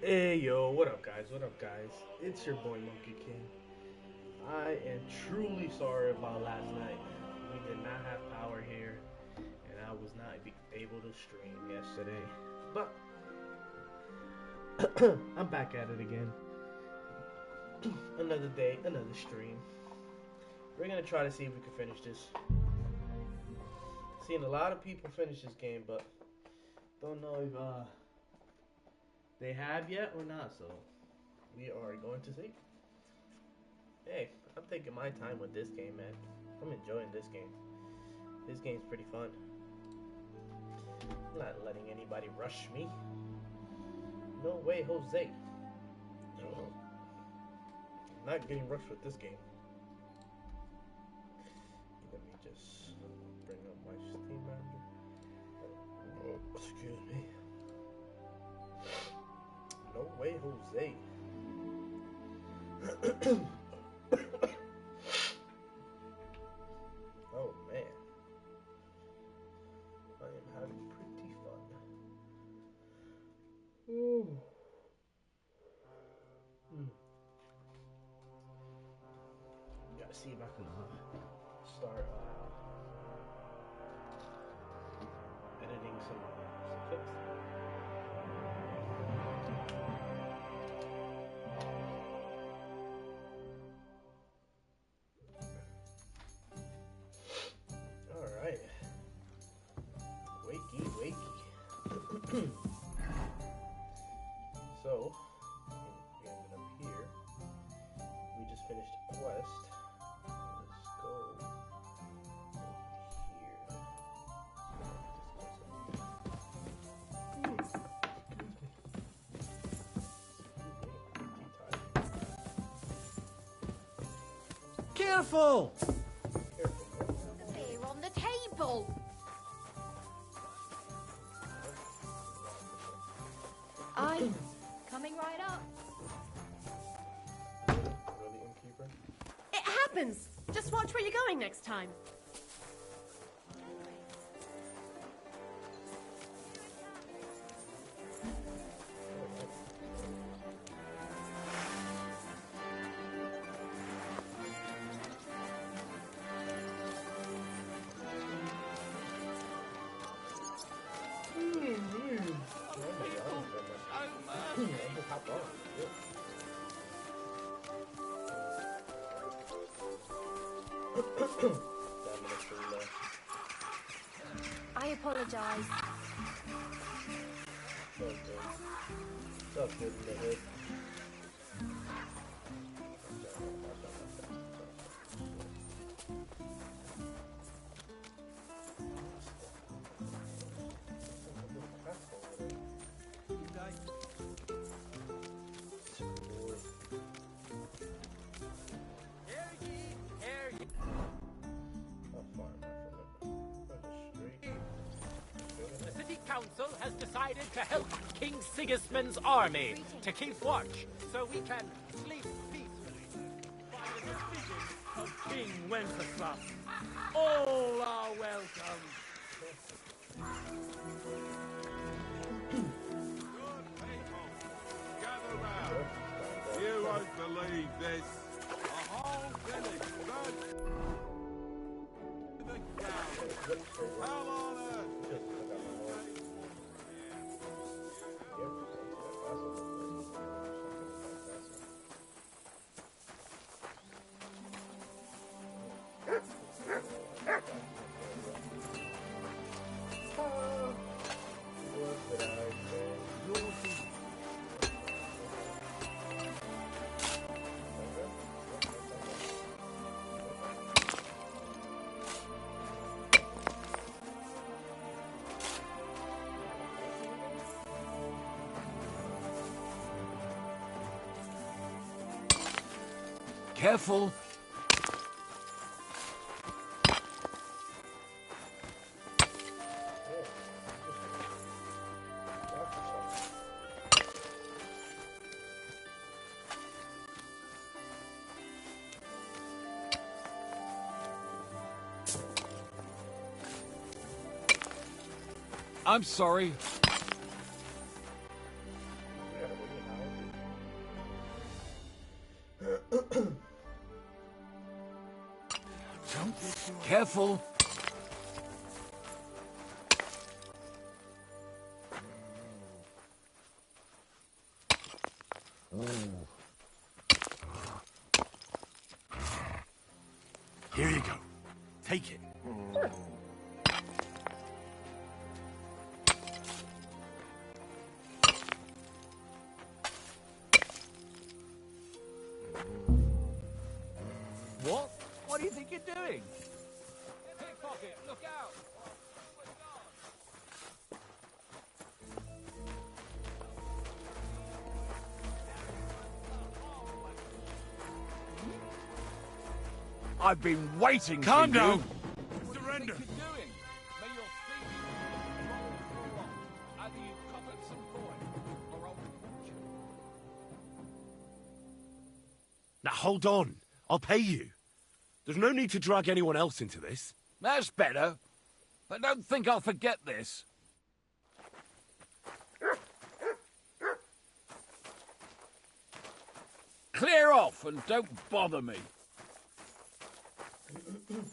Hey yo, what up guys? What up guys? It's your boy Monkey King. I am truly sorry about last night. We did not have power here and I was not able to stream yesterday. But I'm back at it again. Another day, another stream. We're gonna try to see if we can finish this. Seen a lot of people finish this game, but don't know if they have yet or not, so we are going to see. Hey, I'm taking my time with this game, man. I'm enjoying this game. This game's pretty fun. I'm not letting anybody rush me. No way, Jose. I'm not getting rushed with this game. Let me just bring up my Steam manager. Oh, excuse me. No way, Jose. Oh man, I am having pretty fun. Ooh. Gotta see if I can start editing some clips. Alright. Wakey, wakey. So, ended up here. We just finished a quest. Let's go here. Careful! Beer on the table. Aye, coming right up. Really, innkeeper? It happens. Just watch where you're going next time. I apologise. What's up, good in the hood? The city council has decided to help King Sigismund's army to keep watch so we can sleep peacefully by the decision of King Wenceslas. All are welcome. Gather round. You won't believe this. A whole village burnt to the ground. Hell on earth. Careful! I'm sorry. We gotta wait an hour. Careful. Here you go. Take it. What? What do you think you're doing? Pickpocket, look out! I've been waiting Calm for you. down. What Surrender. do you think you're doing? May your feet roll through on. Either you've covered some coin or old fortune. Now hold on. I'll pay you. There's no need to drag anyone else into this. That's better. But don't think I'll forget this. Clear off and don't bother me. Can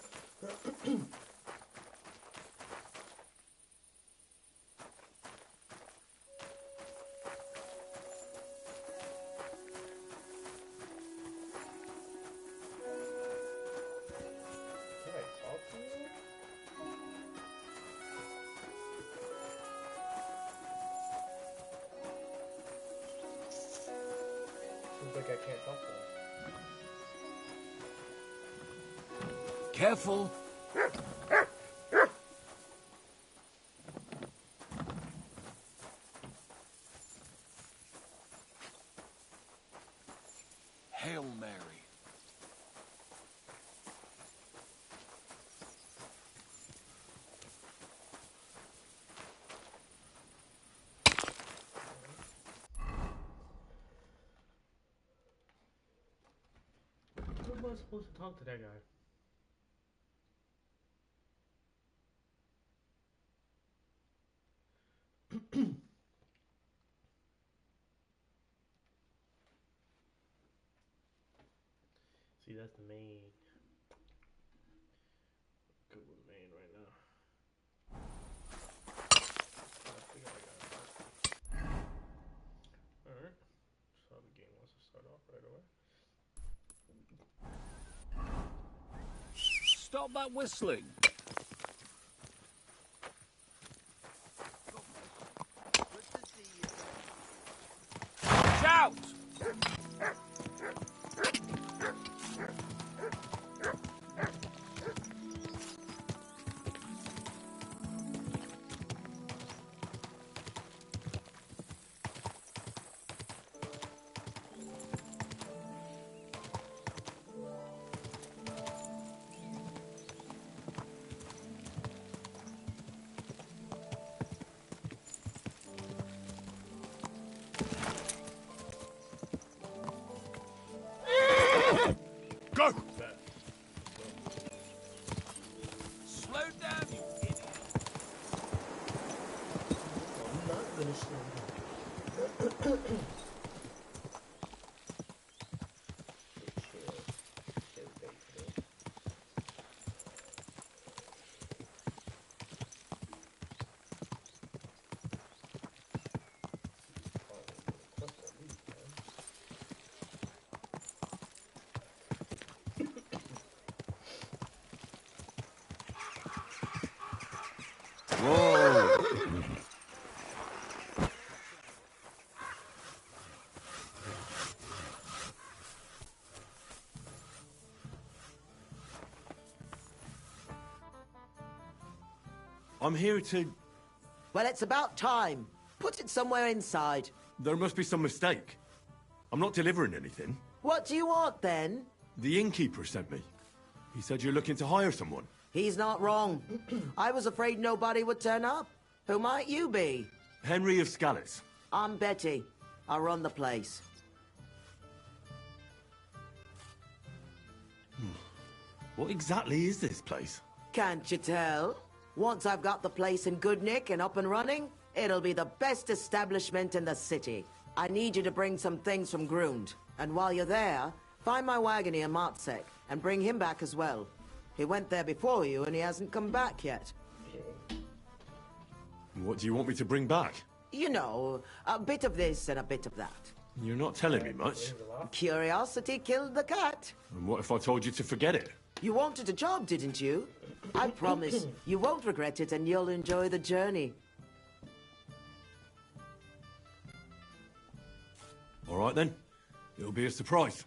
I talk to you? Seems like I can't talk to him. Careful. Hail Mary. How am I supposed to talk to that guy? See, that's the main. Good with main right now. I think I got it. Alright. So the game wants to start off right away. Stop that whistling. Shout! Go! Slow down, you idiot. I'm not gonna slow down. I'm here to... Well, it's about time. Put it somewhere inside. There must be some mistake. I'm not delivering anything. What do you want, then? The innkeeper sent me. He said you're looking to hire someone. He's not wrong. I was afraid nobody would turn up. Who might you be? Henry of Scallis. I'm Betty. I run the place. What exactly is this place? Can't you tell? Once I've got the place in good nick and up and running, it'll be the best establishment in the city. I need you to bring some things from Grund. And while you're there, find my wagoner Matsek and bring him back as well. He went there before you and he hasn't come back yet. What do you want me to bring back? You know, a bit of this and a bit of that. You're not telling me much. Curiosity killed the cat. And what if I told you to forget it? You wanted a job, didn't you? I promise you won't regret it and you'll enjoy the journey. All right then. It'll be a surprise.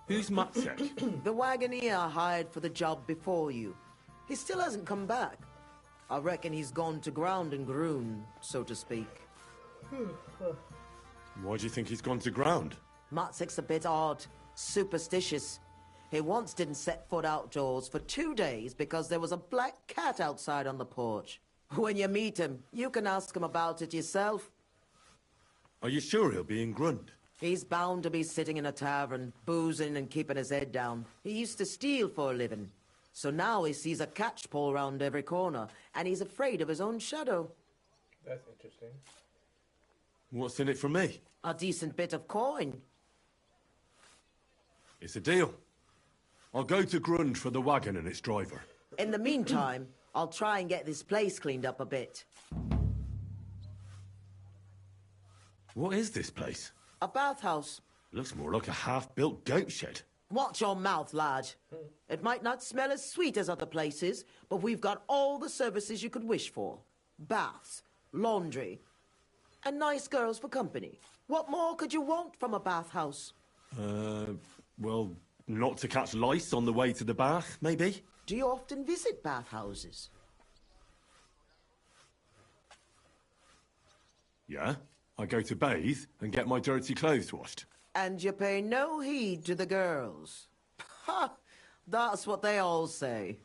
Who's Matsek? The wagoner I hired for the job before you. He still hasn't come back. I reckon he's gone to ground and groom, so to speak. Why do you think he's gone to ground? Matsek's a bit odd, superstitious. He once didn't set foot outdoors for 2 days because there was a black cat outside on the porch. When you meet him, you can ask him about it yourself. Are you sure he'll be in Grund? He's bound to be sitting in a tavern, boozing and keeping his head down. He used to steal for a living. So now he sees a catchpole round every corner, and he's afraid of his own shadow. That's interesting. What's in it for me? A decent bit of coin. It's a deal. I'll go to Grund for the wagon and its driver. In the meantime, I'll try and get this place cleaned up a bit. What is this place? A bathhouse. Looks more like a half-built goat shed. Watch your mouth, lad. It might not smell as sweet as other places, but we've got all the services you could wish for. Baths, laundry, and nice girls for company. What more could you want from a bathhouse? Well, not to catch lice on the way to the bath, maybe? Do you often visit bathhouses? Yeah. I go to bathe and get my dirty clothes washed. And you pay no heed to the girls. Ha! That's what they all say.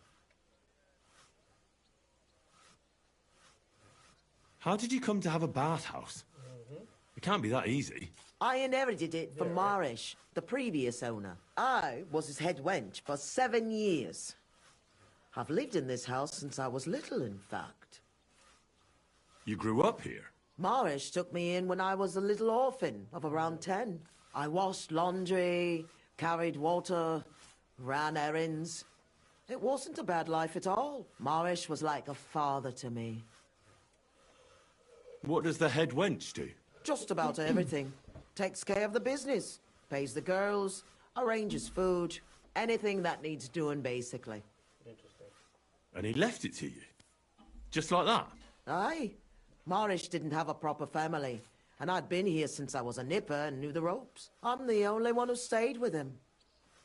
How did you come to have a bathhouse? It can't be that easy. I inherited it from Marish, the previous owner. I was his head wench for 7 years. I've lived in this house since I was little, in fact. You grew up here? Marish took me in when I was a little orphan of around 10. I washed laundry, carried water, ran errands. It wasn't a bad life at all. Marish was like a father to me. What does the head wench do? Just about everything. Takes care of the business, pays the girls, arranges food, anything that needs doing, basically. Interesting. And he left it to you? Just like that? Aye. Marish didn't have a proper family, and I'd been here since I was a nipper and knew the ropes. I'm the only one who stayed with him.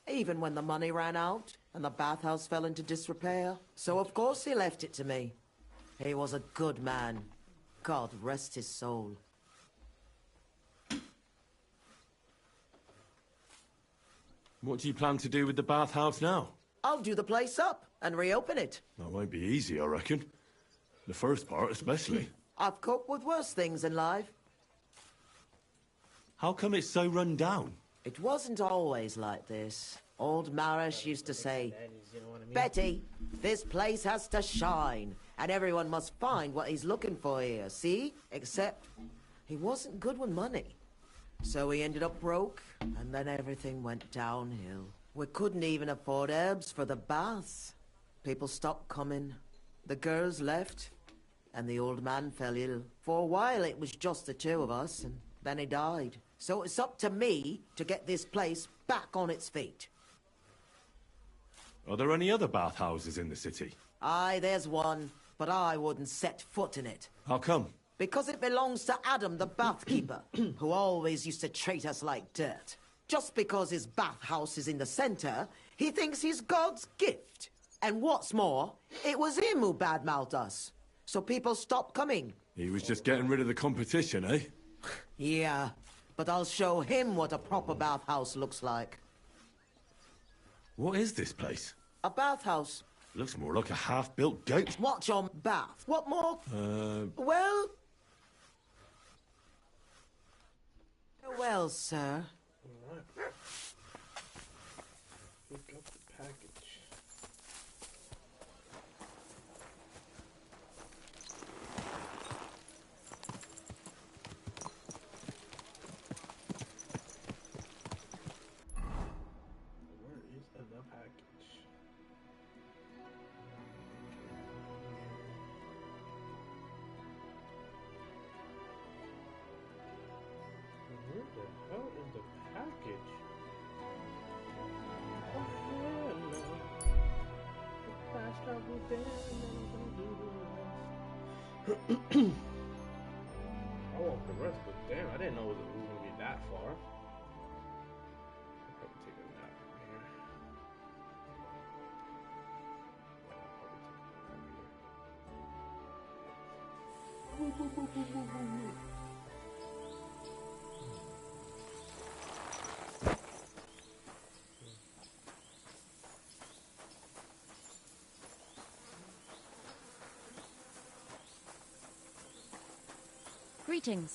Even when the money ran out and the bathhouse fell into disrepair. So of course he left it to me. He was a good man. God rest his soul. What do you plan to do with the bathhouse now? I'll do the place up and reopen it. That won't be easy, I reckon. The first part, especially. I've coped with worse things in life. How come it's so run down? It wasn't always like this. Old Marish used to say, You know what I mean? Betty, this place has to shine, and everyone must find what he's looking for here, see? Except, he wasn't good with money. So he ended up broke, and then everything went downhill. We couldn't even afford herbs for the baths. People stopped coming. The girls left, and the old man fell ill. For a while it was just the two of us, and then he died. So it's up to me to get this place back on its feet. Are there any other bathhouses in the city? Aye, there's one, but I wouldn't set foot in it. How come? Because it belongs to Adam, the bathkeeper, who always used to treat us like dirt. Just because his bathhouse is in the center, he thinks he's God's gift. And what's more, it was him who badmouthed us. So people stopped coming. He was just getting rid of the competition, eh? Yeah, but I'll show him what a proper bathhouse looks like. What is this place? A bathhouse. Looks more like a half-built goat. What's your bath? What more? Well... Well, sir. Alright. Pick up the package. Where is the package? I want the rest, but damn, I didn't know it was gonna be that far. I'll probably take a nap from here. Yeah, I'll probably take a nap here. Greetings.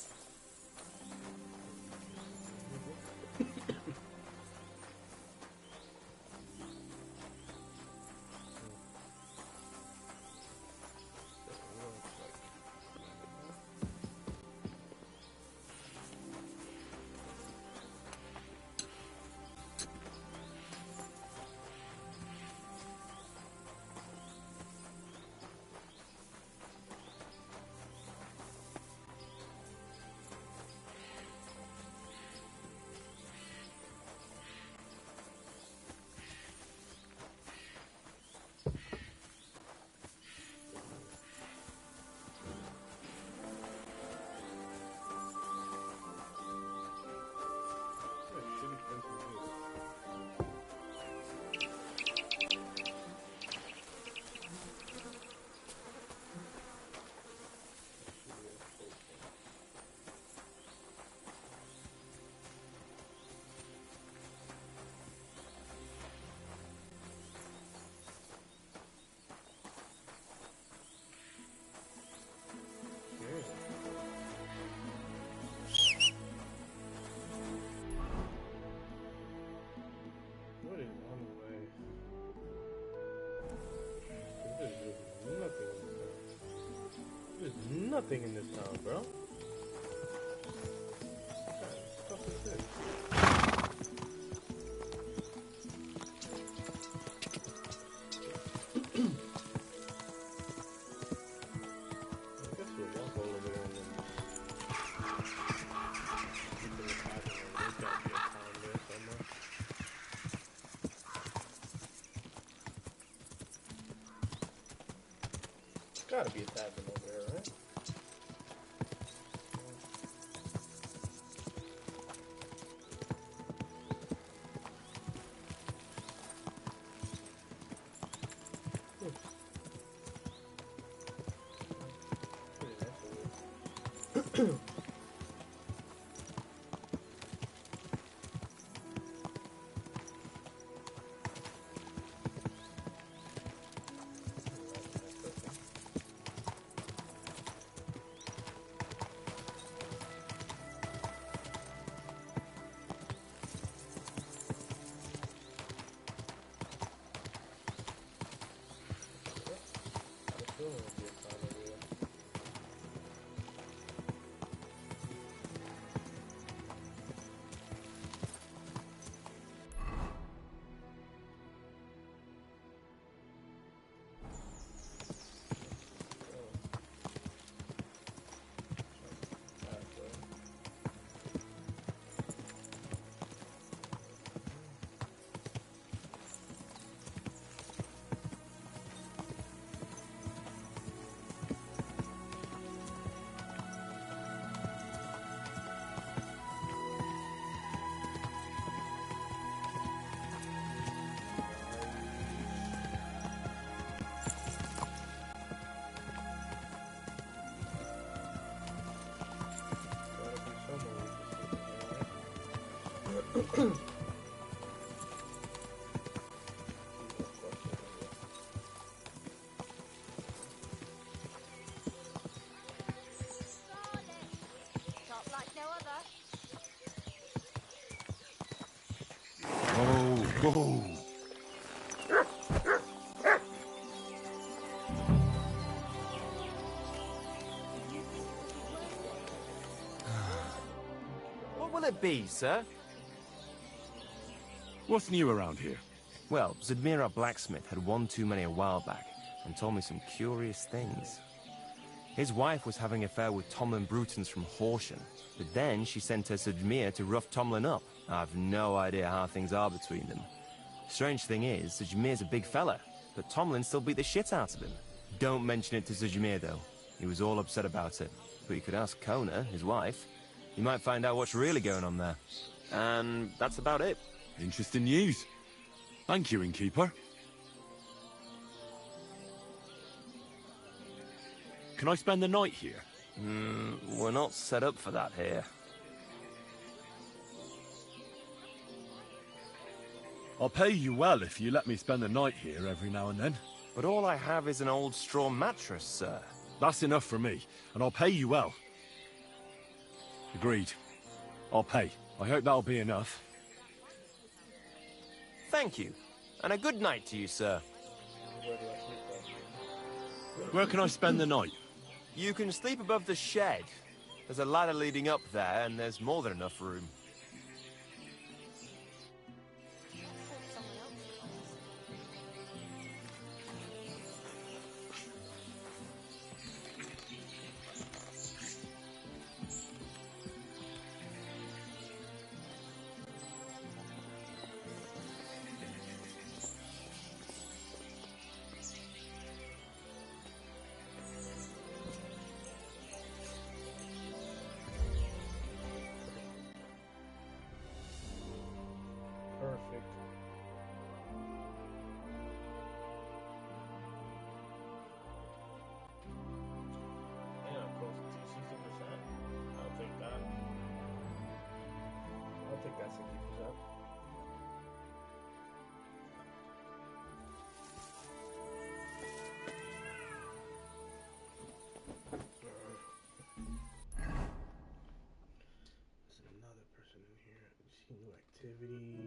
Nothing in this town, bro. What the fuck is this? I guess we'll walk all over there and then keep the attack and then there's gotta be a town there somewhere. Gotta be a tavern over there, right? Top like no other. Oh, go! What will it be, sir? What's new around here? Well, Zudmira Blacksmith had one too many a while back and told me some curious things. His wife was having an affair with Tomlin Brutons from Horsham, but then she sent her Zudmir to rough Tomlin up. I've no idea how things are between them. Strange thing is, Zudmir's a big fella. but Tomlin still beat the shit out of him. Don't mention it to Zujimir, though. He was all upset about it. But you could ask Kona, his wife. You might find out what's really going on there. And that's about it. Interesting news. Thank you, innkeeper. Can I spend the night here? We're not set up for that here. I'll pay you well if you let me spend the night here every now and then. But all I have is an old straw mattress, sir. That's enough for me, and I'll pay you well. Agreed. I'll pay. I hope that'll be enough. Thank you. And a good night to you, sir. Where can I spend the night? You can sleep above the shed. There's a ladder leading up there, and there's more than enough room. Perfect. Yeah, close to 60%. I'll take that. I'll take that 60%. There's another person in here. See new activity.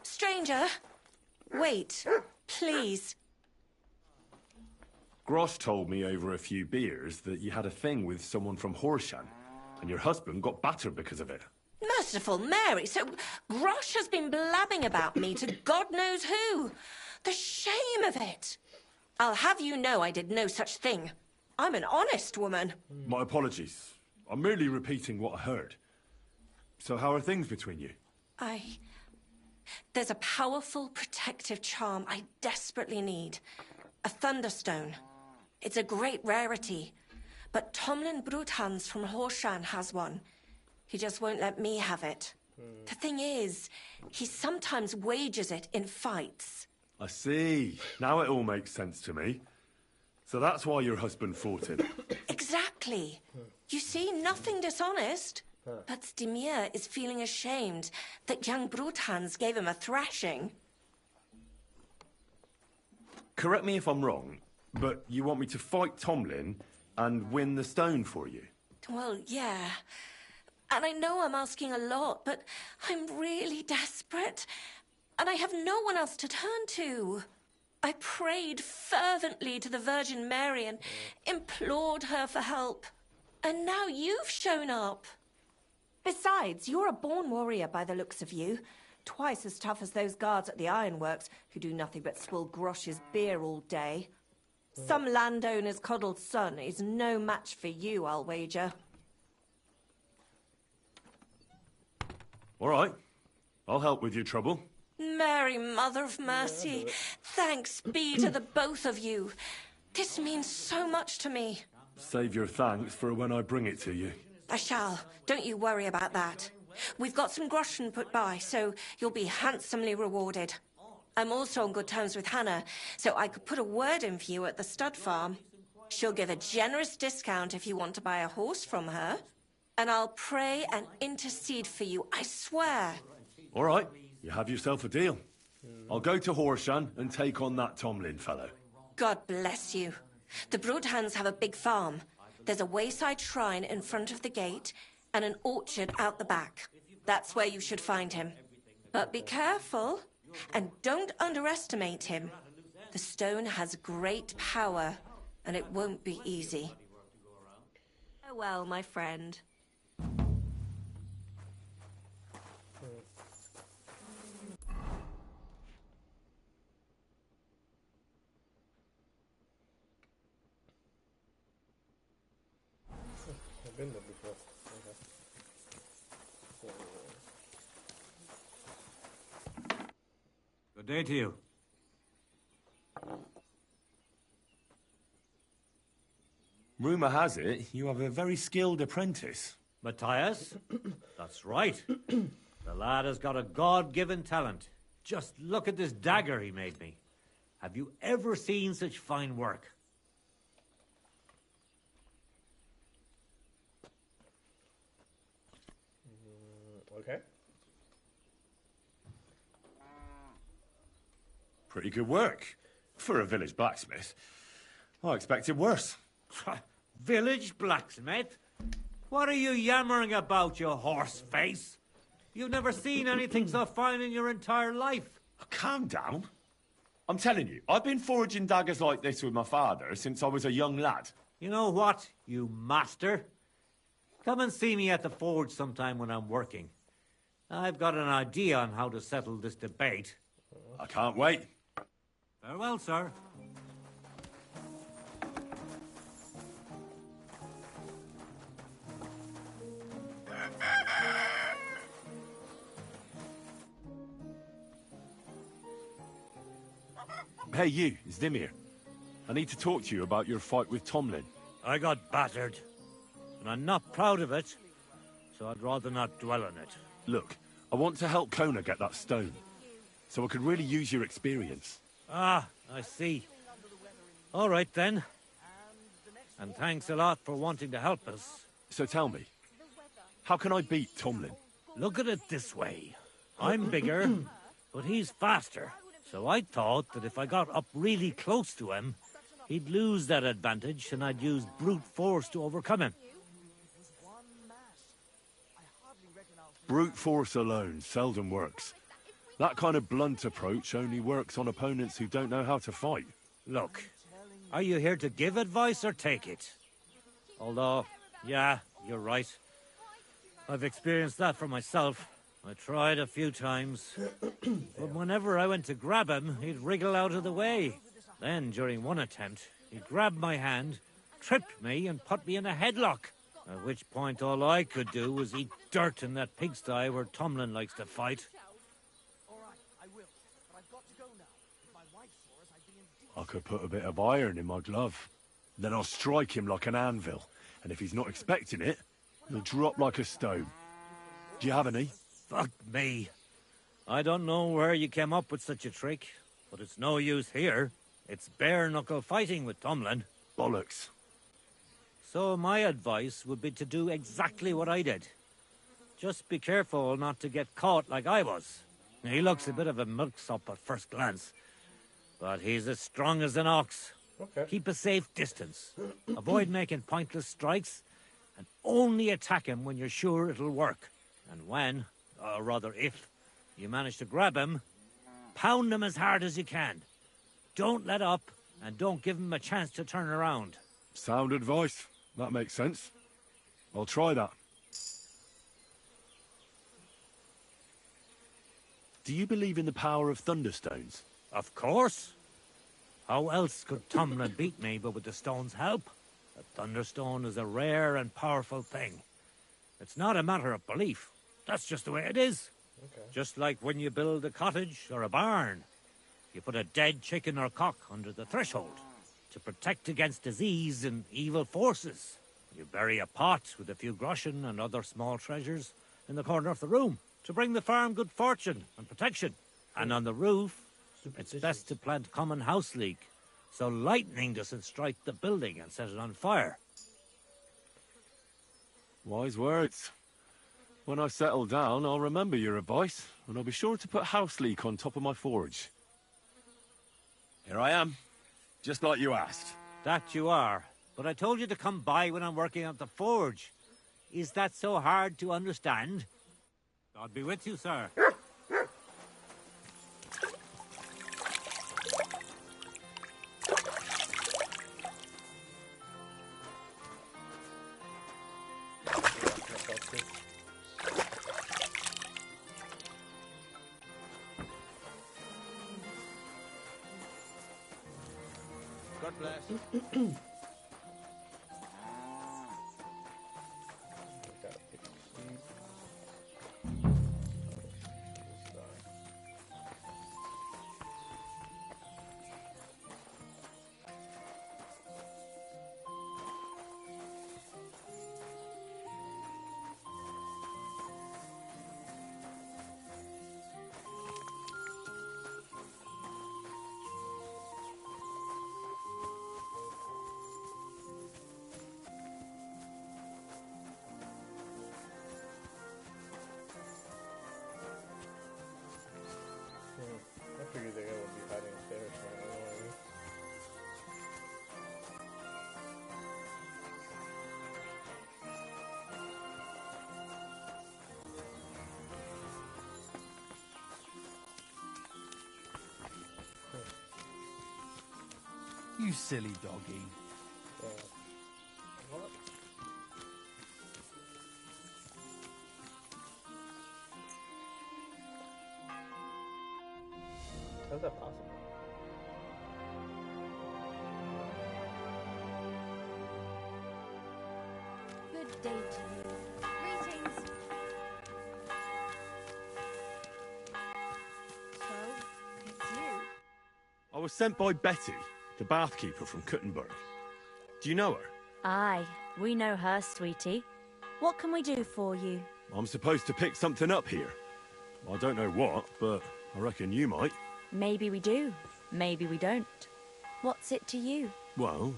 Stranger, wait, please. Grosh told me over a few beers that you had a thing with someone from Horshan, and your husband got battered because of it. Merciful Mary, so Grosh has been blabbing about me to God knows who. The shame of it. I'll have you know I did no such thing. I'm an honest woman. My apologies. I'm merely repeating what I heard. So how are things between you? There's a powerful protective charm I desperately need. A Thunderstone. It's a great rarity. But Tomlin Bruthans from Horshan has one. He just won't let me have it. The thing is, he sometimes wagers it in fights. I see. Now it all makes sense to me. So that's why your husband fought him. Exactly. You see, nothing dishonest. But Stimir is feeling ashamed that young Bruthans gave him a thrashing. Correct me if I'm wrong, but you want me to fight Tomlin and win the stone for you? Well, yeah. And I know I'm asking a lot, but I'm really desperate. And I have no one else to turn to. I prayed fervently to the Virgin Mary and implored her for help. And now you've shown up. Besides, you're a born warrior by the looks of you. Twice as tough as those guards at the ironworks, who do nothing but swill Grosh's beer all day. Some landowner's coddled son is no match for you, I'll wager. All right. I'll help with your trouble. Mary, Mother of Mercy, thanks be to the both of you. This means so much to me. Save your thanks for when I bring it to you. I shall. Don't you worry about that. We've got some groschen put by, so you'll be handsomely rewarded. I'm also on good terms with Hannah, so I could put a word in for you at the stud farm. She'll give a generous discount if you want to buy a horse from her. And I'll pray and intercede for you, I swear. All right. You have yourself a deal. I'll go to Horshan and take on that Tomlin fellow. God bless you. The Broodhounds have a big farm. There's a wayside shrine in front of the gate and an orchard out the back. That's where you should find him. But be careful and don't underestimate him. The stone has great power and it won't be easy. Farewell, my friend. I've been there before. Okay. Good day to you. Rumour has it you have a very skilled apprentice. Matthias? That's right. The lad has got a God-given talent. Just look at this dagger he made me. Have you ever seen such fine work? Okay. Pretty good work. For a village blacksmith. I expected worse. Village blacksmith? What are you yammering about, you horse face? You've never seen anything so fine in your entire life. Calm down. I'm telling you, I've been forging daggers like this with my father since I was a young lad. You know what, you master? Come and see me at the forge sometime when I'm working. I've got an idea on how to settle this debate. I can't wait. Farewell, sir. Hey, you, it's Dimir. I need to talk to you about your fight with Tomlin. I got battered, and I'm not proud of it, so I'd rather not dwell on it. Look, I want to help Kona get that stone, so I could really use your experience. Ah, I see. All right, then. And thanks a lot for wanting to help us. So tell me, how can I beat Tomlin? Look at it this way. I'm bigger, but he's faster. So I thought that if I got up really close to him, he'd lose that advantage and I'd use brute force to overcome him. Brute force alone seldom works. That kind of blunt approach only works on opponents who don't know how to fight. Look, are you here to give advice or take it? Although, yeah, you're right. I've experienced that for myself. I tried a few times, but whenever I went to grab him, he'd wriggle out of the way. Then, during one attempt, he grabbed my hand, tripped me, and put me in a headlock. At which point, all I could do was eat dirt in that pigsty where Tomlin likes to fight. I could put a bit of iron in my glove. Then I'll strike him like an anvil, and if he's not expecting it, he'll drop like a stone. Do you have any? Fuck me. I don't know where you came up with such a trick, but it's no use here. It's bare-knuckle fighting with Tomlin. Bollocks. So my advice would be to do exactly what I did. Just be careful not to get caught like I was. He looks a bit of a milksop at first glance, but he's as strong as an ox. Okay. Keep a safe distance. Avoid making pointless strikes, and only attack him when you're sure it'll work. And when, or rather if, you manage to grab him, pound him as hard as you can. Don't let up, and don't give him a chance to turn around. Sound advice. That makes sense. I'll try that. Do you believe in the power of thunderstones? Of course. How else could Tomlin beat me but with the stone's help? A thunderstone is a rare and powerful thing. It's not a matter of belief. That's just the way it is. Okay. Just like when you build a cottage or a barn. You put a dead chicken or cock under the threshold to protect against disease and evil forces. You bury a pot with a few groschen and other small treasures in the corner of the room to bring the farm good fortune and protection. And on the roof, it's best to plant common house leek, so lightning doesn't strike the building and set it on fire. Wise words. When I settle down, I'll remember your advice, and I'll be sure to put house leek on top of my forge. Here I am, just like you asked. That you are. But I told you to come by when I'm working at the forge. Is that so hard to understand? God be with you, sir. God bless. I figured they would be hiding upstairs. So I don't know what I mean. You silly doggy. What? How's that possible? Good day to you. Greetings. So, it's you. I was sent by Betty, the bathkeeper from Kuttenberg. Do you know her? Aye, we know her, sweetie. What can we do for you? I'm supposed to pick something up here. I don't know what, but I reckon you might. Maybe we do. Maybe we don't. What's it to you? Well,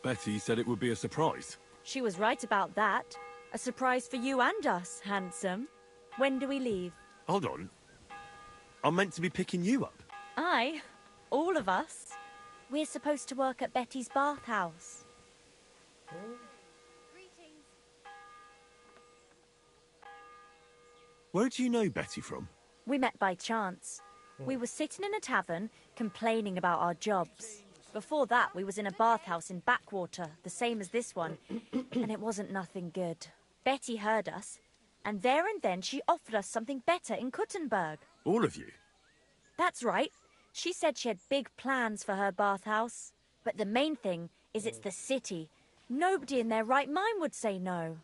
Betty said it would be a surprise. She was right about that. A surprise for you and us, handsome. When do we leave? Hold on. I'm meant to be picking you up. Aye, all of us. We're supposed to work at Betty's bathhouse. Where do you know Betty from? We met by chance. We were sitting in a tavern, complaining about our jobs. Before that, we was in a bathhouse in Backwater, the same as this one, and it wasn't nothing good. Betty heard us, and there and then she offered us something better in Kuttenberg. All of you? That's right. She said she had big plans for her bathhouse. But the main thing is it's the city. Nobody in their right mind would say no.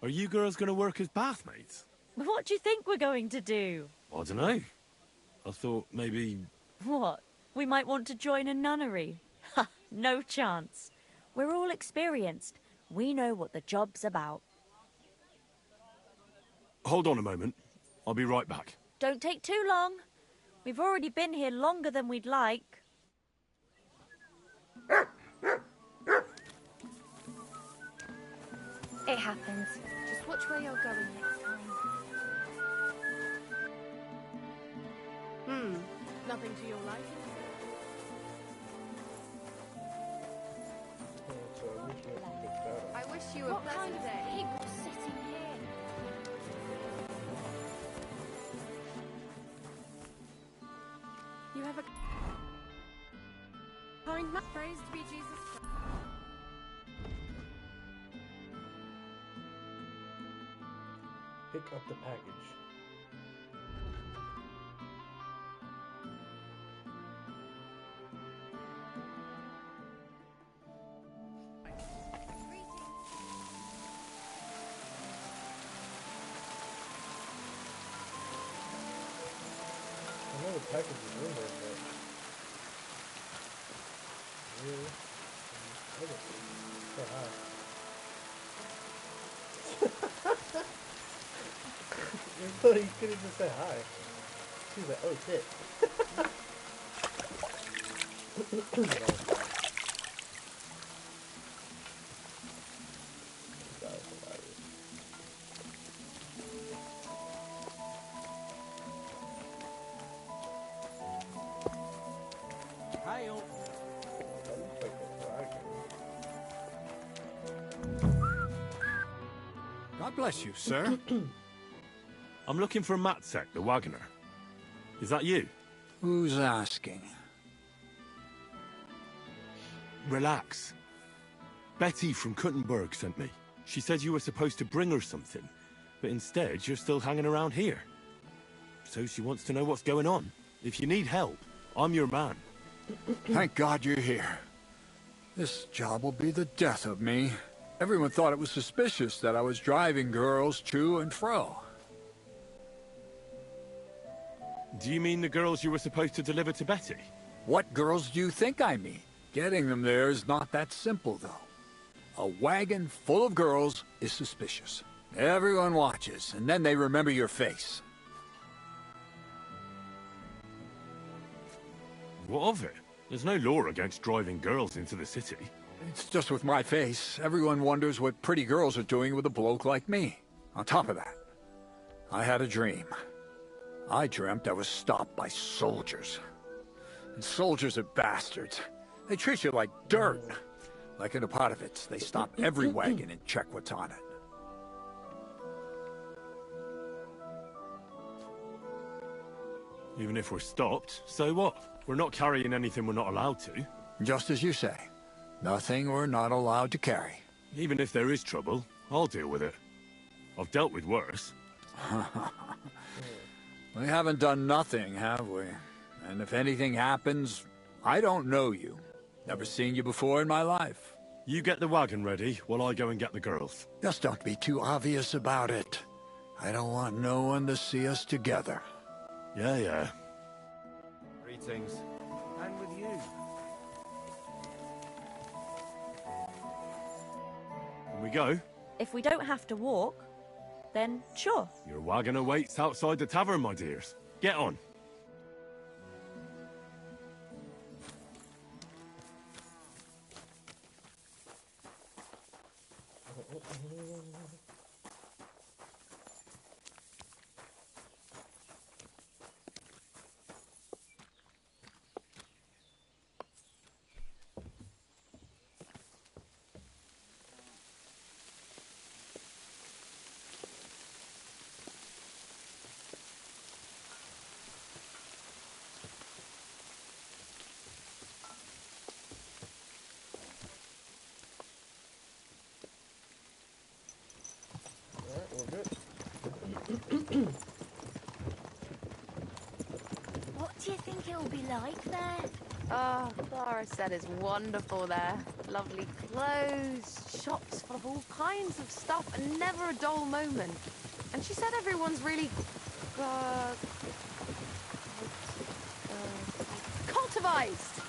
Are you girls going to work as bathmaids? What do you think we're going to do? I don't know. I thought maybe... What? We might want to join a nunnery? Ha! No chance. We're all experienced. We know what the job's about. Hold on a moment. I'll be right back. Don't take too long. We've already been here longer than we'd like. It happens. Just watch where you're going next time. Nothing to your liking? I wish you a pleasant day. People sitting here? You have a kind man. Praise be Jesus Christ. Pick up the package. I know the package is in there, but really, so high. You could have just said hi. She was like, oh shit. That was hilarious. Hi. sail. God bless you, sir. I'm looking for Matzek, the wagoner. Is that you? Who's asking? Relax. Betty from Kuttenberg sent me. She said you were supposed to bring her something, but instead you're still hanging around here. So she wants to know what's going on. If you need help, I'm your man. Thank God you're here. This job will be the death of me. Everyone thought it was suspicious that I was driving girls to and fro. Do you mean the girls you were supposed to deliver to Betty? What girls do you think I mean? Getting them there is not that simple, though. A wagon full of girls is suspicious. Everyone watches, and then they remember your face. What of it? There's no law against driving girls into the city. It's just with my face. Everyone wonders what pretty girls are doing with a bloke like me. On top of that, I had a dream. I dreamt I was stopped by soldiers. And soldiers are bastards. They treat you like dirt. Like in Apotovitz, they stop every wagon and check what's on it. Even if we're stopped, so what? We're not carrying anything we're not allowed to. Just as you say. Nothing we're not allowed to carry. Even if there is trouble, I'll deal with it. I've dealt with worse. We haven't done nothing, have we? And if anything happens, I don't know you. Never seen you before in my life. You get the wagon ready while I go and get the girls. Just don't be too obvious about it. I don't want no one to see us together. Yeah. Greetings. And with you. Can we go? If we don't have to walk, then sure. Your wagon awaits outside the tavern, my dears. Get on. What do you think it will be like there? Oh, Clara said it's wonderful there. Lovely clothes, shops full of all kinds of stuff, and never a dull moment. And she said everyone's really... cultivized.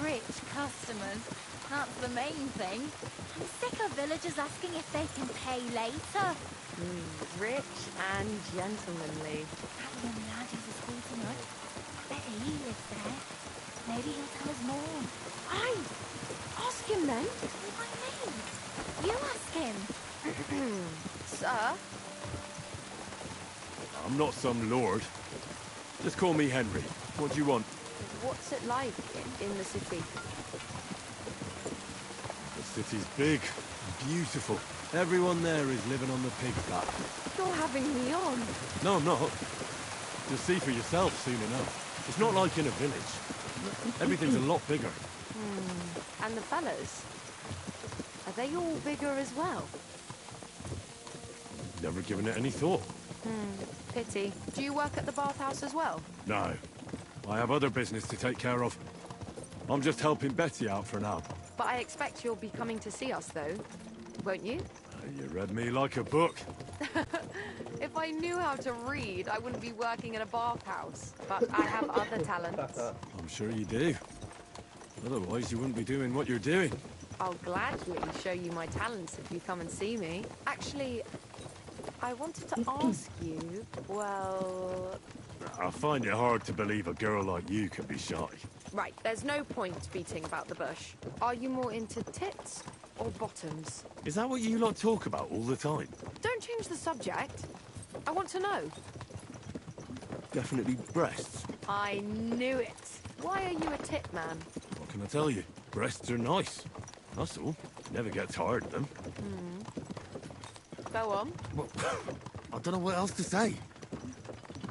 Rich customers. That's the main thing. I'm sick of villagers asking if they can pay later. Rich and gentlemanly. That young lad who's at school tonight, I bet he lives there. Maybe he'll tell us more. Aye! Ask him then. Why me? You ask him. Sir? I'm not some lord. Just call me Henry. What do you want? What's it like in the city? The city's big, and beautiful. Everyone there is living on the pig fat. You're having me on. No, I'm not. You'll see for yourself soon enough. It's not like in a village. Everything's a lot bigger. And the fellas? Are they all bigger as well? Never given it any thought. Pity. Do you work at the bathhouse as well? No. I have other business to take care of. I'm just helping Betty out for now. But I expect you'll be coming to see us, though. Won't you? You read me like a book. If I knew how to read, I wouldn't be working in a bathhouse. But I have other talents. I'm sure you do. Otherwise, you wouldn't be doing what you're doing. I'll gladly show you my talents if you come and see me. Actually, I wanted to ask you, well... I find it hard to believe a girl like you can be shy. Right, there's no point beating about the bush. Are you more into tits or bottoms? Is that what you lot talk about all the time? Don't change the subject. I want to know. Definitely breasts. I knew it. Why are you a tit man? I can I tell you? Breasts are nice. That's all. Never get tired of them. Go on. Well, I don't know what else to say.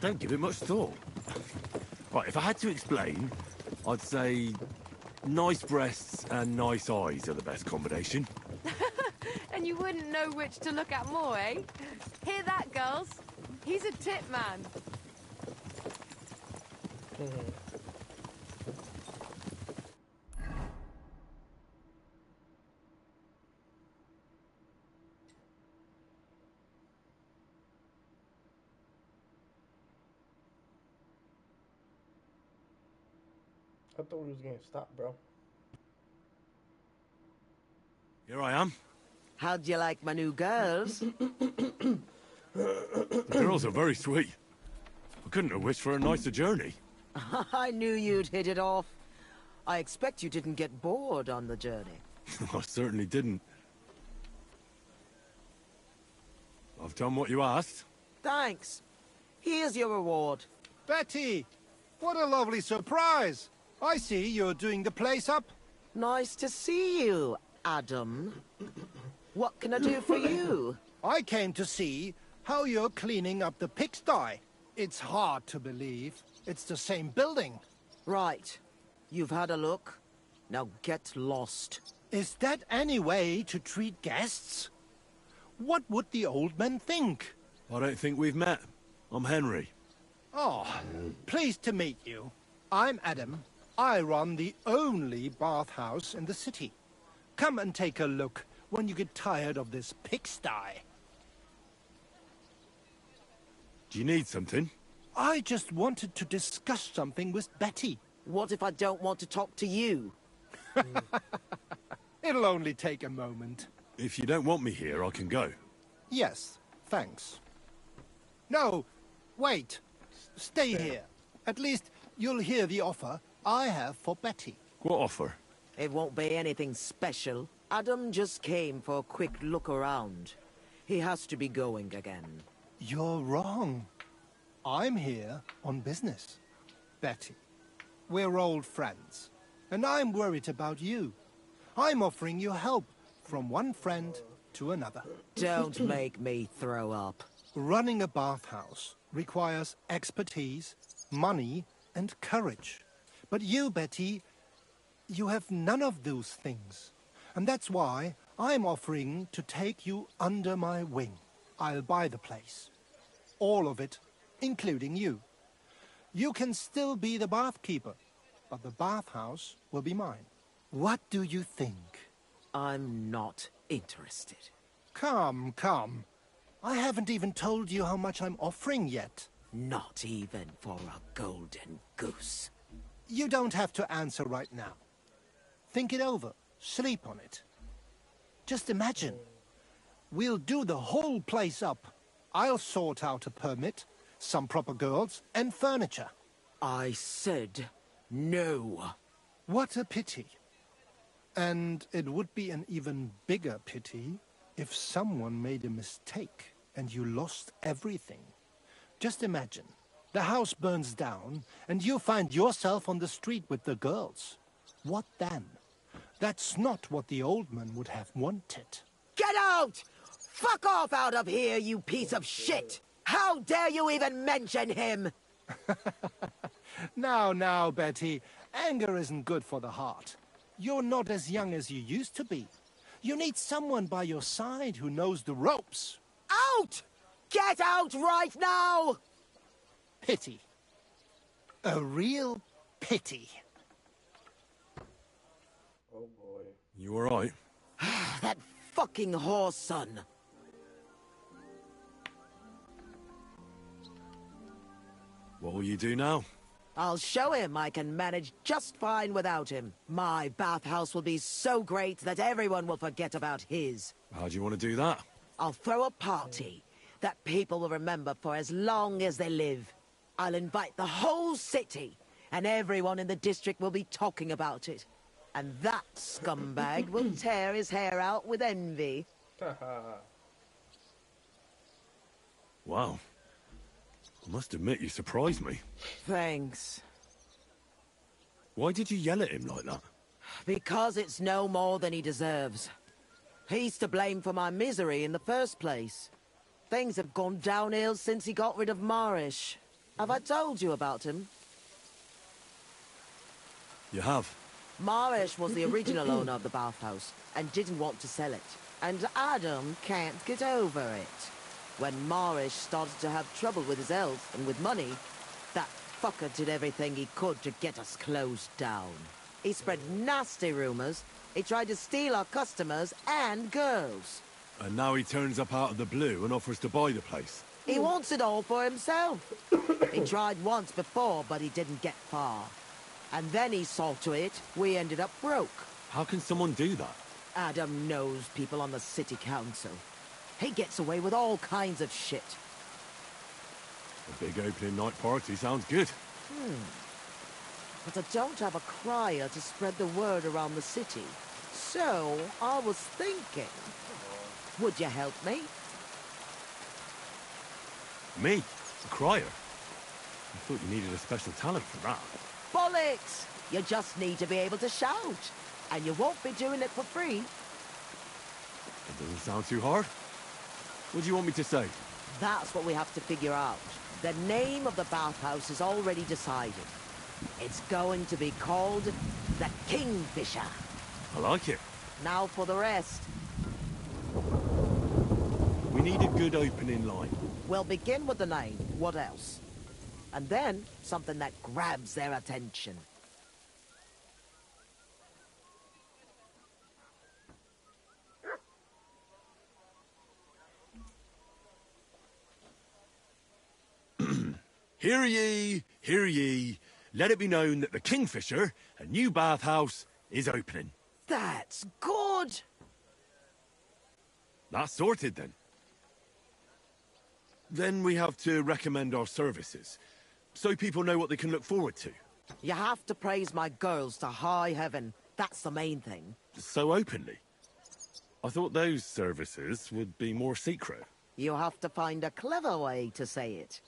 Don't give it much thought. Right, if I had to explain, I'd say nice breasts and nice eyes are the best combination. And you wouldn't know which to look at more, eh? Hear that, girls? He's a tit man. I thought we was gonna stop, bro. Here I am. How'd you like my new girls? The girls are very sweet. I couldn't have wished for a nicer journey. I knew you'd hit it off. I expect you didn't get bored on the journey. I certainly didn't. I've done what you asked. Thanks. Here's your reward. Betty! What a lovely surprise! I see you're doing the place up. Nice to see you, Adam. What can I do for you? I came to see how you're cleaning up the pigsty. It's hard to believe. It's the same building. Right. You've had a look. Now get lost. Is that any way to treat guests? What would the old man think? I don't think we've met. I'm Henry. Oh, pleased to meet you. I'm Adam. I run the only bathhouse in the city. Come and take a look when you get tired of this pigsty. Do you need something? I just wanted to discuss something with Betty. What if I don't want to talk to you? It'll only take a moment. If you don't want me here, I can go. Yes, thanks. No, wait. Stay here. At least you'll hear the offer I have for Betty. What offer? It won't be anything special. Adam just came for a quick look around. He has to be going again. You're wrong. I'm here on business. Betty, we're old friends, and I'm worried about you. I'm offering you help from one friend to another. Don't make me throw up. Running a bathhouse requires expertise, money, and courage. But you, Betty, you have none of those things. And that's why I'm offering to take you under my wing. I'll buy the place. All of it, including you. You can still be the bathkeeper, but the bathhouse will be mine. What do you think? I'm not interested. Come, come. I haven't even told you how much I'm offering yet. Not even for a golden goose. You don't have to answer right now. Think it over. Sleep on it. Just imagine. We'll do the whole place up. I'll sort out a permit, some proper girls, and furniture. I said no. What a pity. And it would be an even bigger pity if someone made a mistake and you lost everything. Just imagine. The house burns down and you find yourself on the street with the girls. What then? That's not what the old man would have wanted. Get out! Fuck off out of here, you piece of shit! How dare you even mention him? Now, Betty, anger isn't good for the heart. You're not as young as you used to be. You need someone by your side who knows the ropes. Out! Get out right now! Pity. A real pity. Oh boy. You alright? That fucking whore's son. What will you do now? I'll show him I can manage just fine without him. My bathhouse will be so great that everyone will forget about his. How do you want to do that? I'll throw a party that people will remember for as long as they live. I'll invite the whole city, and everyone in the district will be talking about it. And that scumbag will tear his hair out with envy. Wow. I must admit you surprised me. Thanks. Why did you yell at him like that? Because it's no more than he deserves. He's to blame for my misery in the first place. Things have gone downhill since he got rid of Marish. Have I told you about him? You have. Marish was the original owner of the bathhouse and didn't want to sell it. And Adam can't get over it. When Marish started to have trouble with his health and with money, that fucker did everything he could to get us closed down. He spread nasty rumors. He tried to steal our customers and girls. And now he turns up out of the blue and offers to buy the place. He wants it all for himself. He tried once before, but he didn't get far. And then he saw to it, we ended up broke. How can someone do that? Adam knows people on the city council. He gets away with all kinds of shit. A big opening night party sounds good. But I don't have a crier to spread the word around the city. So, I was thinking, would you help me? Me? A crier? I thought you needed a special talent for that. Bollocks! You just need to be able to shout. And you won't be doing it for free. It doesn't sound too hard. What do you want me to say? That's what we have to figure out. The name of the bathhouse is already decided. It's going to be called the Kingfisher. I like it. Now for the rest. We need a good opening line. We'll begin with the name. What else? And then, something that grabs their attention. Hear ye, hear ye. Let it be known that the Kingfisher, a new bathhouse, is opening. That's good! That's sorted then. Then we have to recommend our services, so people know what they can look forward to. You have to praise my girls to high heaven. That's the main thing. So openly. I thought those services would be more secret. You have to find a clever way to say it.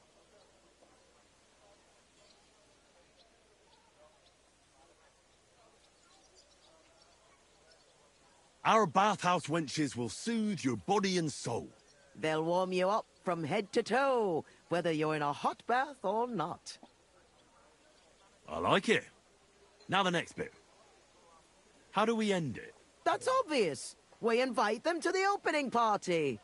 Our bathhouse wenches will soothe your body and soul. They'll warm you up from head to toe, whether you're in a hot bath or not. I like it. Now the next bit. How do we end it? That's obvious. We invite them to the opening party.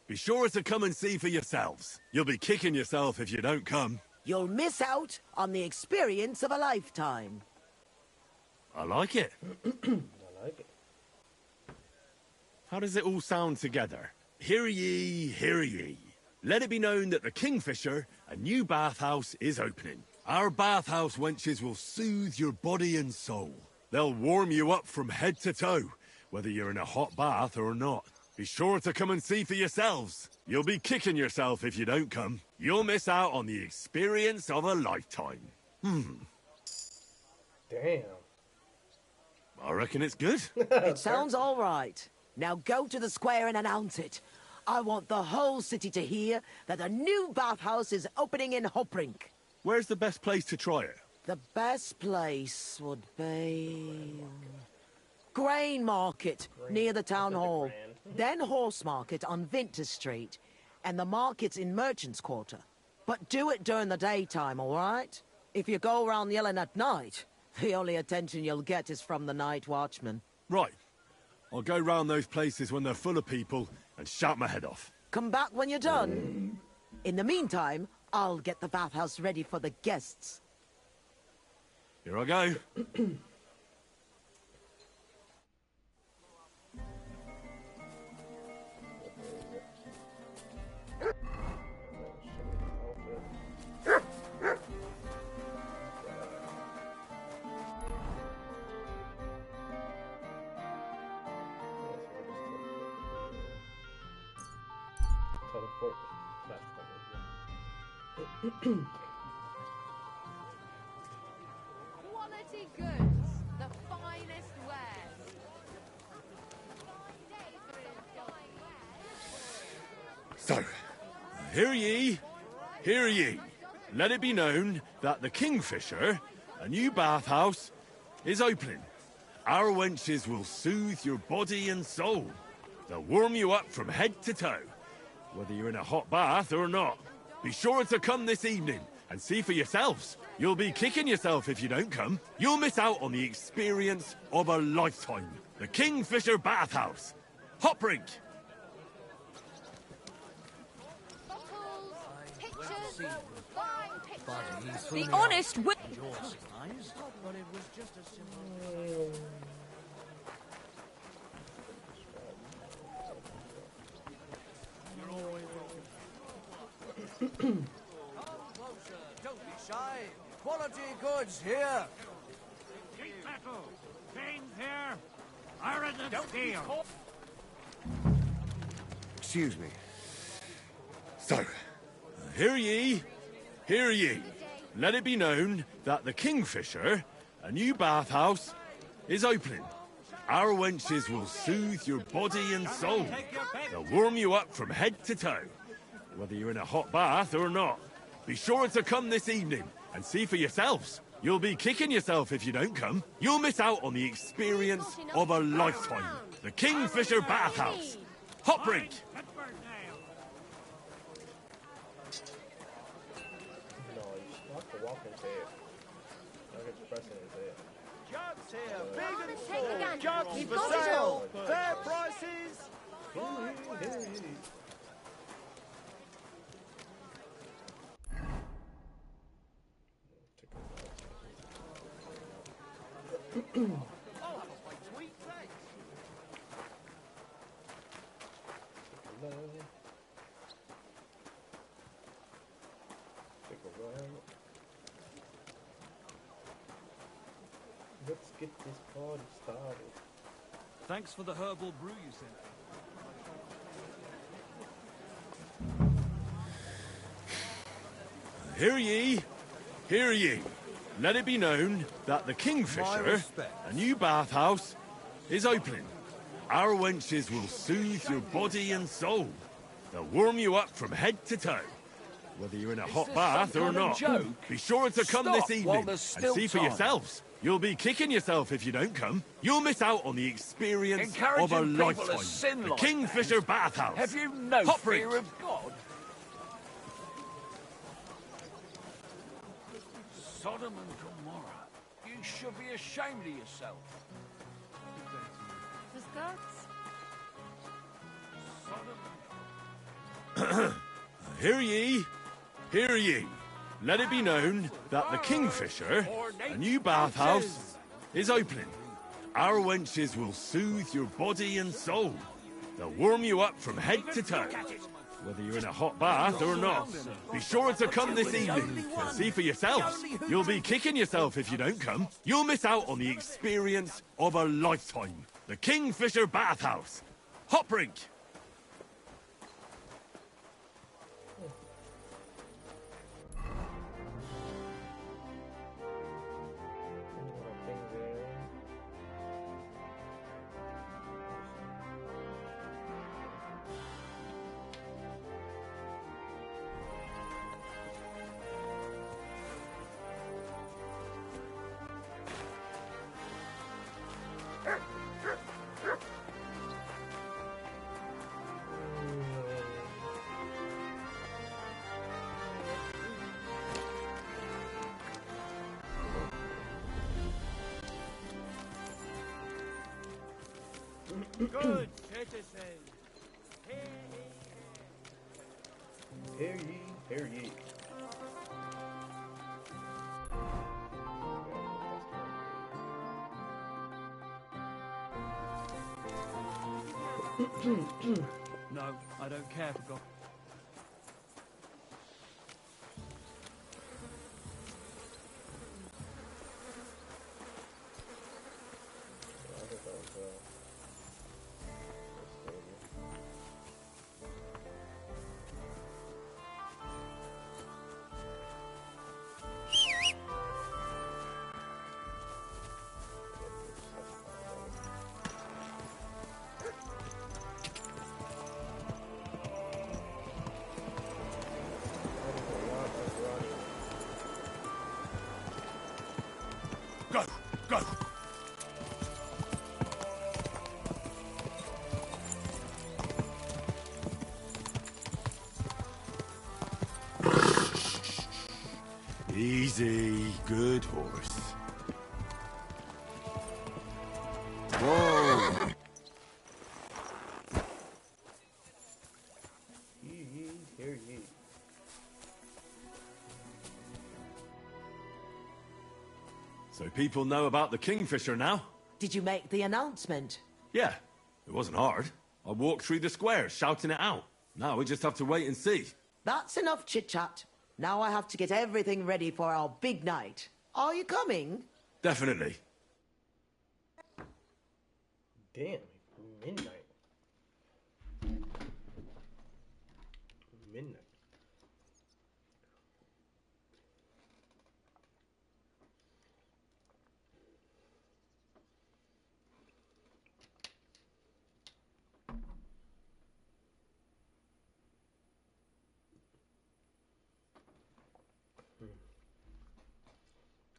Be sure to come and see for yourselves. You'll be kicking yourself if you don't come. You'll miss out on the experience of a lifetime. I like it. I like it. How does it all sound together? Hear ye, hear ye. Let it be known that the Kingfisher, a new bathhouse, is opening. Our bathhouse wenches will soothe your body and soul. They'll warm you up from head to toe, whether you're in a hot bath or not. Be sure to come and see for yourselves. You'll be kicking yourself if you don't come. You'll miss out on the experience of a lifetime. Damn. I reckon it's good. It sounds all right. Now go to the square and announce it. I want the whole city to hear that a new bathhouse is opening in Hoprink. Where's the best place to try it? The best place would be... Grain Market, near the town hall. Then Horse Market on Vinter Street. And the markets in Merchant's Quarter. But do it during the daytime, all right? If you go around yelling at night, the only attention you'll get is from the night watchman. Right. I'll go round those places when they're full of people and shout my head off. Come back when you're done. In the meantime, I'll get the bathhouse ready for the guests. Here I go. Teleport back. Quality goods, the finest wares. So, hear ye, hear ye. let it be known that the Kingfisher, a new bathhouse, is opening. Our wenches will soothe your body and soul. They'll warm you up from head to toe, whether you're in a hot bath or not. Be sure to come this evening and see for yourselves. You'll be kicking yourself if you don't come. You'll miss out on the experience of a lifetime. The Kingfisher Bathhouse. Hoprink! The honest wi- Don't be shy. Quality goods here. Cheap metal. Veins here. Iron and steel. Excuse me. So, hear ye, hear ye. Let it be known that the Kingfisher, a new bathhouse, is opening. Our wenches will soothe your body and soul. They'll warm you up from head to toe, whether you're in a hot bath or not. Be sure to come this evening and see for yourselves. You'll be kicking yourself if you don't come. You'll miss out on the experience of a lifetime. The Kingfisher Bathhouse. Hoprink! No, you have to walk and say it. Not expressing and say it. Jugs here, big and small. Jugs for sale. Fair prices. Let's get this party started. Thanks for the herbal brew you sent. Hear ye, hear ye. Let it be known that the Kingfisher, a new bathhouse, is opening. Our wenches will soothe your body and soul. They'll warm you up from head to toe, whether you're in a hot bath or not. Be sure to come this evening and see for yourselves. You'll be kicking yourself if you don't come. You'll miss out on the experience of a lifetime. The Kingfisher Bathhouse. Have you no Hoprink. fear of God? Sodom and Gomorrah. You should be ashamed of yourself. The Scots? Hear ye, hear ye. Let it be known that the Kingfisher, a new bathhouse, is opening. Our wenches will soothe your body and soul. They'll warm you up from head to toe, whether you're in a hot bath or not. Be sure to come this evening and see for yourselves. You'll be kicking yourself if you don't come. You'll miss out on the experience of a lifetime. The Kingfisher Bathhouse. Hoprink! Good citizens. Hear ye, hear ye. No, I don't care for God. Easy, good horse. Whoa! Hear ye. So people know about the Kingfisher now? Did you make the announcement? Yeah, it wasn't hard. I walked through the square shouting it out. Now we just have to wait and see. That's enough chit-chat. Now I have to get everything ready for our big night. Are you coming? Definitely. Damn, midnight. Midnight.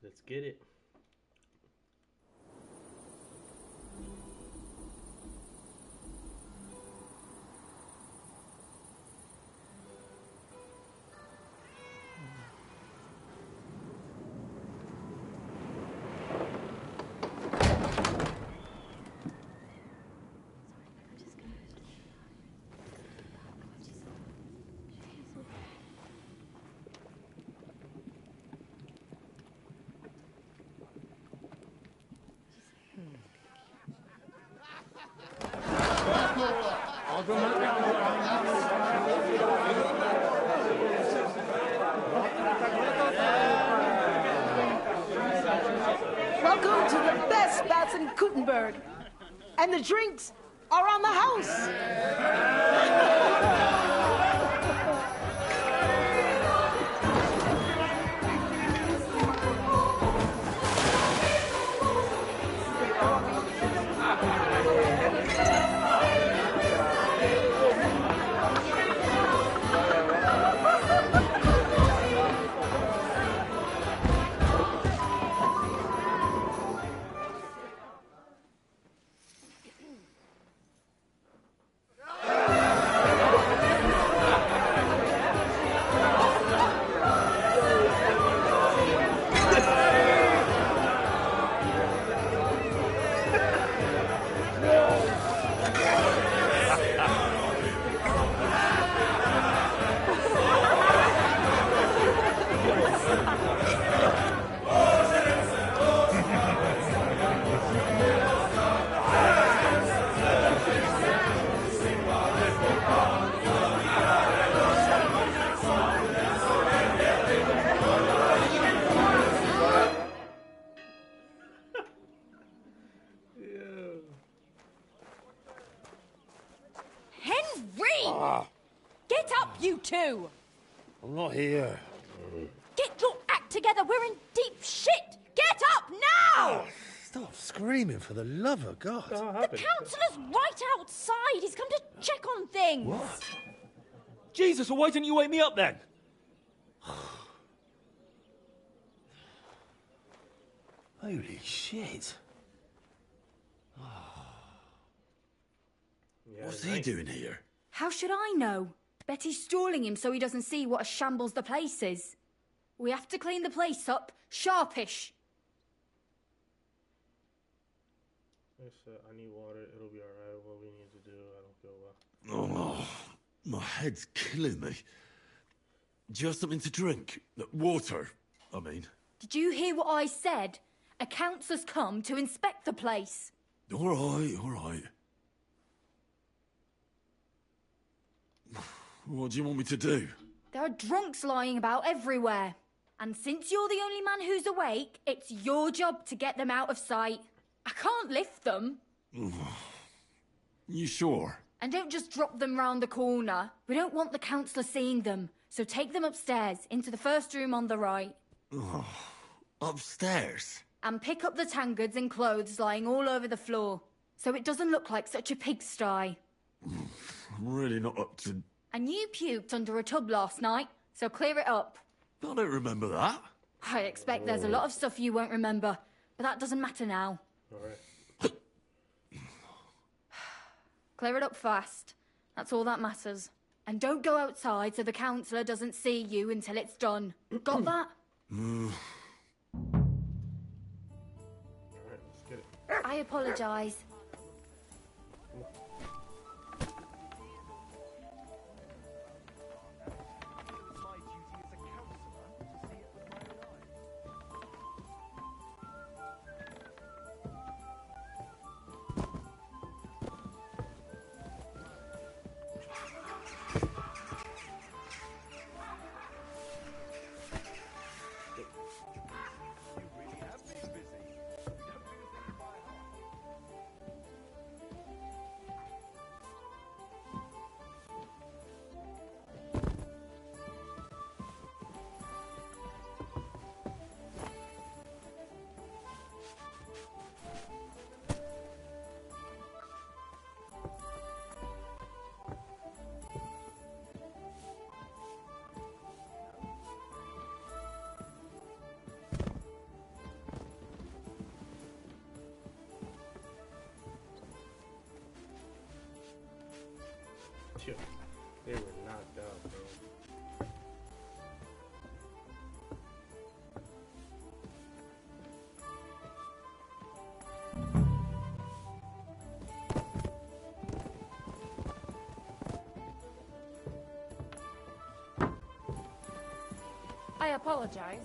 Let's get it. Welcome to the best baths in Kuttenberg. And the drinks are on the house. Henry! Get up, you two! I'm not here. Get your act together. We're in deep shit. Get up now! Stop screaming, for the love of God. The councillor's right outside. He's come to check on things. What? Jesus, well, why didn't you wake me up then? Holy shit. What's he doing here? How should I know? Betty's stalling him so he doesn't see what a shambles the place is. We have to clean the place up, sharpish. I said, I need water. It'll be alright. What we need to do, I don't feel well. Oh, my head's killing me. Just something to drink. Water, I mean. Did you hear what I said? A councillor's come to inspect the place. All right, all right. What do you want me to do? There are drunks lying about everywhere. And since you're the only man who's awake, it's your job to get them out of sight. I can't lift them. You sure? And don't just drop them round the corner. We don't want the councillor seeing them. So take them upstairs, into the first room on the right. Oh, upstairs? And pick up the tankards and clothes lying all over the floor. So it doesn't look like such a pigsty. I'm really not up to... And you puked under a tub last night, so clear it up. I don't remember that. I expect there's a lot of stuff you won't remember, but that doesn't matter now. Alright. Clear it up fast. That's all that matters. And don't go outside so the councillor doesn't see you until it's done. Got that? Alright, let's get it. I apologize. Phew, they were knocked out, bro. I apologize.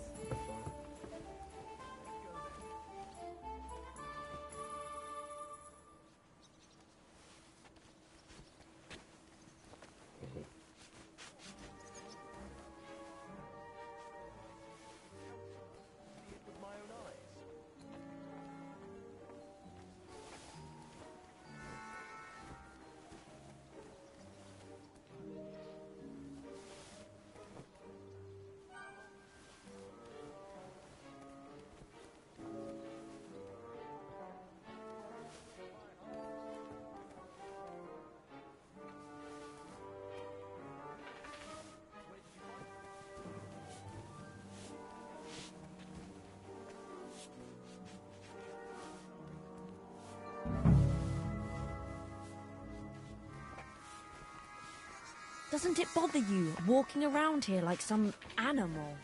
Doesn't it bother you walking around here like some animal?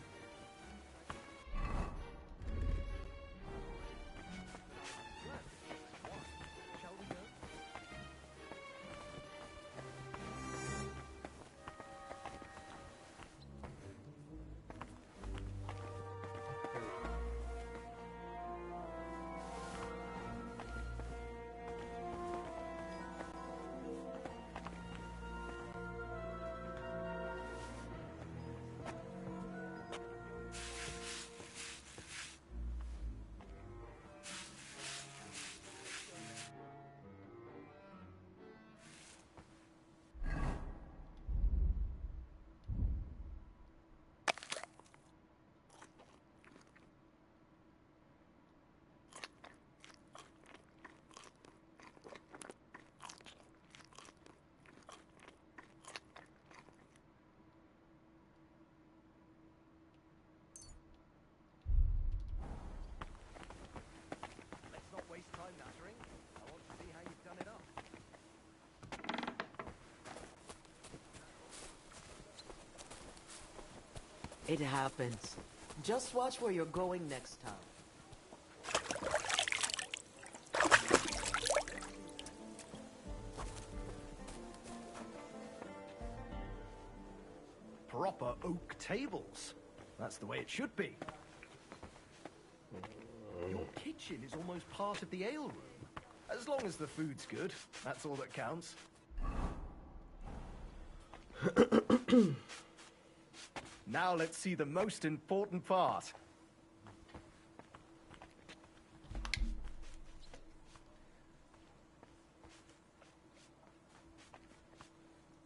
It happens. Just watch where you're going next time. Proper oak tables. That's the way it should be. Your kitchen is almost part of the ale room. As long as the food's good, that's all that counts. Now let's see the most important part.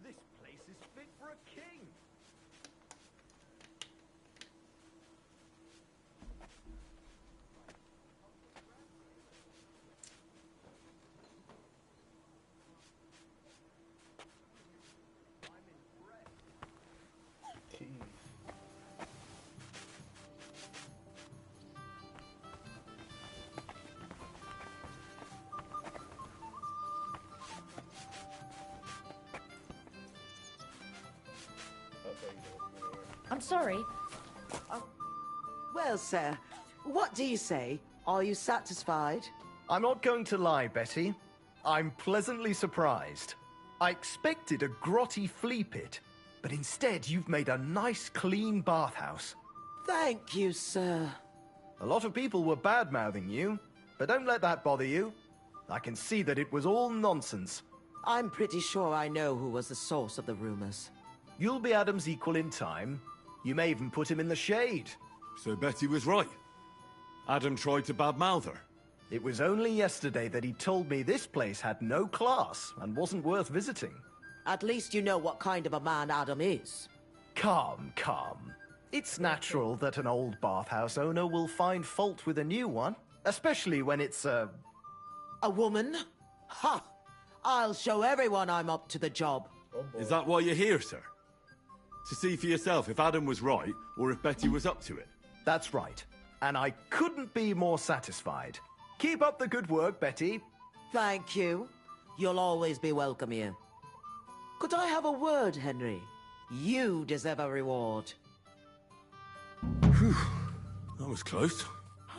This place is fit for a king. I'm sorry. Well, sir, what do you say? Are you satisfied? I'm not going to lie, Betty. I'm pleasantly surprised. I expected a grotty flea pit, but instead you've made a nice, clean bathhouse. Thank you, sir. A lot of people were bad-mouthing you, but don't let that bother you. I can see that it was all nonsense. I'm pretty sure I know who was the source of the rumors. You'll be Adam's equal in time. You may even put him in the shade. So Betty was right. Adam tried to badmouth her. It was only yesterday that he told me this place had no class and wasn't worth visiting. At least you know what kind of a man Adam is. Calm. It's natural that an old bathhouse owner will find fault with a new one, especially when it's a woman? Ha! I'll show everyone I'm up to the job. Is that why you're here, sir? To see for yourself if Adam was right, or if Betty was up to it? That's right. And I couldn't be more satisfied. Keep up the good work, Betty. Thank you. You'll always be welcome here. Could I have a word, Henry? You deserve a reward. Whew. That was close.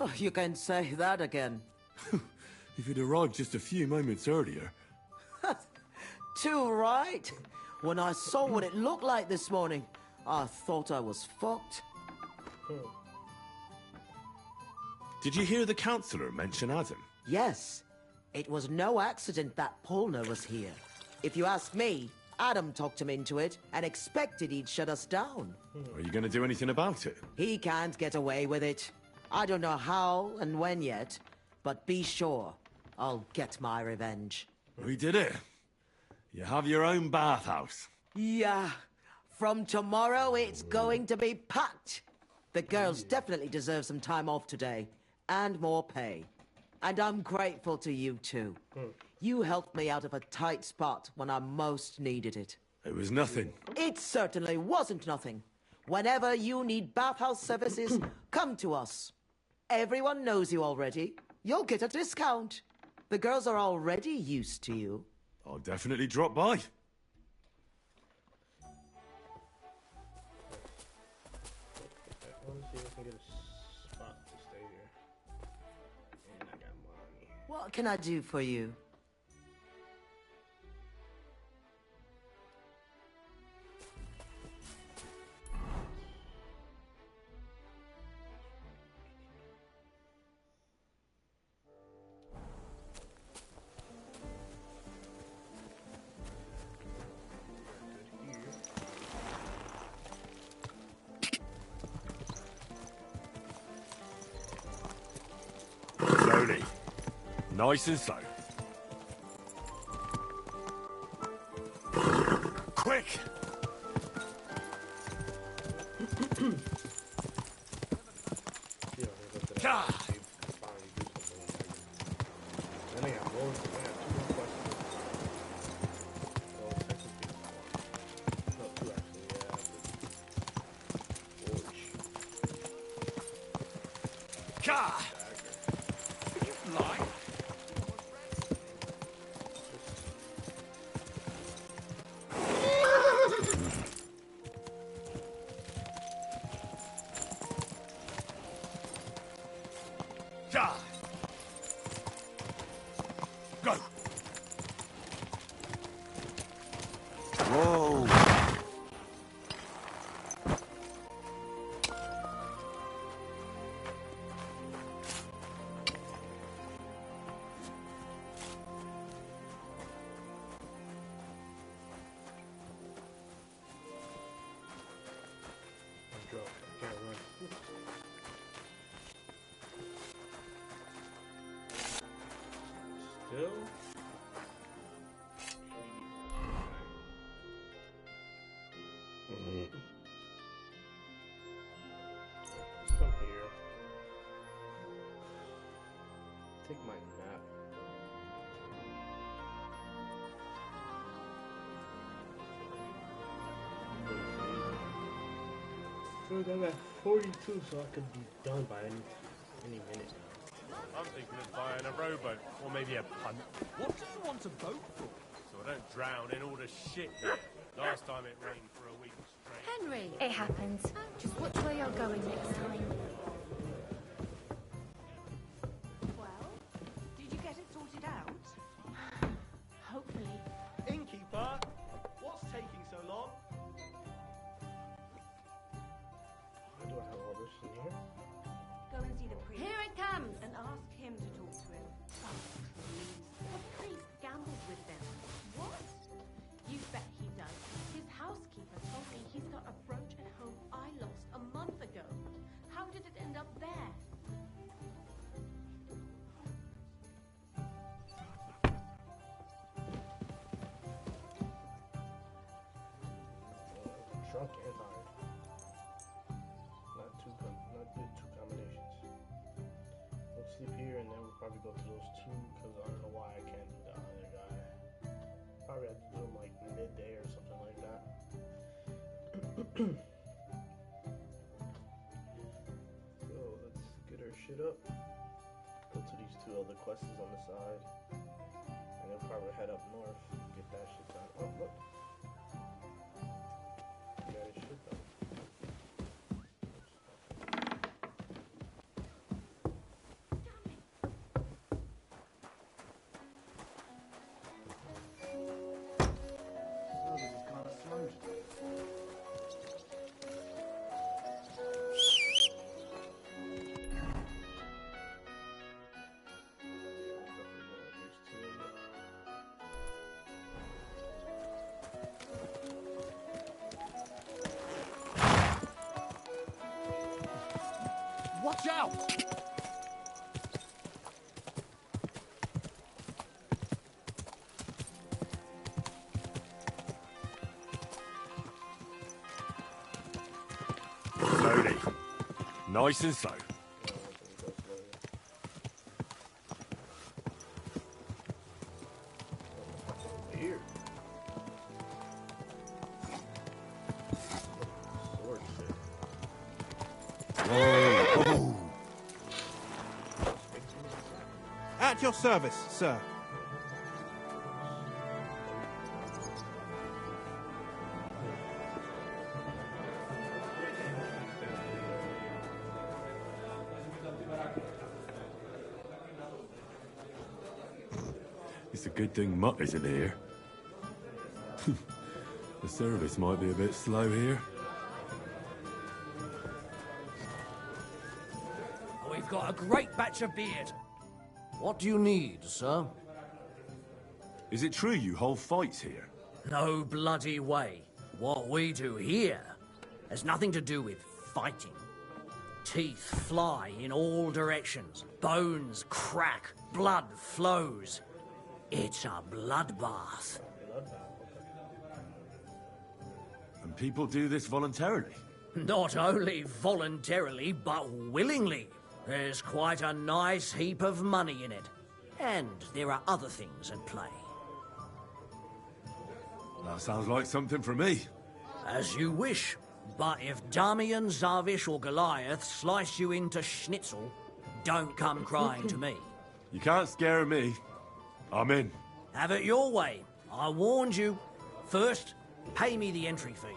Oh, you can say that again. If you'd arrived just a few moments earlier. Too right. When I saw what it looked like this morning, I thought I was fucked. Did you hear the councillor mention Adam? Yes. It was no accident that Polner was here. If you ask me, Adam talked him into it and expected he'd shut us down. Are you going to do anything about it? He can't get away with it. I don't know how and when yet, but be sure I'll get my revenge. We did it. You have your own bathhouse. Yeah. From tomorrow, it's going to be packed. The girls definitely deserve some time off today, and more pay. And I'm grateful to you, too. You helped me out of a tight spot when I most needed it. It was nothing. It certainly wasn't nothing. Whenever you need bathhouse services, come to us. Everyone knows you already. You'll get a discount. The girls are already used to you. I'll definitely drop by. I want to see if I can get a spot to stay here. And I got money. What can I do for you? Slowly. Nice and slow. Quick! God! Then I got more. I got 2 more questions. Well, technically, no, 2 actually. Yeah. God! Lie. God! Go! Whoa! I'm drunk. I can't run. Still? Let's come here. Take my nap. So I'm at 42, so I could be done by any minute now. I'm thinking of buying a rowboat, or maybe a punt. What do you want a boat for? So I don't drown in all the shit here. Last time it rained for a week straight. Henry! It happens. Just watch where you're going next time. Well, did you get it sorted out? Hopefully. Innkeeper, what's taking so long? Why do I have all this in here? Go and see the priest. Here it comes! And ask him to talk to him. Oh, please. The priest gambles with them. What? You bet he does. His housekeeper told me he's got a brooch at home I lost a month ago. How did it end up there? Drunk and tired. Not good two combinations. We'll sleep here and then we'll probably go to those two because I don't know why I can't do the other guy. Probably have to do them like midday or something like that. So let's get our shit up. Go to these two other quests on the side. And then probably head up north, get that shit done. Oh, look. Got his shit done. Oh, this is kind of slow today. Watch out! Slowly. Nice and slow. Here. Sword shit. Whoa. At your service, sir. It's a good thing Mutt isn't here. The service might be a bit slow here. We've got a great batch of beard. What do you need, sir? Is it true you hold fights here? No bloody way. What we do here has nothing to do with fighting. Teeth fly in all directions. Bones crack. Blood flows. It's a bloodbath. And people do this voluntarily? Not only voluntarily, but willingly. There's quite a nice heap of money in it. And there are other things at play. That sounds like something for me. As you wish. But if Damian, Zarvish or Goliath slice you into schnitzel, don't come crying to me. You can't scare me. I'm in. Have it your way. I warned you. First, pay me the entry fee.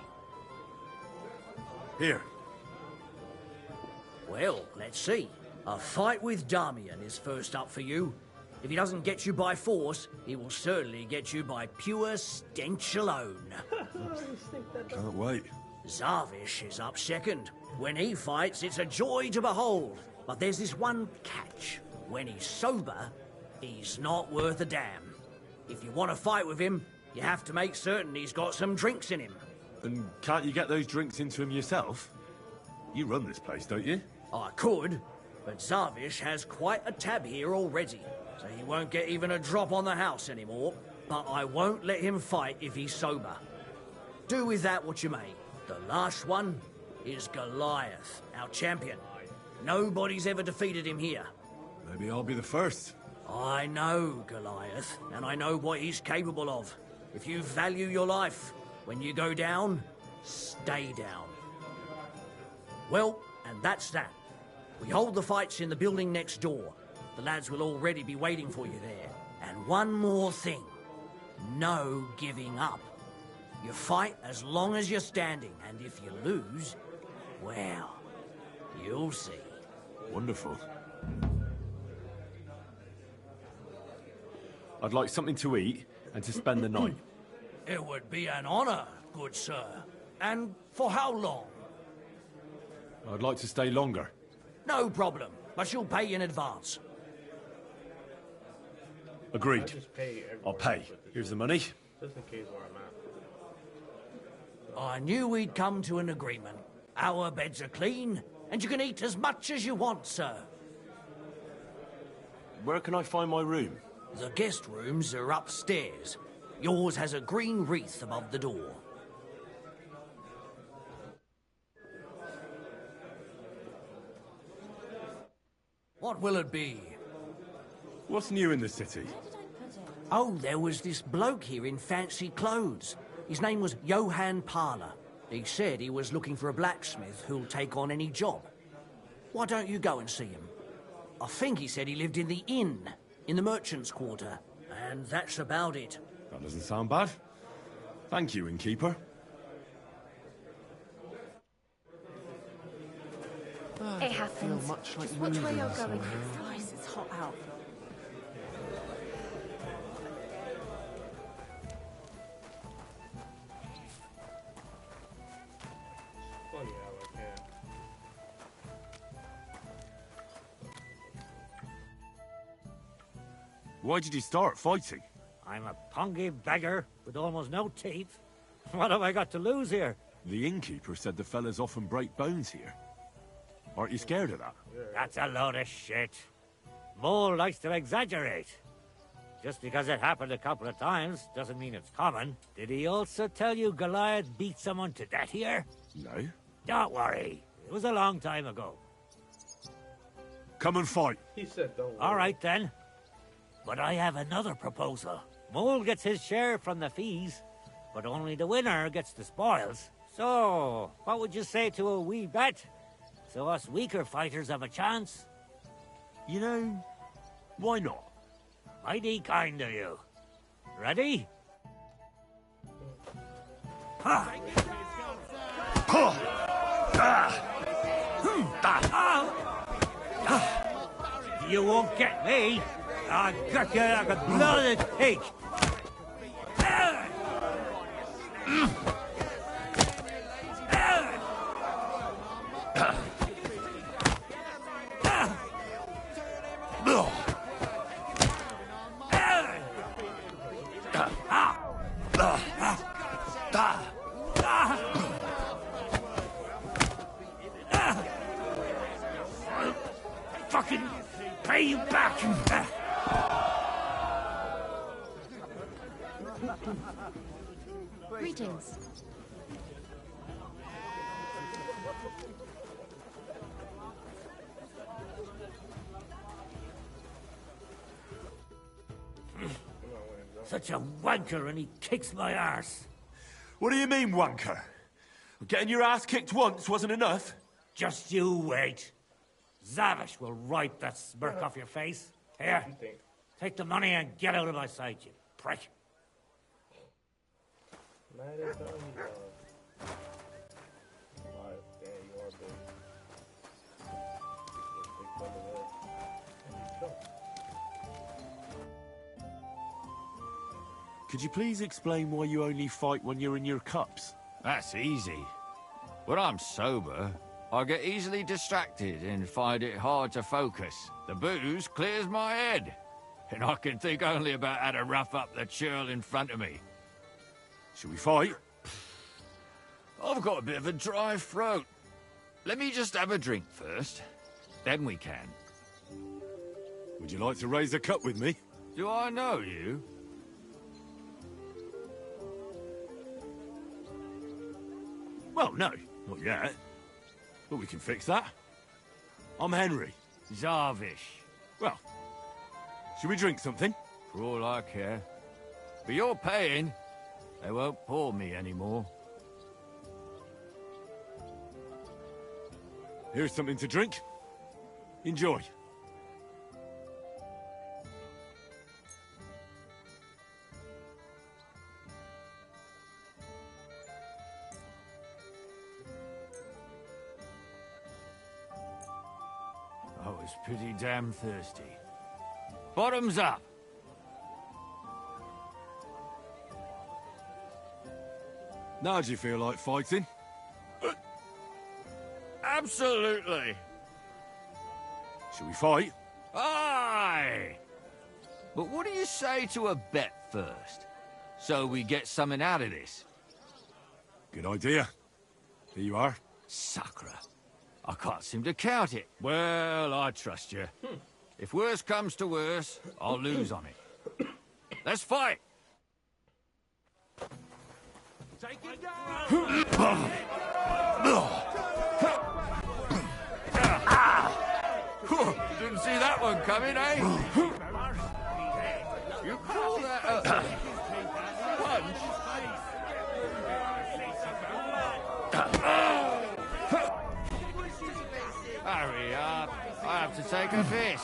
Here. Well, let's see. A fight with Damian is first up for you. If he doesn't get you by force, he will certainly get you by pure stench alone. Can't wait. Zarvish is up second. When he fights, it's a joy to behold. But there's this one catch. When he's sober, he's not worth a damn. If you want to fight with him, you have to make certain he's got some drinks in him. And can't you get those drinks into him yourself? You run this place, don't you? I could, but Zarvish has quite a tab here already, so he won't get even a drop on the house anymore. But I won't let him fight if he's sober. Do with that what you may. The last one is Goliath, our champion. Nobody's ever defeated him here. Maybe I'll be the first. I know Goliath, and I know what he's capable of. If you value your life, when you go down, stay down. Well, and that's that. We hold the fights in the building next door. The lads will already be waiting for you there. And one more thing. No giving up. You fight as long as you're standing, and if you lose, well, you'll see. Wonderful. I'd like something to eat and to spend the night. It would be an honor, good sir. And for how long? I'd like to stay longer. No problem, but you'll pay in advance. Agreed. just pay I'll pay. Here's the money. Just in case where I'm at. I knew we'd come to an agreement. Our beds are clean, and you can eat as much as you want, sir. Where can I find my room? The guest rooms are upstairs. Yours has a green wreath above the door. What will it be? What's new in the city? Oh, there was this bloke here in fancy clothes. His name was Johann Parler. He said he was looking for a blacksmith who'll take on any job. Why don't you go and see him? I think he said he lived in the inn, in the merchant's quarter. And that's about it. That doesn't sound bad. Thank you, innkeeper. It happens. much like Just watch where you're moving going. somewhere. Christ, it's hot out. Funny how I can't. Why did you start fighting? I'm a pungy beggar with almost no teeth. What have I got to lose here? The innkeeper said the fellas often break bones here. Aren't you scared of that? That's a load of shit. Mole likes to exaggerate. Just because it happened a couple of times doesn't mean it's common. Did he also tell you Goliath beat someone to death here? No. Don't worry. It was a long time ago. Come and fight. He said don't worry. All right, then. But I have another proposal. Mole gets his share from the fees, but only the winner gets the spoils. So, what would you say to a wee bet? So us weaker fighters have a chance? You know, why not? Mighty kind of you. Ready? Ha! Ha! You won't get me. I'll gut you like a blooded pig. Fucking pay you back. Greetings. Such a wanker, and he kicks my arse. What do you mean, wanker? Getting your ass kicked once wasn't enough? Just you wait. Zavish will wipe that smirk off your face. Here, take the money and get out of my sight, you prick. Could you please explain why you only fight when you're in your cups? That's easy. When I'm sober, I get easily distracted and find it hard to focus. The booze clears my head, and I can think only about how to rough up the churl in front of me. Should we fight? I've got a bit of a dry throat. Let me just have a drink first, then we can. Would you like to raise a cup with me? Do I know you? Well, no, not yet. But we can fix that. I'm Henry. Zavish. Well, should we drink something? For all I care. But you're paying. They won't pour me anymore. Here's something to drink. Enjoy. was pretty damn thirsty. Bottoms up! Now do you feel like fighting? Absolutely! Shall we fight? Aye! But what do you say to a bet first? So we get something out of this? Good idea. Here you are. Sacre. I can't seem to count it. Well, I trust you. If worse comes to worse, I'll lose on it. Let's fight! Take it down! Didn't see that one coming, eh? You call that a punch? Hurry up. I have to take a piss.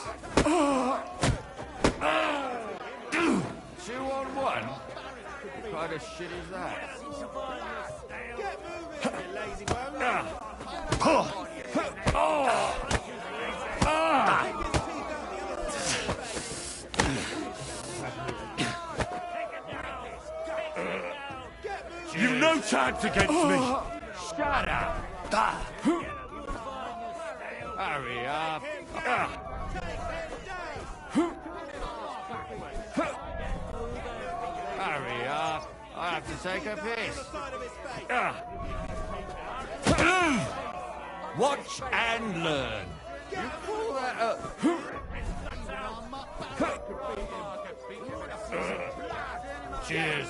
2 on 1? What kind of shit is that? Get moving, you lazy bones! You've no chance against me! Shut up! Hurry up! Hurry up! I have to take a piss. Watch and learn. You call that a... Cheers.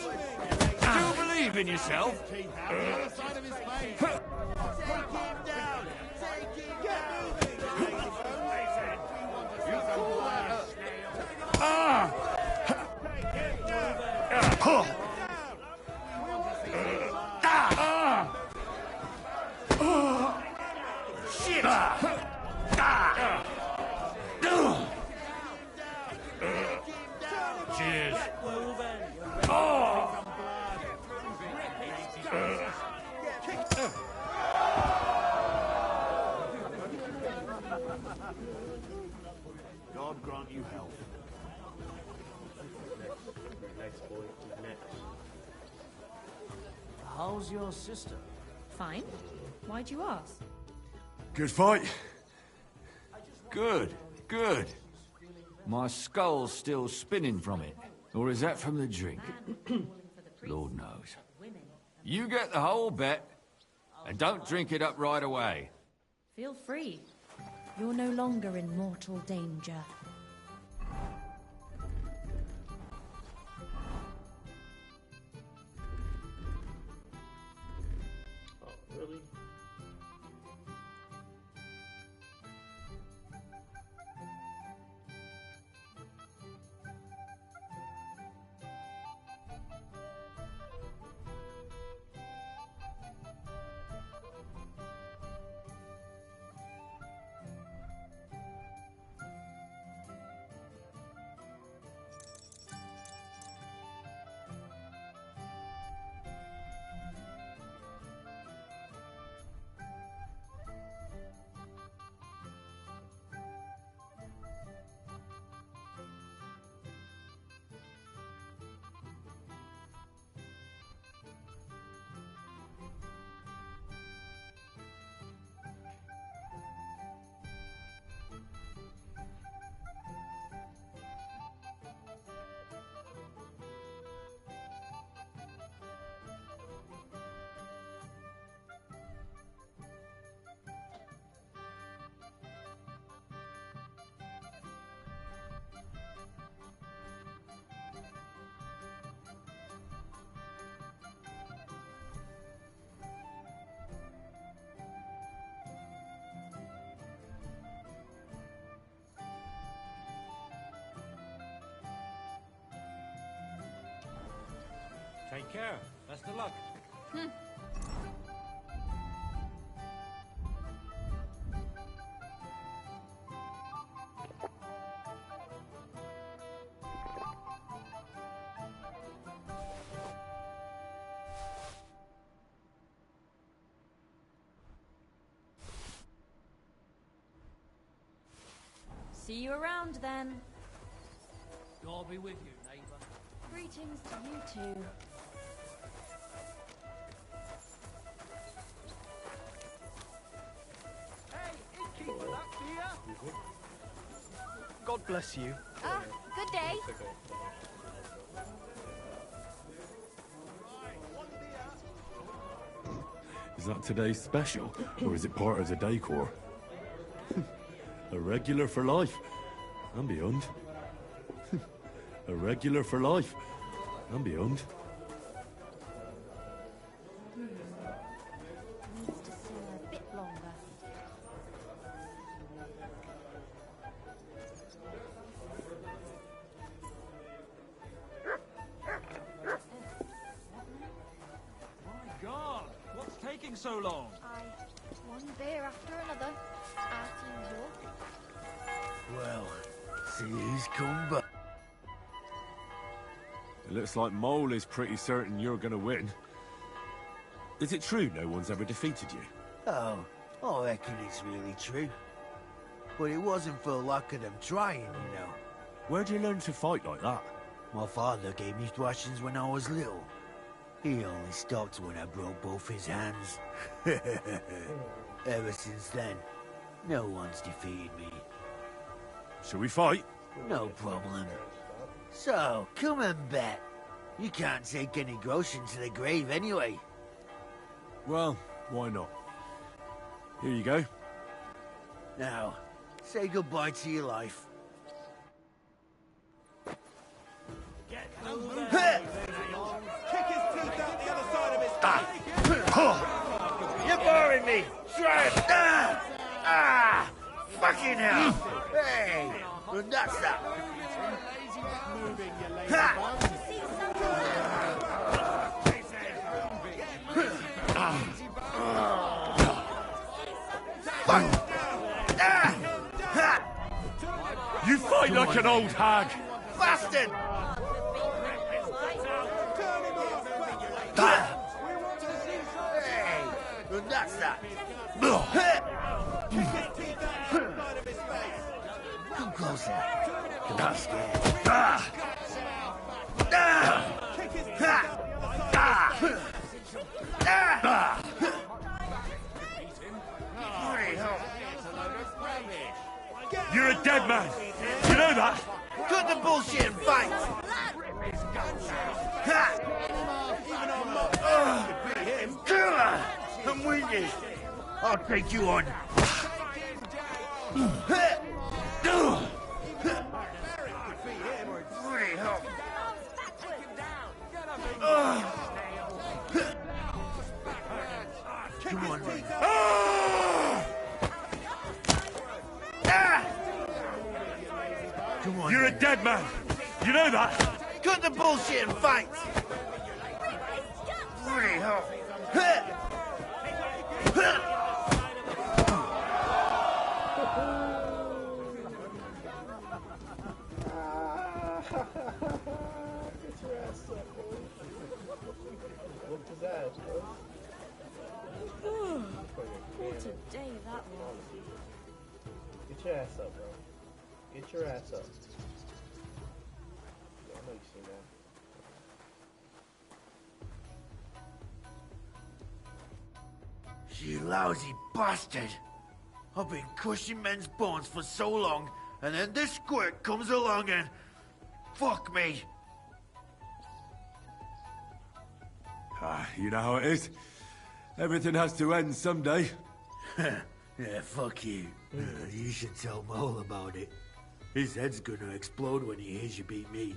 Still believe in yourself? Shit! Cheers. God grant you health. Next boy, next. How's your sister? Fine. Why'd you ask? Good fight. Good, good. My skull's still spinning from it. Or is that from the drink? Lord knows. You get the whole bet, and don't drink it up right away. Feel free. You're no longer in mortal danger. Oh, really? Take care. Best of luck. See you around then. God be with you, neighbour. Greetings to you too. God bless you. Ah, good day. Is that today's special, or is it part of the decor? A regular for life, and beyond. A regular for life, and beyond. Needs to simmer a bit longer. My God, what's taking so long? One beer after another. As usual. Well, see who's come back. It looks like Mole is pretty certain you're gonna win. Is it true no one's ever defeated you? Oh, I reckon it's really true. But it wasn't for lack of them trying, you know. Where'd you learn to fight like that? My father gave me thrashings when I was little. He only stopped when I broke both his hands. Ever since then, no one's defeated me. Shall we fight? No problem. So, come and bet. You can't take any groschen to the grave anyway. Well, why not? Here you go. Now, say goodbye to your life. You're boring me! Try it! Fucking hell! Hey! Well, that's that! Ha! You fight like an old hag! Bastard! Hey! Well, that's that! Come closer. Don't be scared. You're a dead man! You know that? Cut the bullshit and fight! Kill her! I'm winded! I'll take you on! Bloody hell! Come on, man. Come on. You're a dead man! You know that? Cut the bullshit and fight! Bloody hell! What a day that was. Get your ass up, bro. Get your ass up. Yeah, I know you seen that. You lousy bastard! I've been crushing men's bones for so long, and then this squirt comes along and... fuck me! You know how it is. Everything has to end someday. Yeah, fuck you. You should tell Mole about it. His head's gonna explode when he hears you beat me.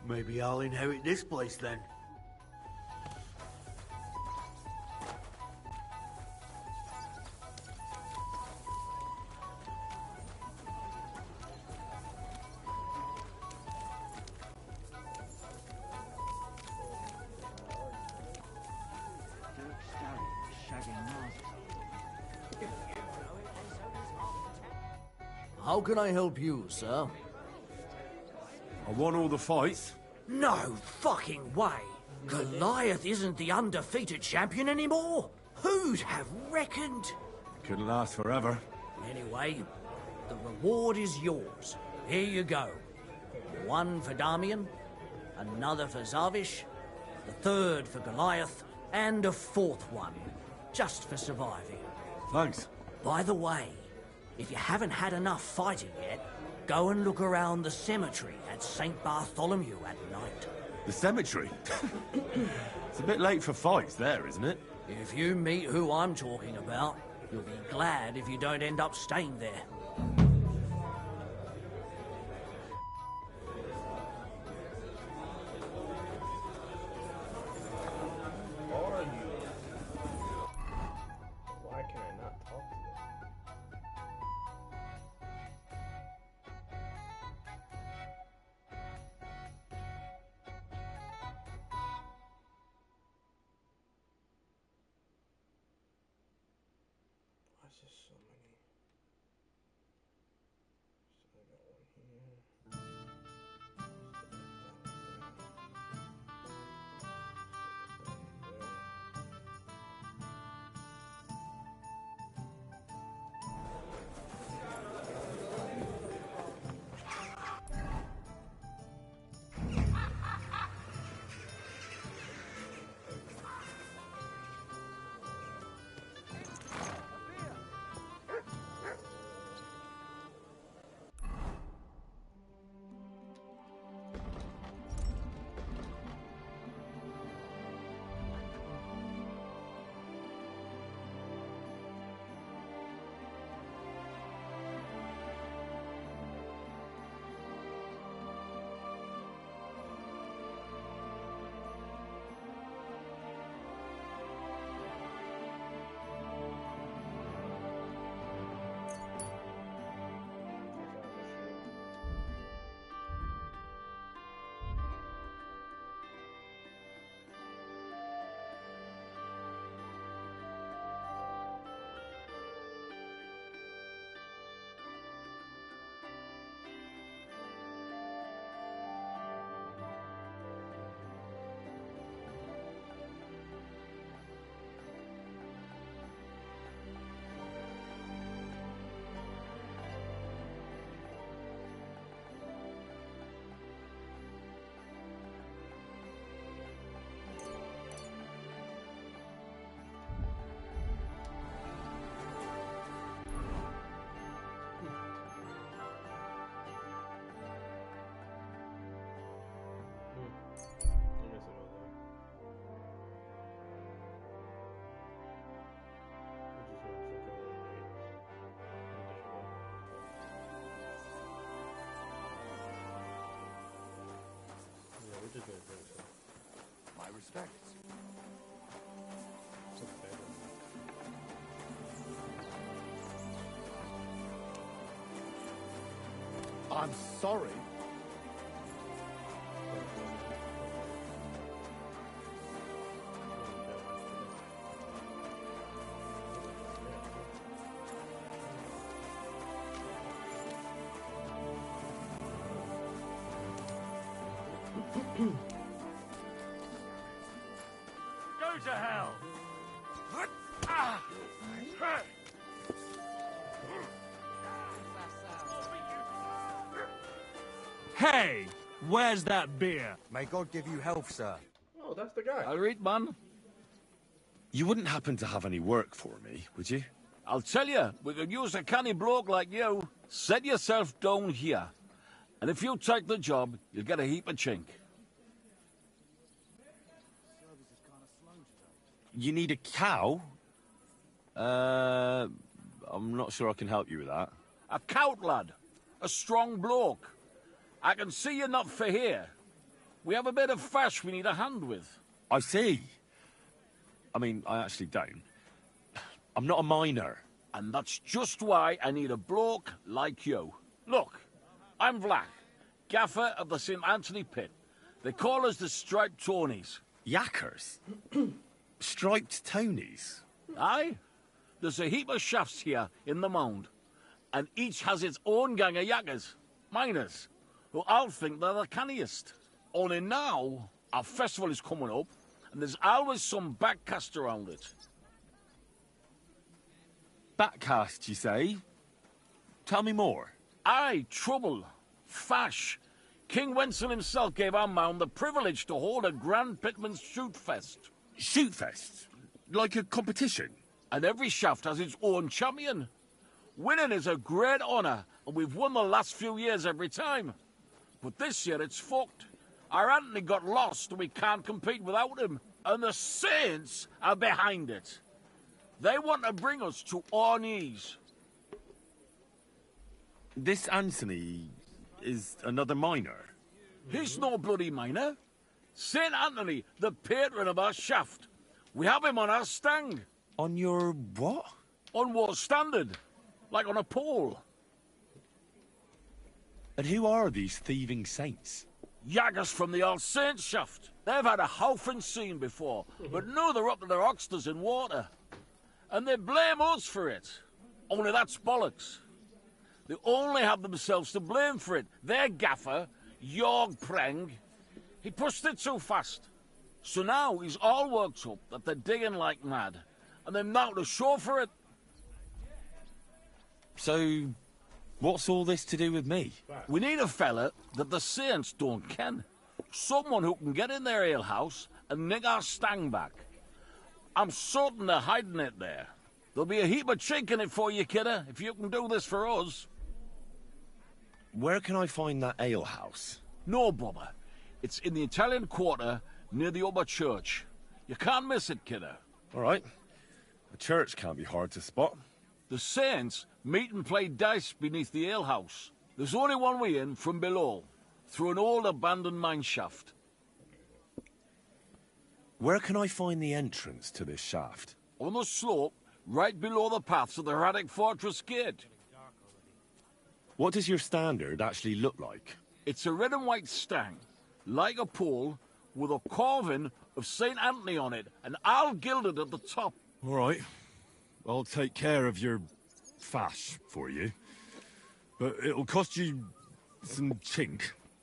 Maybe I'll inherit this place then. How can I help you, sir? I won all the fights. No fucking way! Goliath isn't the undefeated champion anymore? Who'd have reckoned? Couldn't last forever. Anyway, The reward is yours. Here you go. One for Damian, another for Zavish, the third for Goliath, and a fourth one, just for surviving. Thanks. By the way, if you haven't had enough fighting yet, go and look around the cemetery at St. Bartholomew at night. The cemetery? It's a bit late for fights there, isn't it? If you meet who I'm talking about, you'll be glad if you don't end up staying there. Why can I not talk to them? Why is there so many? So I got one here. My respects. I'm sorry. Go to hell! Hey! Where's that beer? May God give you health, sir. Oh, that's the guy. I'll read, man. You wouldn't happen to have any work for me, would you? I'll tell you, we could use a canny bloke like you. Set yourself down here. And if you take the job, you'll get a heap of chink. You need a cow? I'm not sure I can help you with that. A cout lad. A strong bloke. I can see you're not for here. We have a bit of fash we need a hand with. I see. I mean, I actually don't. I'm not a miner. And that's just why I need a bloke like you. Look, I'm Vlach, gaffer of the St. Anthony Pit. They call us the Striped Tonys. Yackers? Striped Tonys? Aye. There's a heap of shafts here in the mound, and each has its own gang of yackers, miners, who all think they're the canniest. Only now, our festival is coming up, and there's always some backcast around it. Backcast, you say? Tell me more. Aye, trouble. Fash. King Wenzel himself gave our mound the privilege to hold a Grand Pitman's Shoot Fest. Shoot Fest? Like a competition? And every shaft has its own champion. Winning is a great honour, and we've won the last few years every time. But this year it's fucked. Our Anthony got lost and we can't compete without him. And the Saints are behind it. They want to bring us to our knees. This Anthony is another minor? He's no bloody minor. St. Anthony, the patron of our shaft. We have him on our stang. On your what? On war standard. Like on a pole. And who are these thieving saints? Yaggers from the All Saints shaft. They've had a howfing scene before, but now they're up to their oxters in water. And they blame us for it. Only that's bollocks. They only have themselves to blame for it. Their gaffer, Jorg Preng, he pushed it too fast. So now he's all worked up that they're digging like mad. And they're now to show for it. So, what's all this to do with me? We need a fella that the Saints don't ken. Someone who can get in their alehouse and nick our stang back. I'm certain they're hiding it there. There'll be a heap of chink in it for you, kidder, if you can do this for us. Where can I find that alehouse? No bother. It's in the Italian Quarter near the upper church. You can't miss it, kidder. All right. A church can't be hard to spot. The Saints meet and play dice beneath the alehouse. There's only one way in from below, through an old abandoned mine shaft. Where can I find the entrance to this shaft? On the slope, right below the paths of the Hradec Fortress Gate. What does your standard actually look like? It's a red and white stang, like a pole, with a carving of St. Anthony on it, and all gilded at the top. All right. I'll take care of your fash for you. But it'll cost you some chink.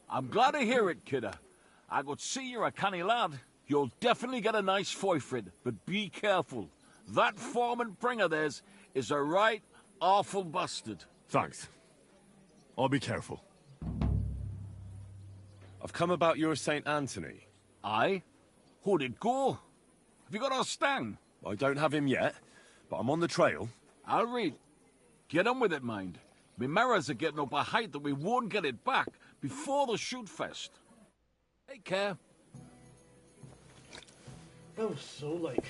I'm glad to hear it, kidder. I could see you're a canny lad. You'll definitely get a nice foy for it, but be careful. That foreman Pring of theirs is a right awful bastard. Thanks. I'll be careful. I've come about your St. Anthony. Aye? How'd it go? Have you got our stang? I don't have him yet, but I'm on the trail. I'll read. Get on with it, mind. Me mirrors are getting up a height that we won't get it back before the shoot fest. Take care. That was so, like,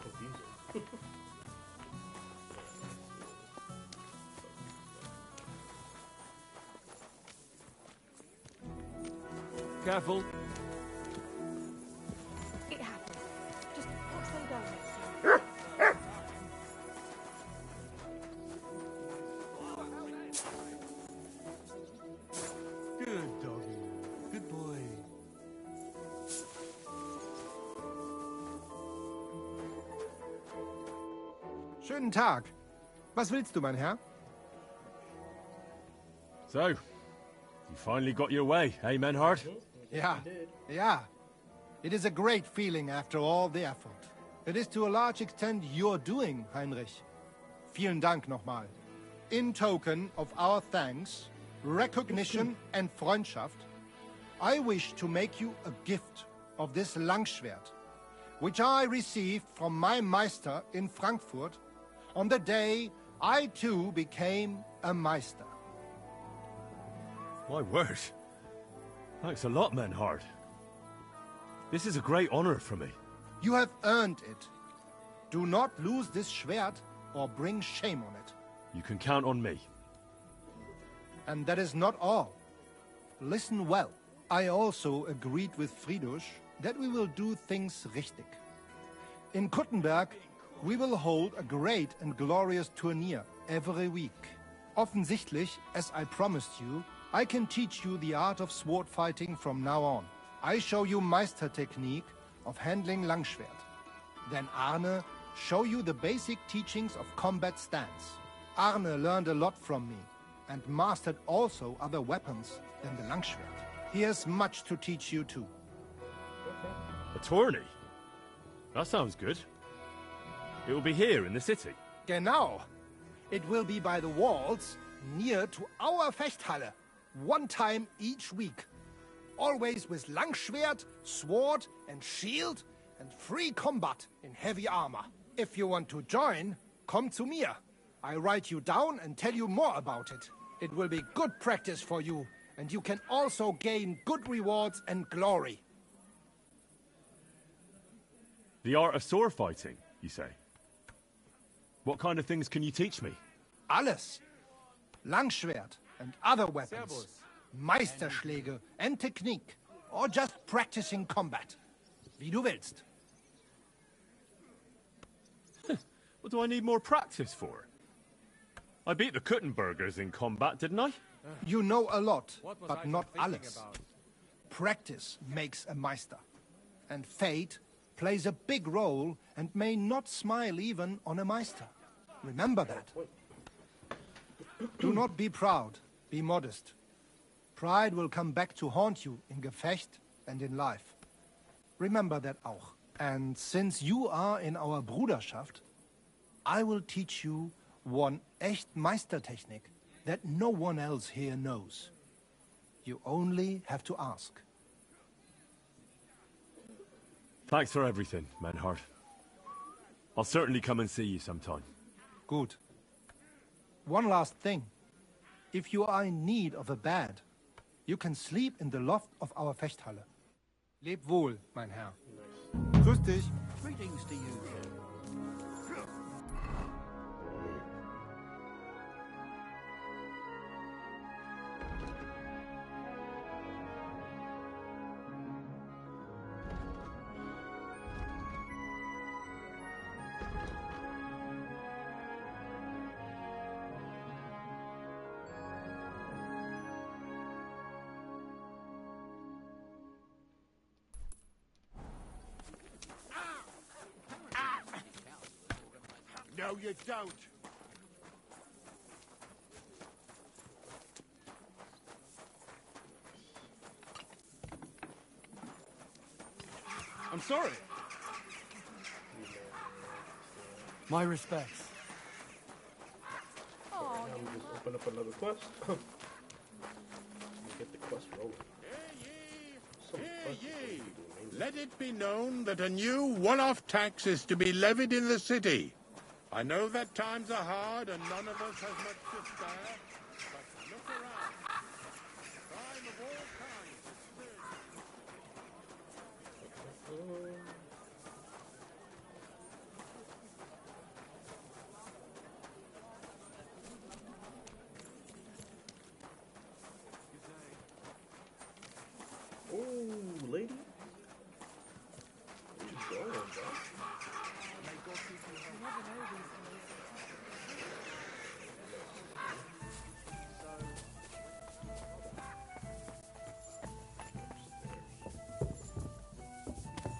confusing. Careful. It happened. Just watch them go next time. Good doggy. Good boy. Schönen Tag. Was willst du, mein Herr? So, you finally got your way, eh, Menhart? Yeah, yeah. It is a great feeling after all the effort. It is to a large extent your doing, Heinrich. Vielen Dank nochmal. In token of our thanks, recognition and Freundschaft, I wish to make you a gift of this Langschwert, which I received from my Meister in Frankfurt on the day I too became a Meister. My word. Thanks a lot, Menhart. This is a great honor for me. You have earned it. Do not lose this Schwert or bring shame on it. You can count on me. And that is not all. Listen well. I also agreed with Friedrich that we will do things richtig. In Kuttenberg, we will hold a great and glorious tourney every week. Offensichtlich, as I promised you, I can teach you the art of sword fighting from now on. I show you Meister technique of handling Langschwert. Then Arne show you the basic teachings of combat stance. Arne learned a lot from me and mastered also other weapons than the Langschwert. He has much to teach you too. A tourney? That sounds good. It will be here in the city. Genau. It will be by the walls, near to our Fechthalle, one time each week. Always with Langschwert, sword and shield, and free combat in heavy armor. If you want to join, come to mir. I write you down and tell you more about it. It will be good practice for you, and you can also gain good rewards and glory. The art of sword fighting, you say? What kind of things can you teach me? Alles. Langschwert and other weapons. Meisterschläge and technique. Or just practicing combat. Wie du willst. What do I need more practice for? I beat the Kuttenbergers in combat, didn't I? You know a lot, but not alles. Practice makes a Meister. And fate plays a big role and may not smile even on a Meister. Remember that. Do not be proud, be modest. Pride will come back to haunt you in Gefecht and in life. Remember that auch. And since you are in our Bruderschaft, I will teach you one echt Meistertechnik that no one else here knows. You only have to ask. Thanks for everything, Menhart. I'll certainly come and see you sometime. Good. One last thing. If you are in need of a bed, you can sleep in the loft of our Fechthalle. Leb wohl, mein Herr. Grüß dich. Greetings to you. No, you don't. I'm sorry. My respects. Oh, now we just open up another quest. Get the quest rolling. Let it be known that a new one-off tax is to be levied in the city. I know that times are hard and none of us has much to spare, but look around. Crime of all kinds is Oh, lady. Where you going, bro?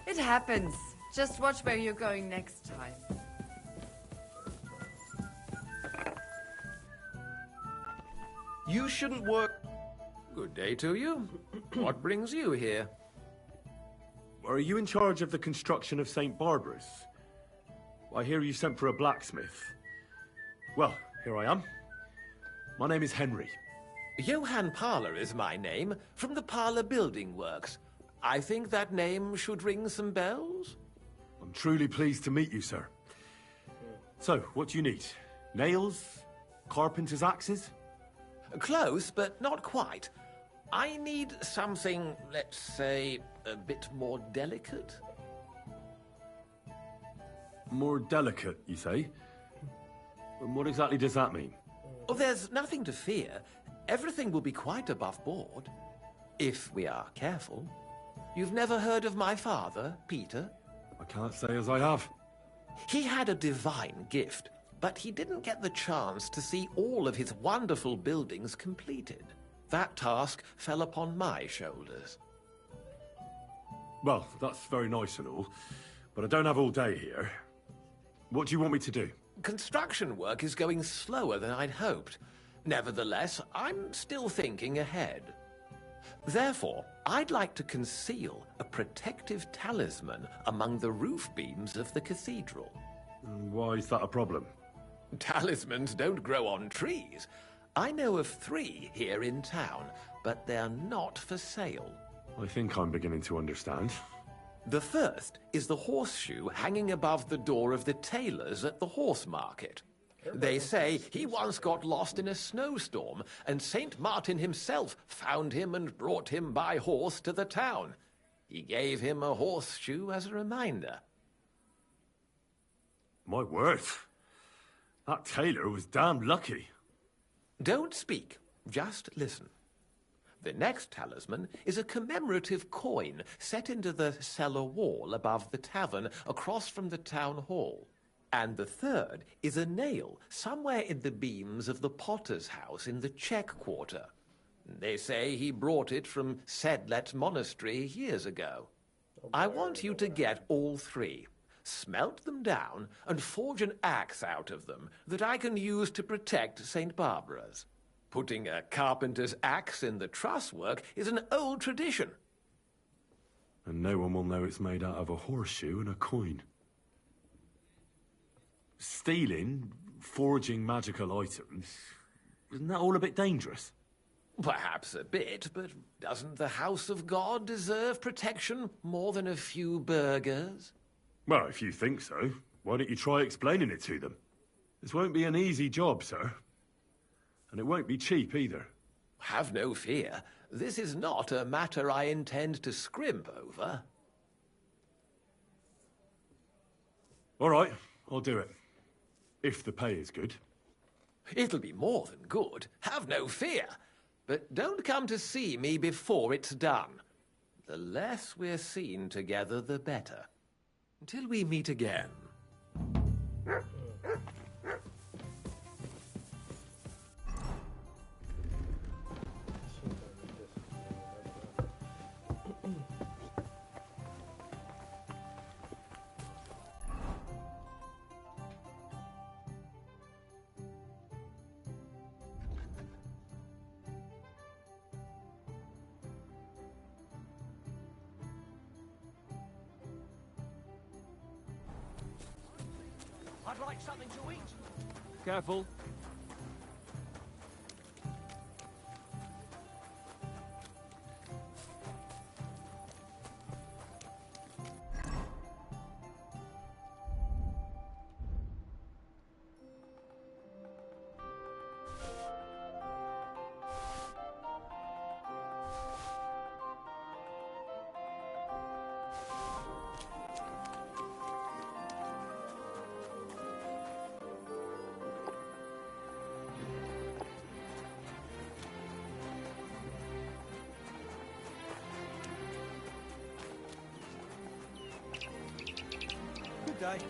It happens. Just watch where you're going next time. You shouldn't work... Good day to you. What brings you here? Are you in charge of the construction of St. Barbara's? I hear you sent for a blacksmith. Well, here I am. My name is Henry. Johann Parler is my name, from the Parler Building Works. I think that name should ring some bells. I'm truly pleased to meet you, sir. So, what do you need? Nails? Carpenter's axes? Close, but not quite. I need something, let's say, a bit more delicate. More delicate, you say? And what exactly does that mean? Oh, there's nothing to fear. Everything will be quite above board. If we are careful. You've never heard of my father, Peter? I can't say as I have. He had a divine gift, but he didn't get the chance to see all of his wonderful buildings completed. That task fell upon my shoulders. Well, that's very nice and all, but I don't have all day here. What do you want me to do? Construction work is going slower than I'd hoped. Nevertheless, I'm still thinking ahead. Therefore, I'd like to conceal a protective talisman among the roof beams of the cathedral. Why is that a problem? Talismans don't grow on trees. I know of 3 here in town, but they're not for sale. I think I'm beginning to understand. The first is the horseshoe hanging above the door of the tailor's at the horse market. They say he once got lost in a snowstorm, and St. Martin himself found him and brought him by horse to the town. He gave him a horseshoe as a reminder. My word. That tailor was damn lucky. Don't speak, just listen. The next talisman is a commemorative coin set into the cellar wall above the tavern across from the town hall. And the third is a nail somewhere in the beams of the potter's house in the Czech Quarter. They say he brought it from Sedlet Monastery years ago. I want you to get all 3, smelt them down, and forge an axe out of them that I can use to protect St. Barbara's. Putting a carpenter's axe in the truss work is an old tradition. And no one will know it's made out of a horseshoe and a coin. Stealing, forging magical items, isn't that all a bit dangerous? Perhaps a bit, but doesn't the House of God deserve protection more than a few burghers? Well, if you think so, why don't you try explaining it to them? This won't be an easy job, sir. And it won't be cheap either. Have no fear. This is not a matter I intend to scrimp over. All right, I'll do it. If the pay is good. It'll be more than good. Have no fear. But don't come to see me before it's done. The less we're seen together, the better. Until we meet again. I'd like something to eat. Careful. Good day.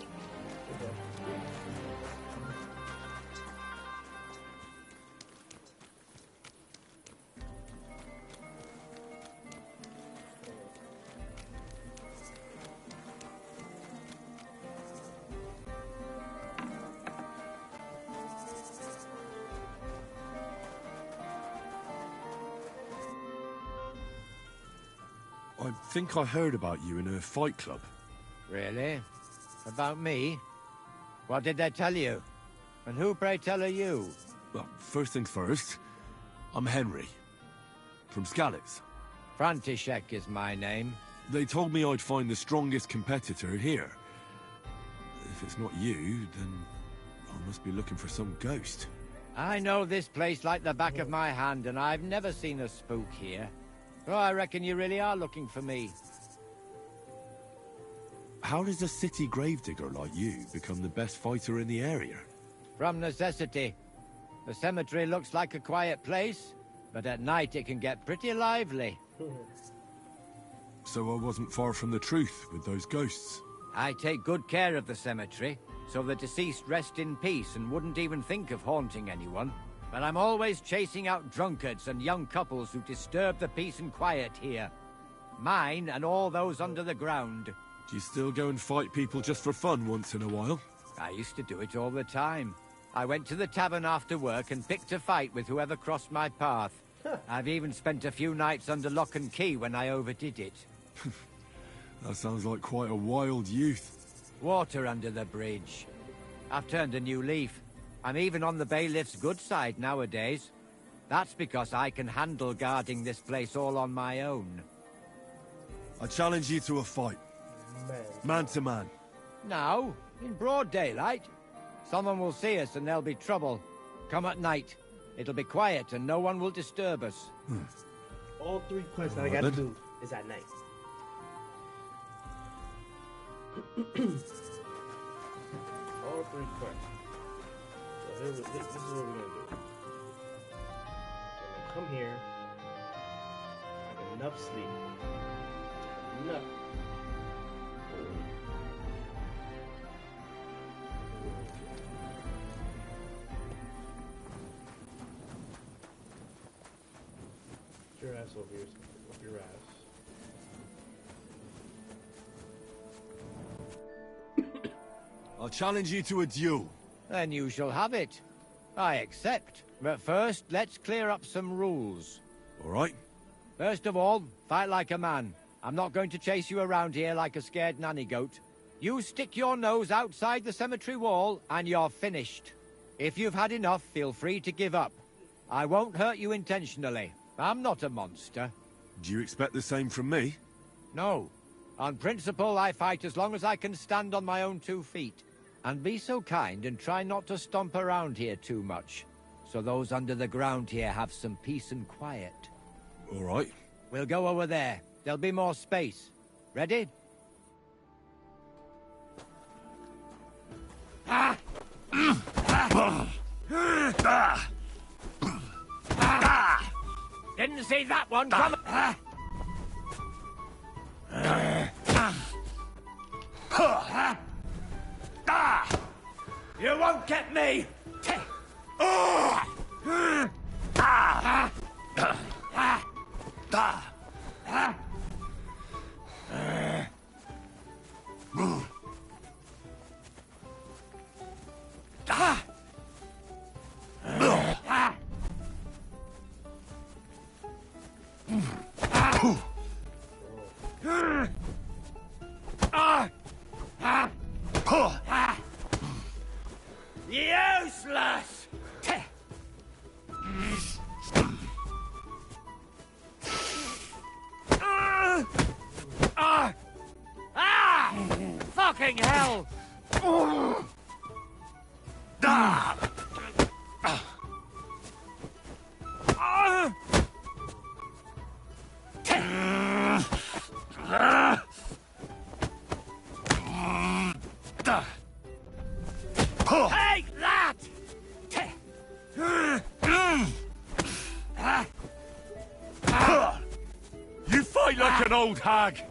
I think I heard about you in a fight club. Really? About me? What did they tell you? And who, pray tell, are you? Well, first things first, I'm Henry. From Skalitz. František is my name. They told me I'd find the strongest competitor here. If it's not you, then I must be looking for some ghost. I know this place like the back of my hand, and I've never seen a spook here. So I reckon you really are looking for me. How does a city gravedigger like you become the best fighter in the area? From necessity. The cemetery looks like a quiet place, but at night it can get pretty lively. So I wasn't far from the truth with those ghosts. I take good care of the cemetery, so the deceased rest in peace and wouldn't even think of haunting anyone. But I'm always chasing out drunkards and young couples who disturb the peace and quiet here. Mine and all those under the ground. Do you still go and fight people just for fun once in a while? I used to do it all the time. I went to the tavern after work and picked a fight with whoever crossed my path. I've even spent a few nights under lock and key when I overdid it. That sounds like quite a wild youth. Water under the bridge. I've turned a new leaf. I'm even on the bailiff's good side nowadays. That's because I can handle guarding this place all on my own. I challenge you to a fight. Man to man. Now, in broad daylight. Someone will see us and there'll be trouble. Come at night. It'll be quiet and no one will disturb us. All 3 quests that I gotta do is at night. All 3 quests. So this is what we're gonna do. I'm gonna come here. Have enough sleep. Enough. Get your ass over here. Up your ass. I'll challenge you to a duel. Then you shall have it. I accept. But first, let's clear up some rules. All right. First of all, fight like a man. I'm not going to chase you around here like a scared nanny goat. You stick your nose outside the cemetery wall, and you're finished. If you've had enough, feel free to give up. I won't hurt you intentionally. I'm not a monster. Do you expect the same from me? No. On principle, I fight as long as I can stand on my own 2 feet. And be so kind and try not to stomp around here too much, so those under the ground here have some peace and quiet. All right. We'll go over there. There'll be more space. Ready? Didn't see that one come. You won't get me! Useless! Fucking hell! Take that! You fight like an old hag.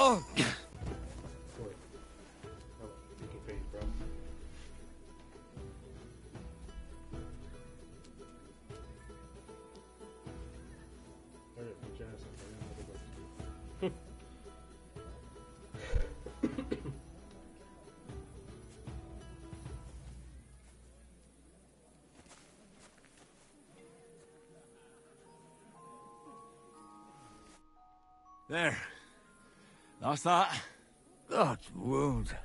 Oh. There. That's that. That wound.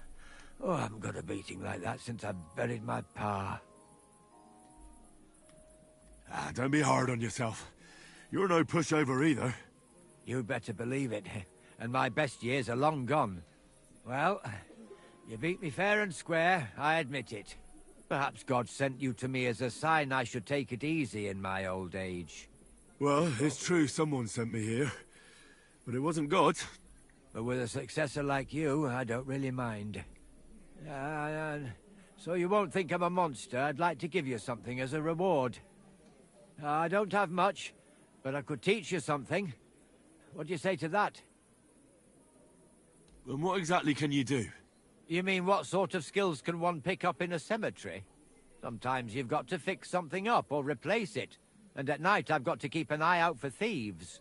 Oh, I haven't got a beating like that since I buried my pa. Don't be hard on yourself. You're no pushover either. You better believe it. And my best years are long gone. Well, you beat me fair and square, I admit it. Perhaps God sent you to me as a sign I should take it easy in my old age. Well, it's true someone sent me here. But it wasn't God. But with a successor like you, I don't really mind. So you won't think I'm a monster. I'd like to give you something as a reward. I don't have much, but I could teach you something. What do you say to that? And what exactly can you do? You mean what sort of skills can one pick up in a cemetery? Sometimes you've got to fix something up or replace it. And at night I've got to keep an eye out for thieves.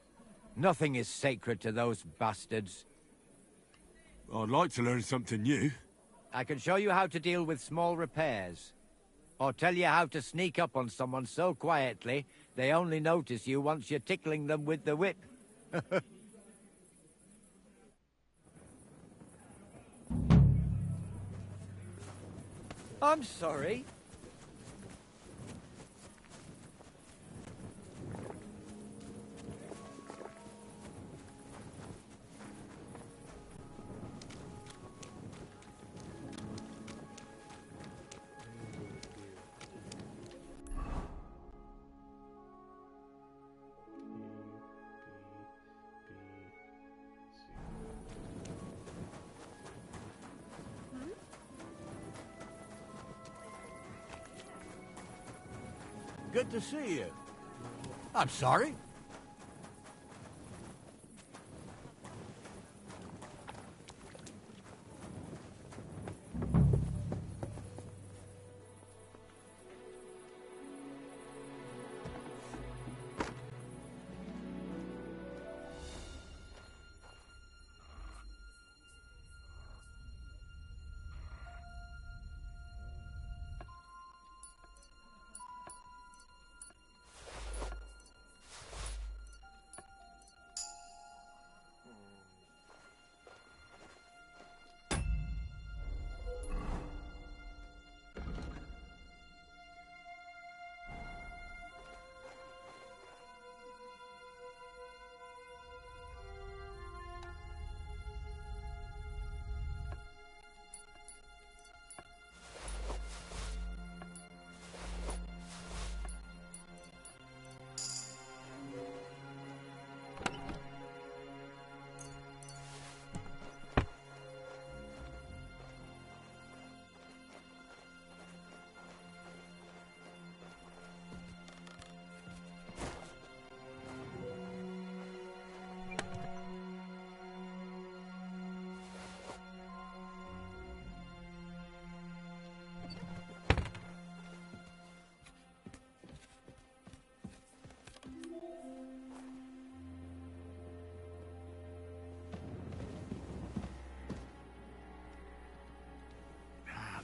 Nothing is sacred to those bastards. I'd like to learn something new. I can show you how to deal with small repairs. Or tell you how to sneak up on someone so quietly, they only notice you once you're tickling them with the whip. I'm sorry. Good to see you. I'm sorry.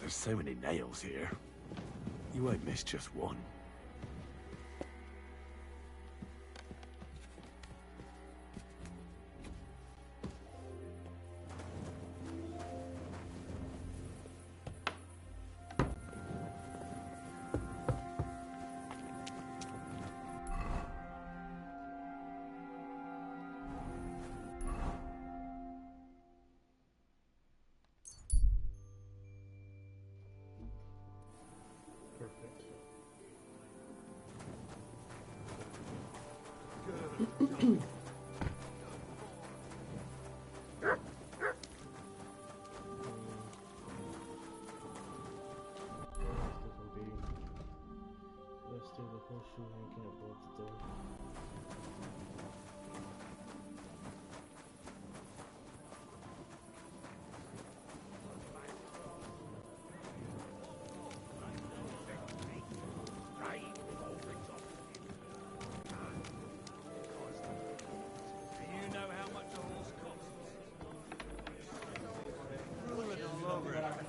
There's so many nails here. You won't miss just one. Let's do the horseshoe hanging above the door.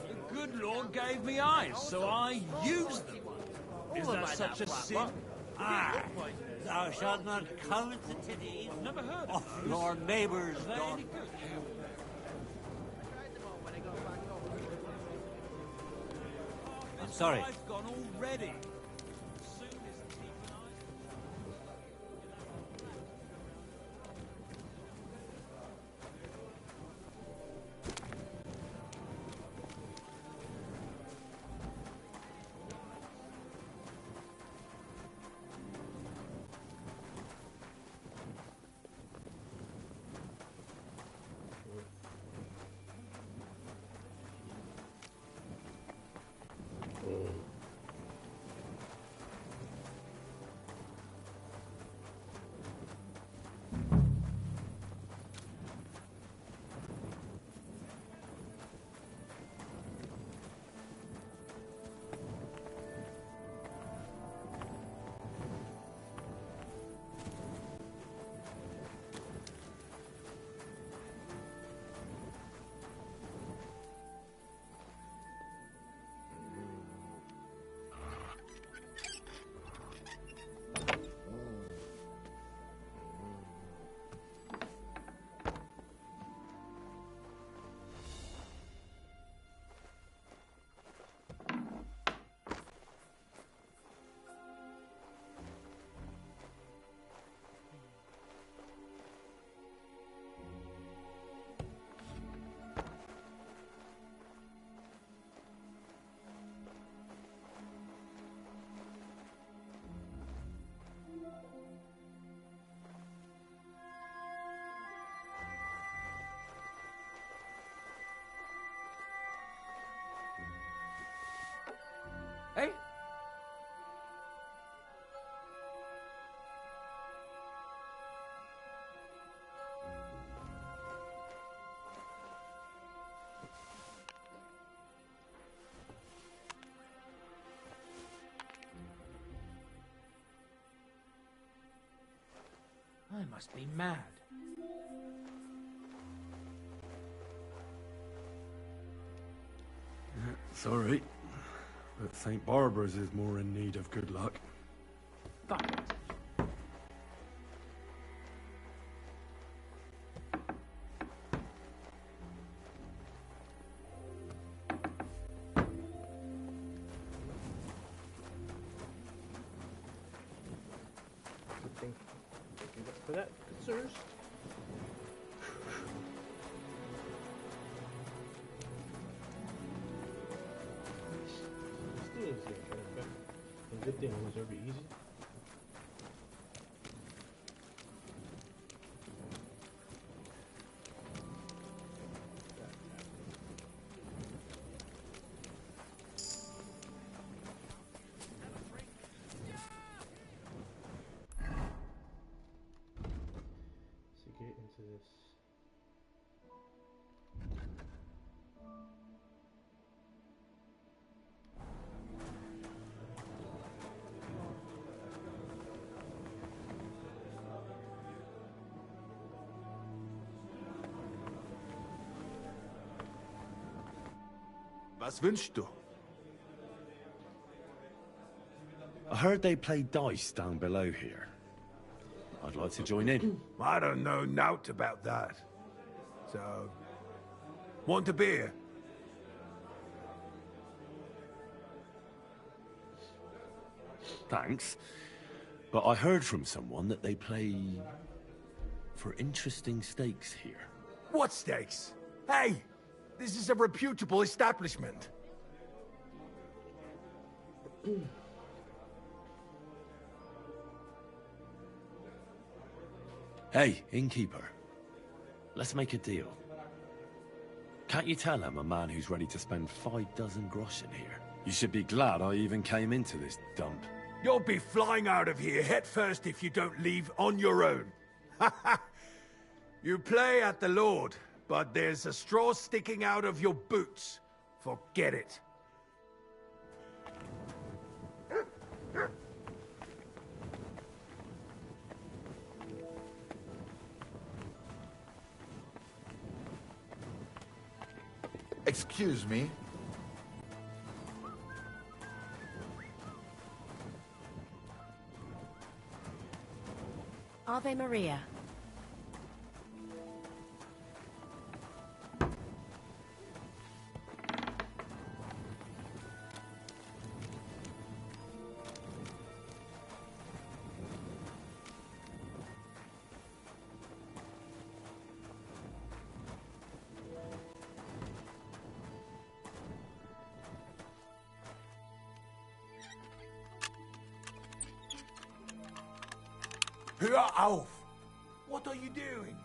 The good Lord gave me eyes, so I used them. Is that such a sin? Ah, thou shalt not covet the titties of your neighbor's daughter. I'm sorry. I've gone already. Eh? I must be mad. Sorry, but St. Barbara's is more in need of good luck. Thank you for that, good sirs. Let's do this thing. A good thing it was over easy. Get into this. Was wünschst du? I heard they play dice down below here. I'd like to join in. I don't know naught about that. So, want a beer? Thanks. But I heard from someone that they play for interesting stakes here. What stakes? Hey, this is a reputable establishment. Hey, innkeeper. Let's make a deal. Can't you tell I'm a man who's ready to spend 6 groschen here? You should be glad I even came into this dump. You'll be flying out of here head first if you don't leave on your own. You play at the Lord, but there's a straw sticking out of your boots. Forget it. Excuse me. Ave Maria. Hör auf! What are you doing?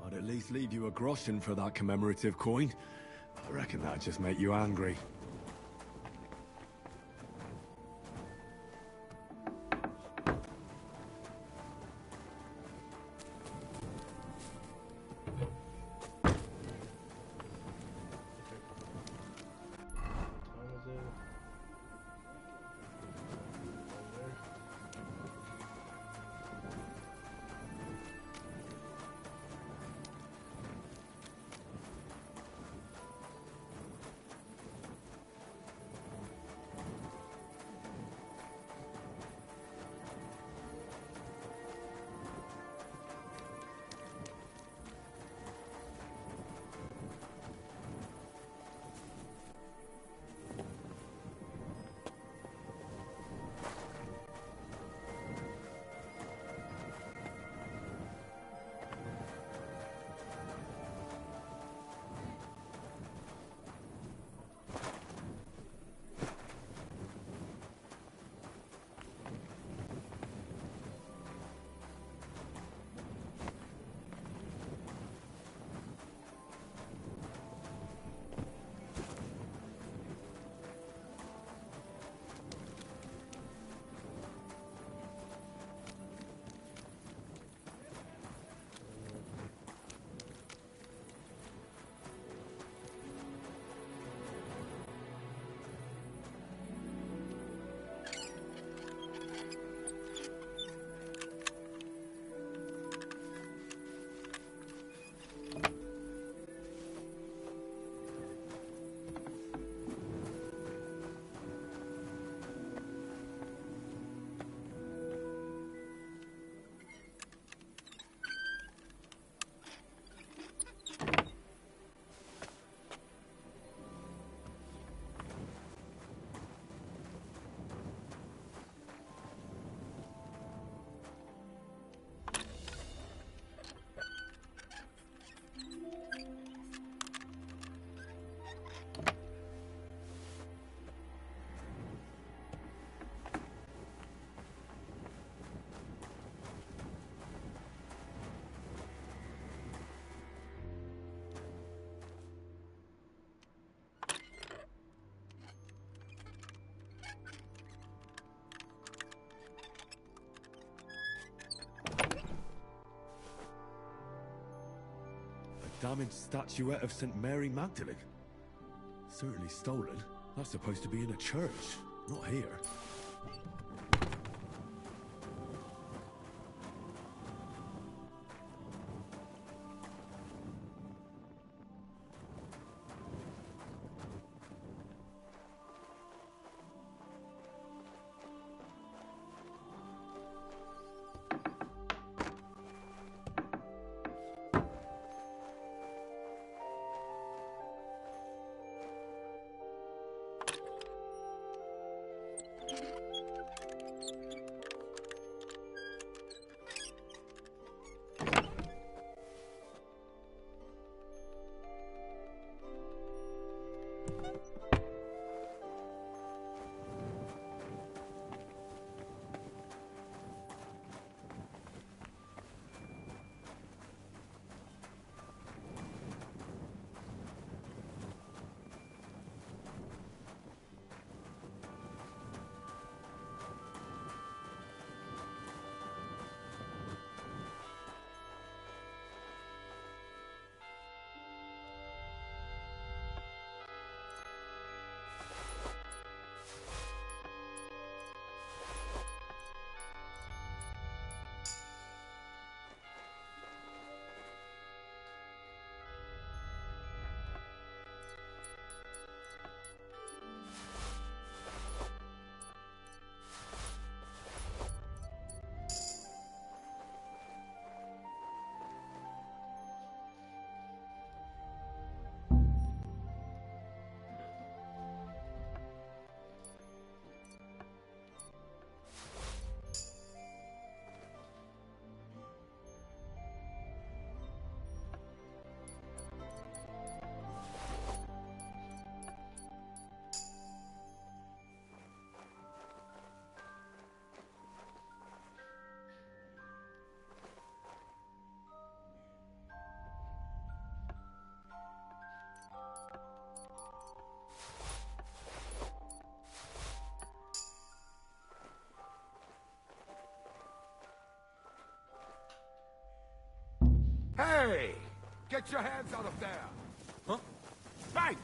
I'd at least leave you a groschen for that commemorative coin. I reckon that'd just make you angry. Damaged statuette of St. Mary Magdalene. Certainly stolen. That's supposed to be in a church, not here. Hey! Get your hands out of there! Huh? Hey!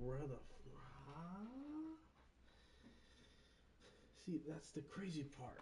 Where the See, that's the crazy part.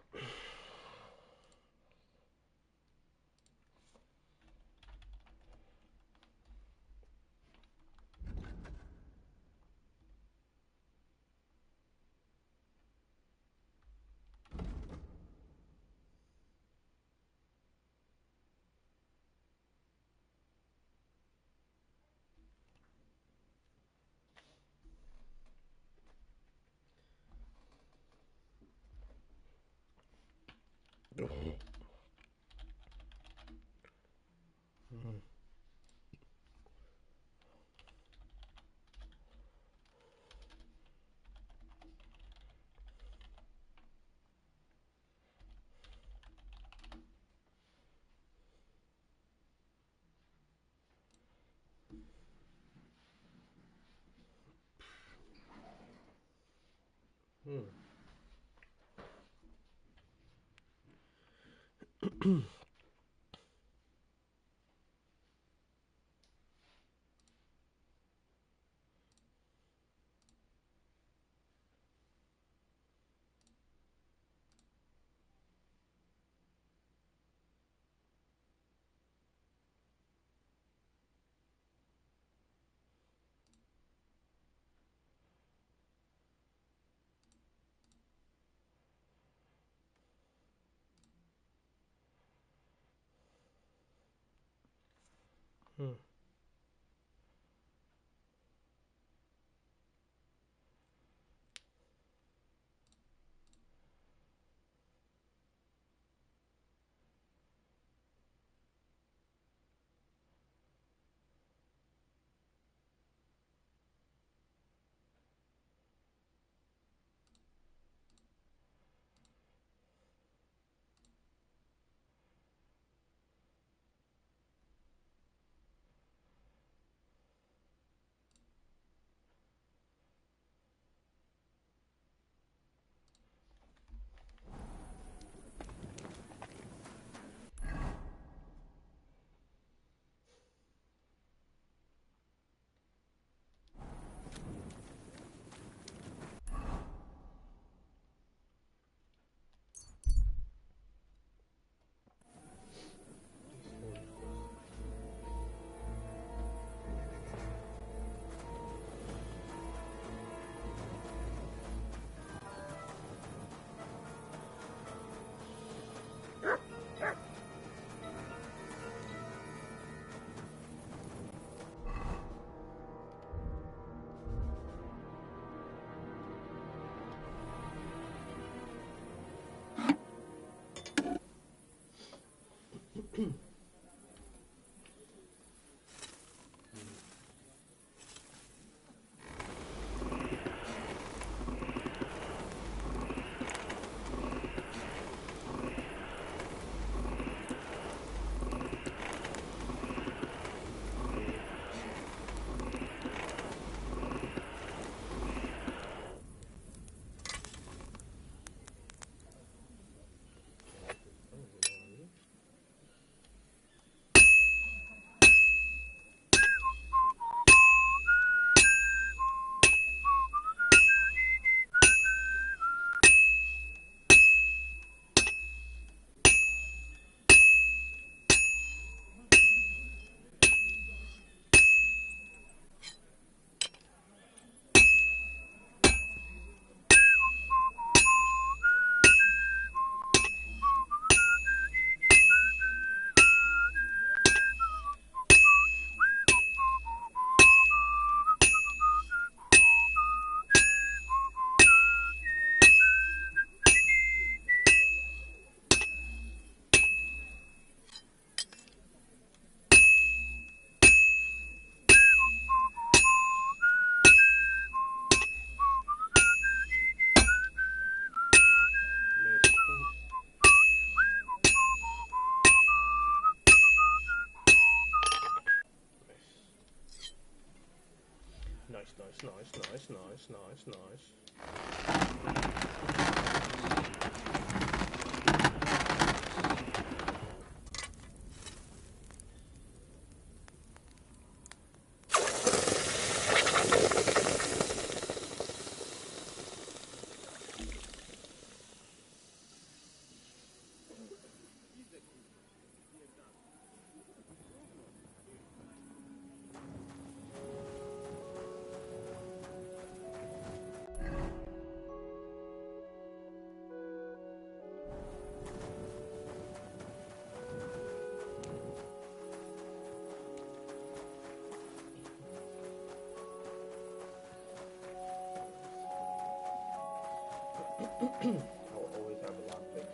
I'll always have a lockpick.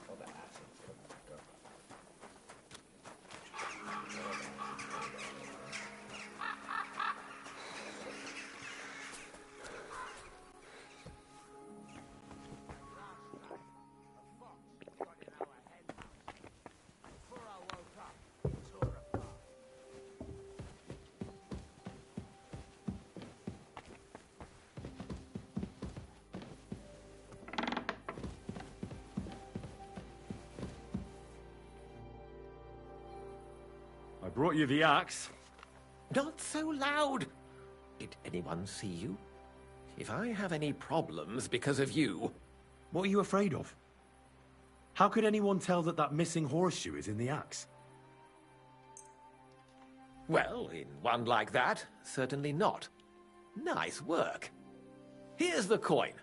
All the acids come back up. I brought you the axe. Not so loud! Did anyone see you? If I have any problems because of you... What are you afraid of? How could anyone tell that that missing horseshoe is in the axe? Well, in one like that, certainly not. Nice work. Here's the coin.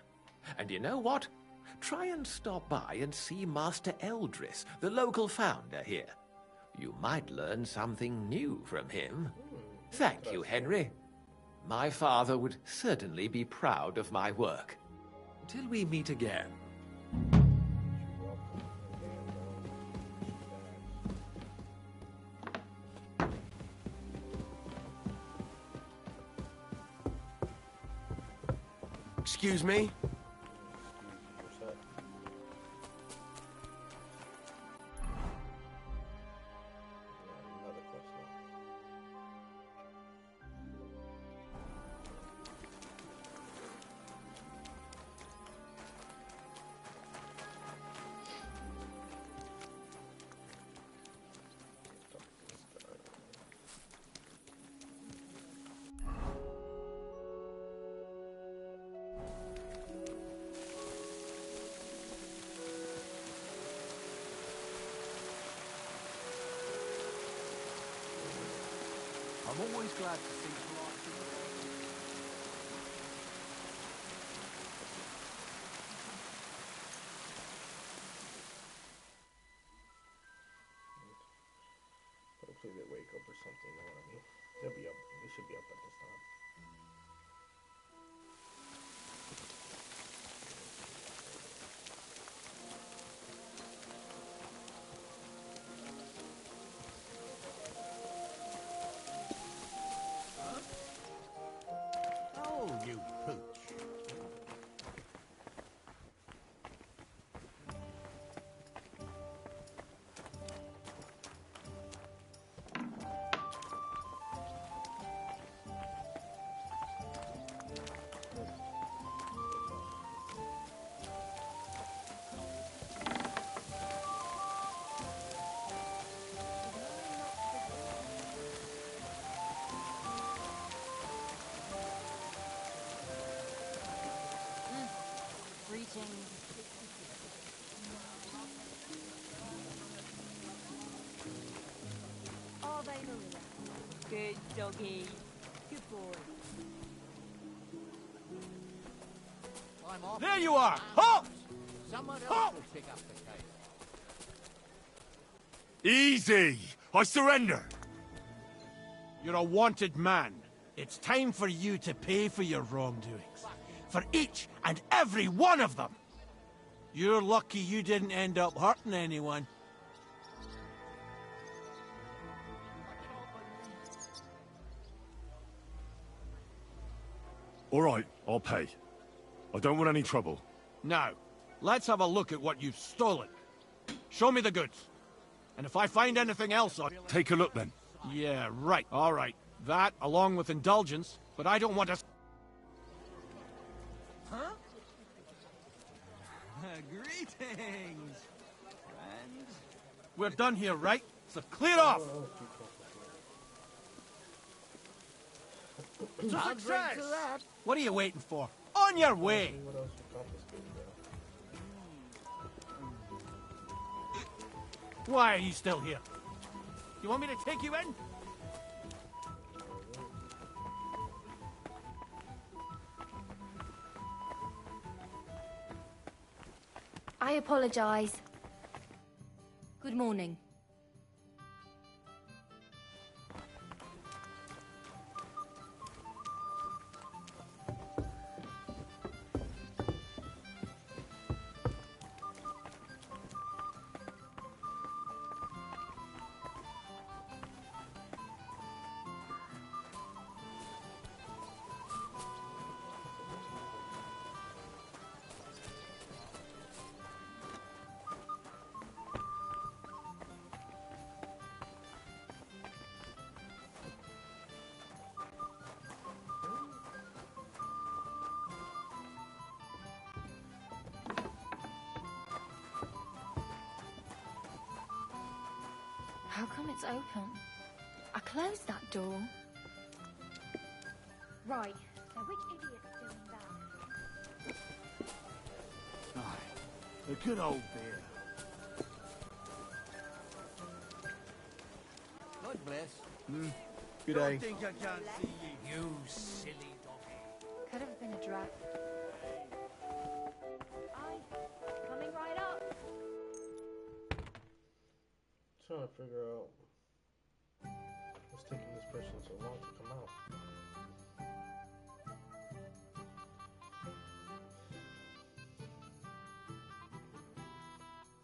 And you know what? Try and stop by and see Master Eldris, the local founder here. You might learn something new from him. Thank you, Henry. My father would certainly be proud of my work. Till we meet again. Excuse me? I'm always glad to see polite people. Hopefully they wake up or something, you know what I mean? They'll be up. They should be up at this time. Oh, you pooch. Good doggy. Good boy. I'm off. There you are! Halt! Someone else Halt! will pick up the case. Easy! I surrender! You're a wanted man. It's time for you to pay for your wrongdoings. For each and every one of them! You're lucky you didn't end up hurting anyone. All right, I'll pay. I don't want any trouble. Now, let's have a look at what you've stolen. Show me the goods. And if I find anything else, I'll... Take a look, then. Yeah, right. All right. That, along with indulgence, but I don't want to... Huh? Greetings, friend. We're done here, right? So clear off! Success! What are you waiting for? On your way! Why are you still here? You want me to take you in? I apologize. Good morning. How come it's open? I closed that door. Right, so which idiot's doing that? Aye, a good old beer. God bless. Good Don't day. think I can't see you, you silly doggy. Could have been a drag. Coming right up. Trying to figure out what's taking this person so long to come out.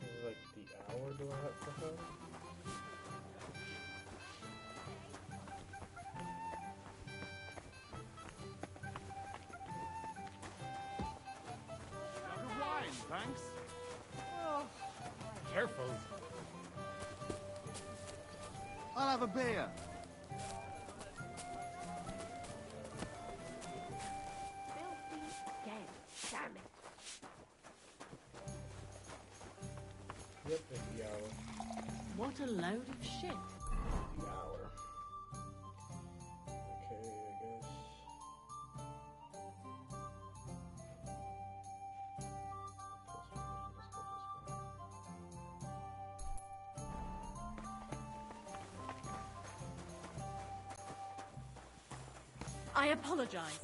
Is it like the hour do I have for her? Jug of wine, thanks. Oh, careful. I'll have a beer. Dead. Damn it. Yep, it's the hour. What a load of shit. The hour. Okay, I guess. I apologize.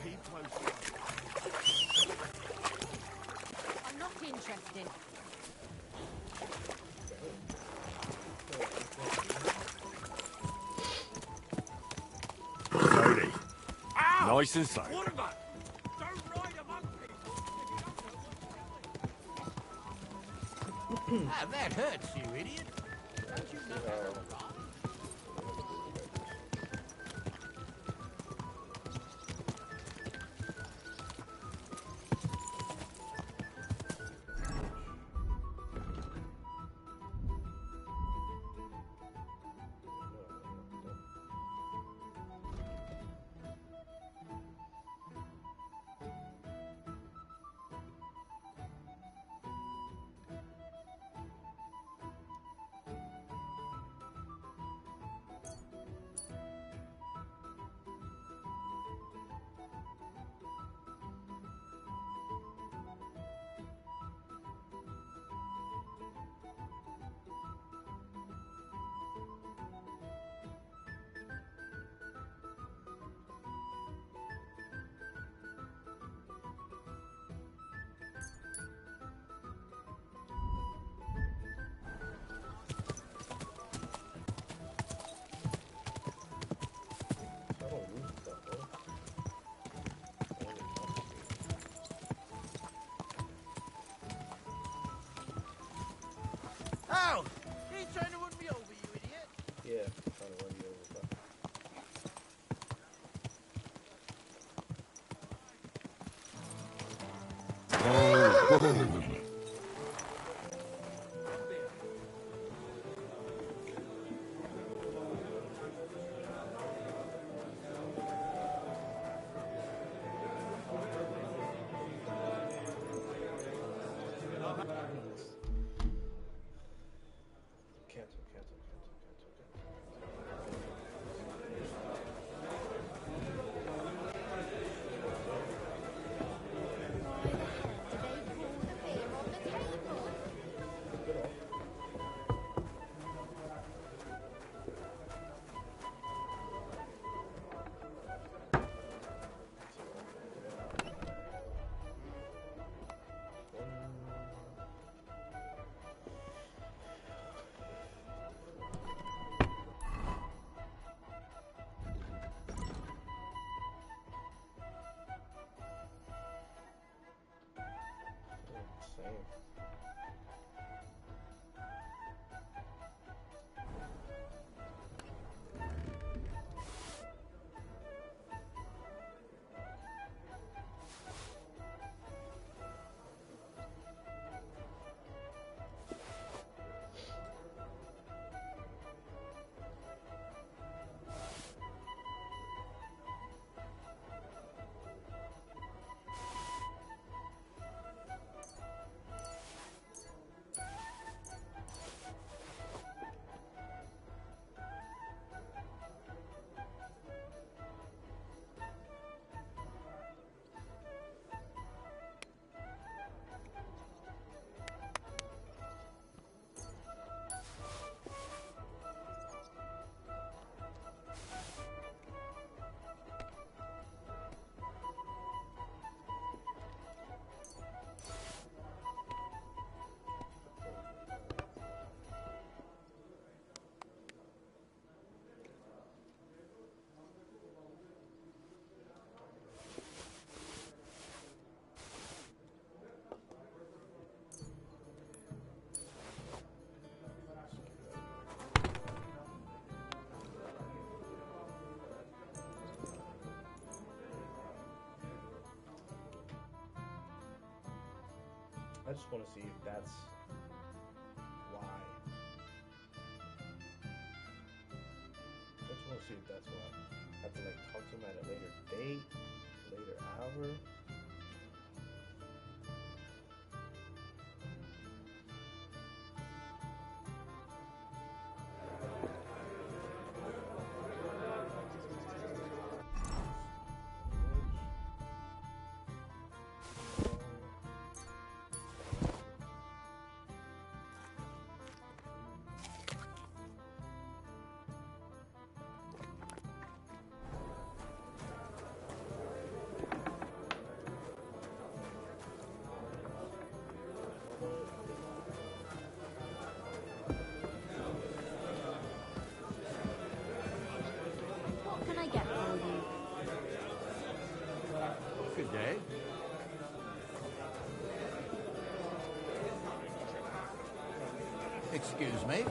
Keep close. I'm not interested. Slowly. Nice and slow. What about? Don't ride among people. Ah, that hurts, you idiot. Don't you know how to ride? I just want to see if that's why. I just want to see if that's why. I have to like talk to him at a later date, later hour. What can I get for you? Good day. Excuse me.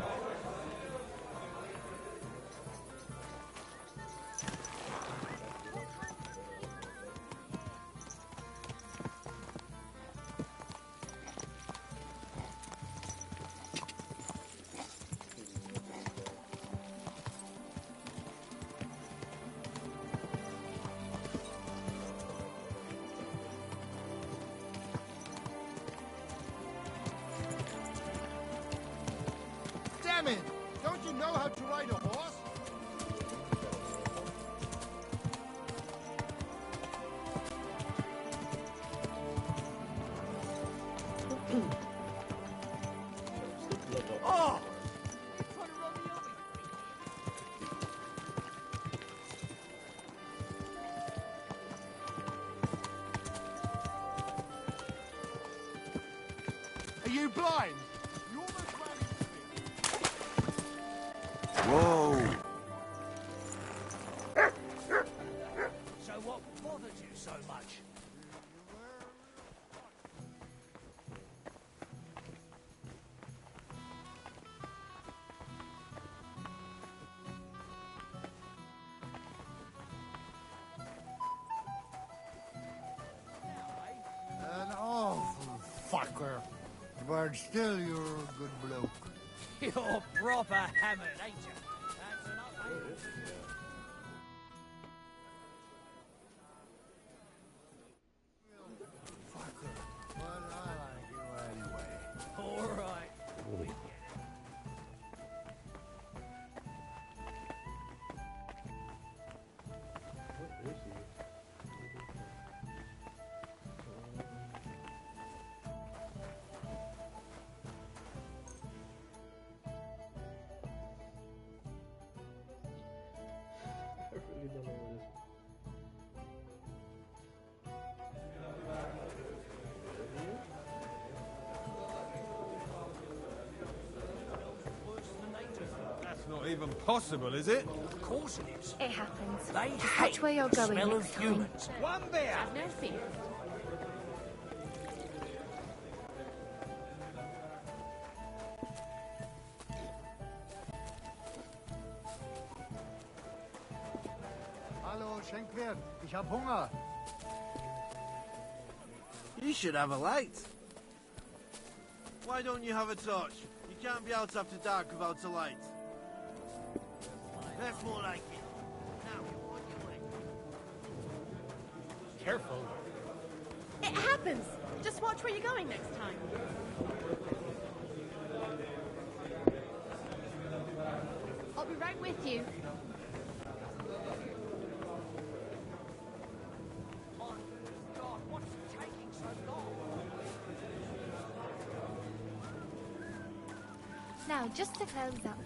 Damn it! Don't you know how to ride a horse? Oh! Are you blind? Whoa! So what bothered you so much? Oh, for but still you're a good bloke. You're proper hammered, ain't you? That's enough, eh? But I like you anyway. All right. I really don't know where this. That's not even possible, is it? Of course it is. It happens. They Just hate watch where you're the going smell next of time. humans. One beer. Have no fear. Hallo, Schenkwirt. Ich hab Hunger. You should have a light. Why don't you have a torch? You can't be out after dark without a light. That's more like it. Now, on your way. Careful. It happens. Just watch where you're going next time. I'll be right with you. My God, what's taking so long? Now, just to close up.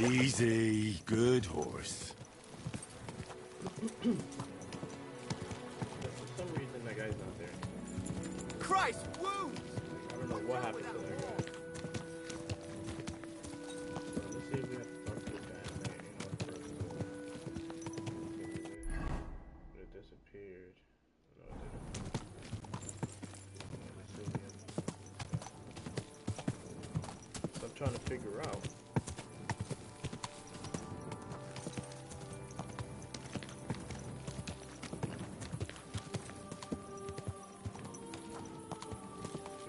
Easy. Good horse. For some reason, that guy's not there. Christ, woo! I don't know what happened to that guy. Let's see if we have to talk to the guy. It disappeared. No, it didn't. Let's see if we have to... So I'm trying to figure out.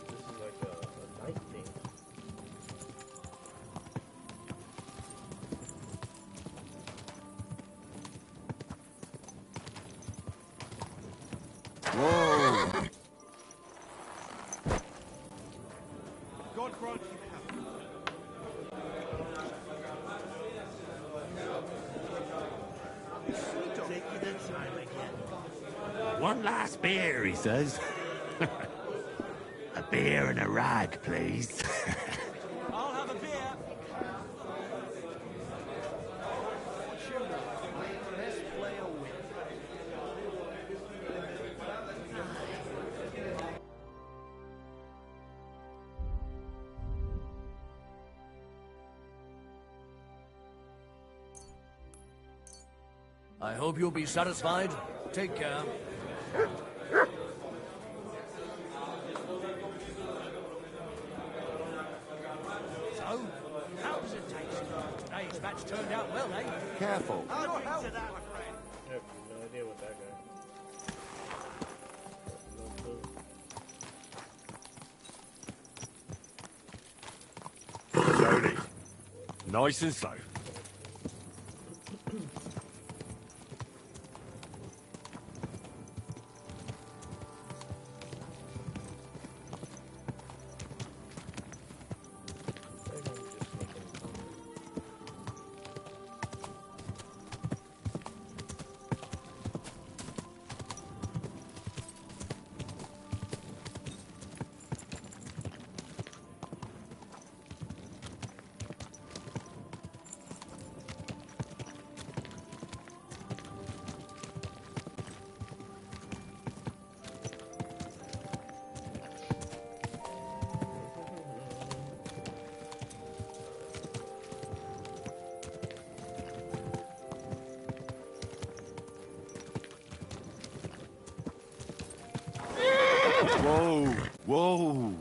This is like a night thing. Whoa! God grant you health. Taking the time again. One last beer, he says. A beer and a rag, please. I'll have a beer. Best player wins. I hope you'll be satisfied. Take care. So, how's it taste? Today's match turned out well, eh? Careful. I'll drink to that, my friend. I have no idea what that guy. No clue. Slowly. Nice and slow. Whoa! Whoa!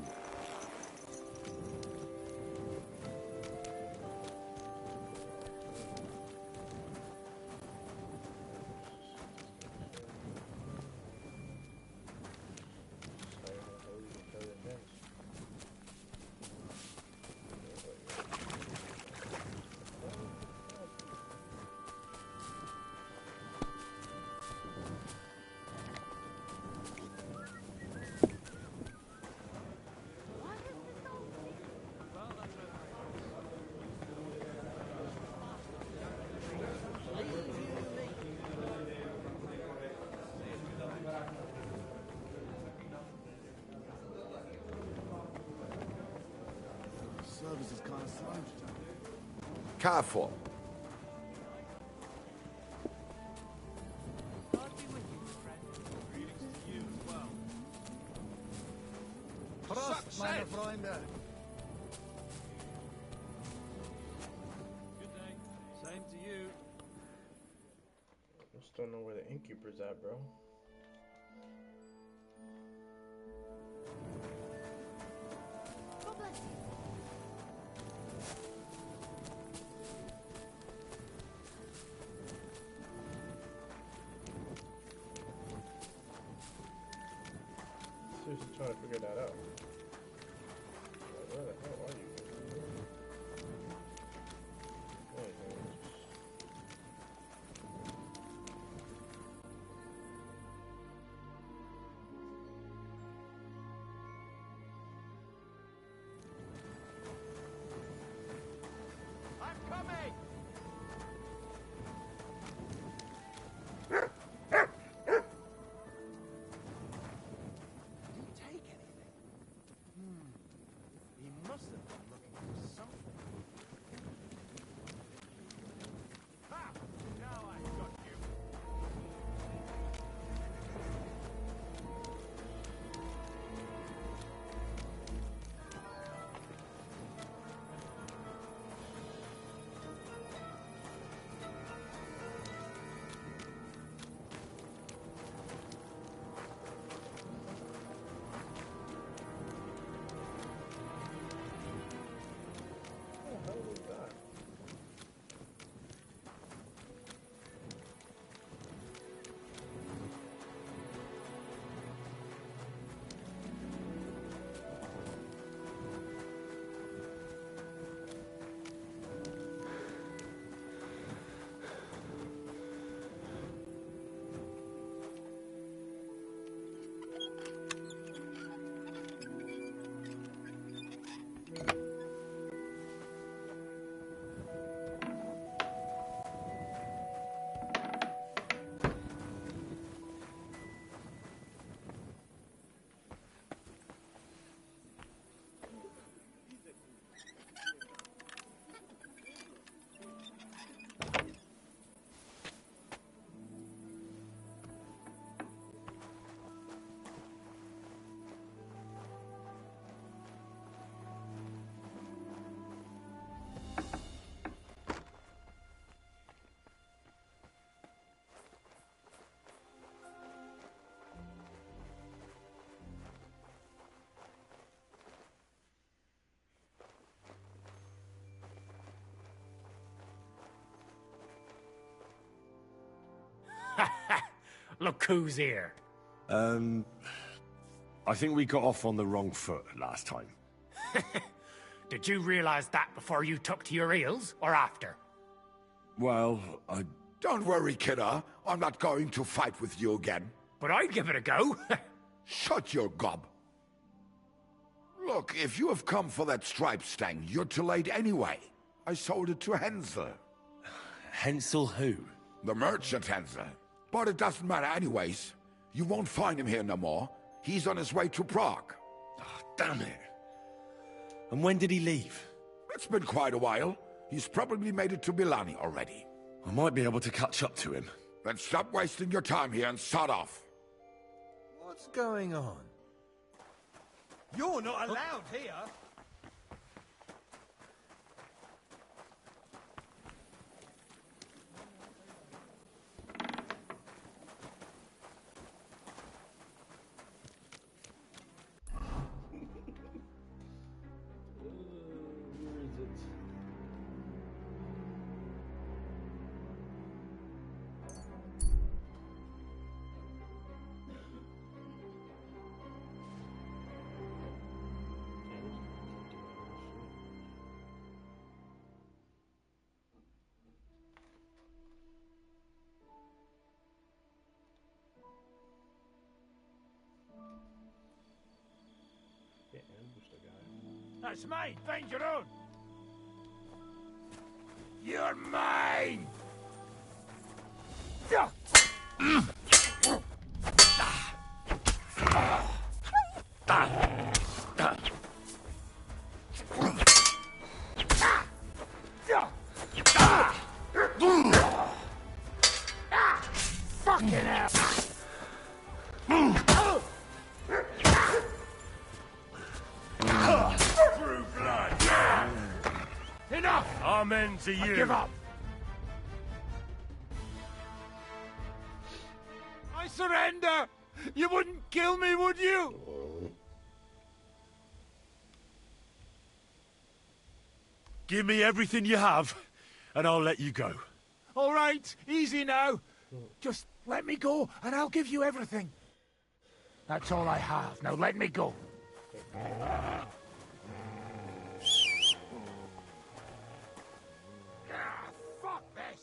Careful. Prost, meine Freunde. Good day. Same to you. I just don't know where the innkeeper's at, bro. God bless you. Seriously trying to figure that out. Where the hell are you? There you go. I'm coming! Didn't take anything. He must have been looking for something. Ha! Now I got you. What the hell was that? Look who's here. I think we got off on the wrong foot last time. Did you realize that before you took to your heels, or after? Well, Don't worry, kidder. I'm not going to fight with you again. But I'd give it a go. Shut your gob. Look, if you have come for that stripe stang, you're too late anyway. I sold it to Hensel. Hensel who? The merchant Hensel. But it doesn't matter anyways. You won't find him here no more. He's on his way to Prague. Oh, damn it. And when did he leave? It's been quite a while. He's probably made it to Milani already. I might be able to catch up to him. Then stop wasting your time here and start off. What's going on? You're not allowed here. Where is it? They ambushed a guy. That's mine. Find your own. You're mine! men to you. I give up. I surrender! You wouldn't kill me, would you? Give me everything you have, and I'll let you go. All right, easy now. Just let me go, and I'll give you everything. That's all I have. Now let me go. Fuck this!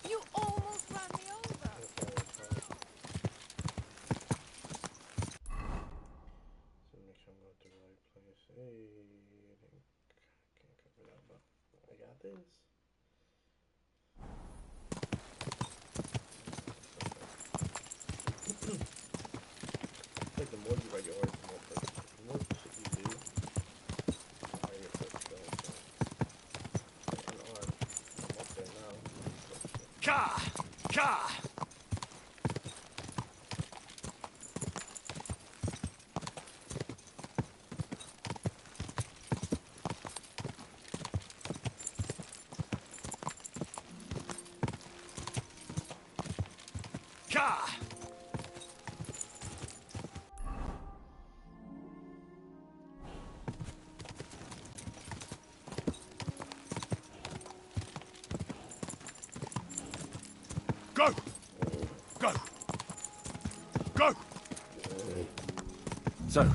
You almost ran me over. So make sure I'm going to the right place. Hey, I think I can't cover that, but I got this. It's like the more you ride your horse, the more shit you do, the higher your foot goes. So, and on, I'm up there now. Ka! Ka! Ka! Go! Go! Go! So,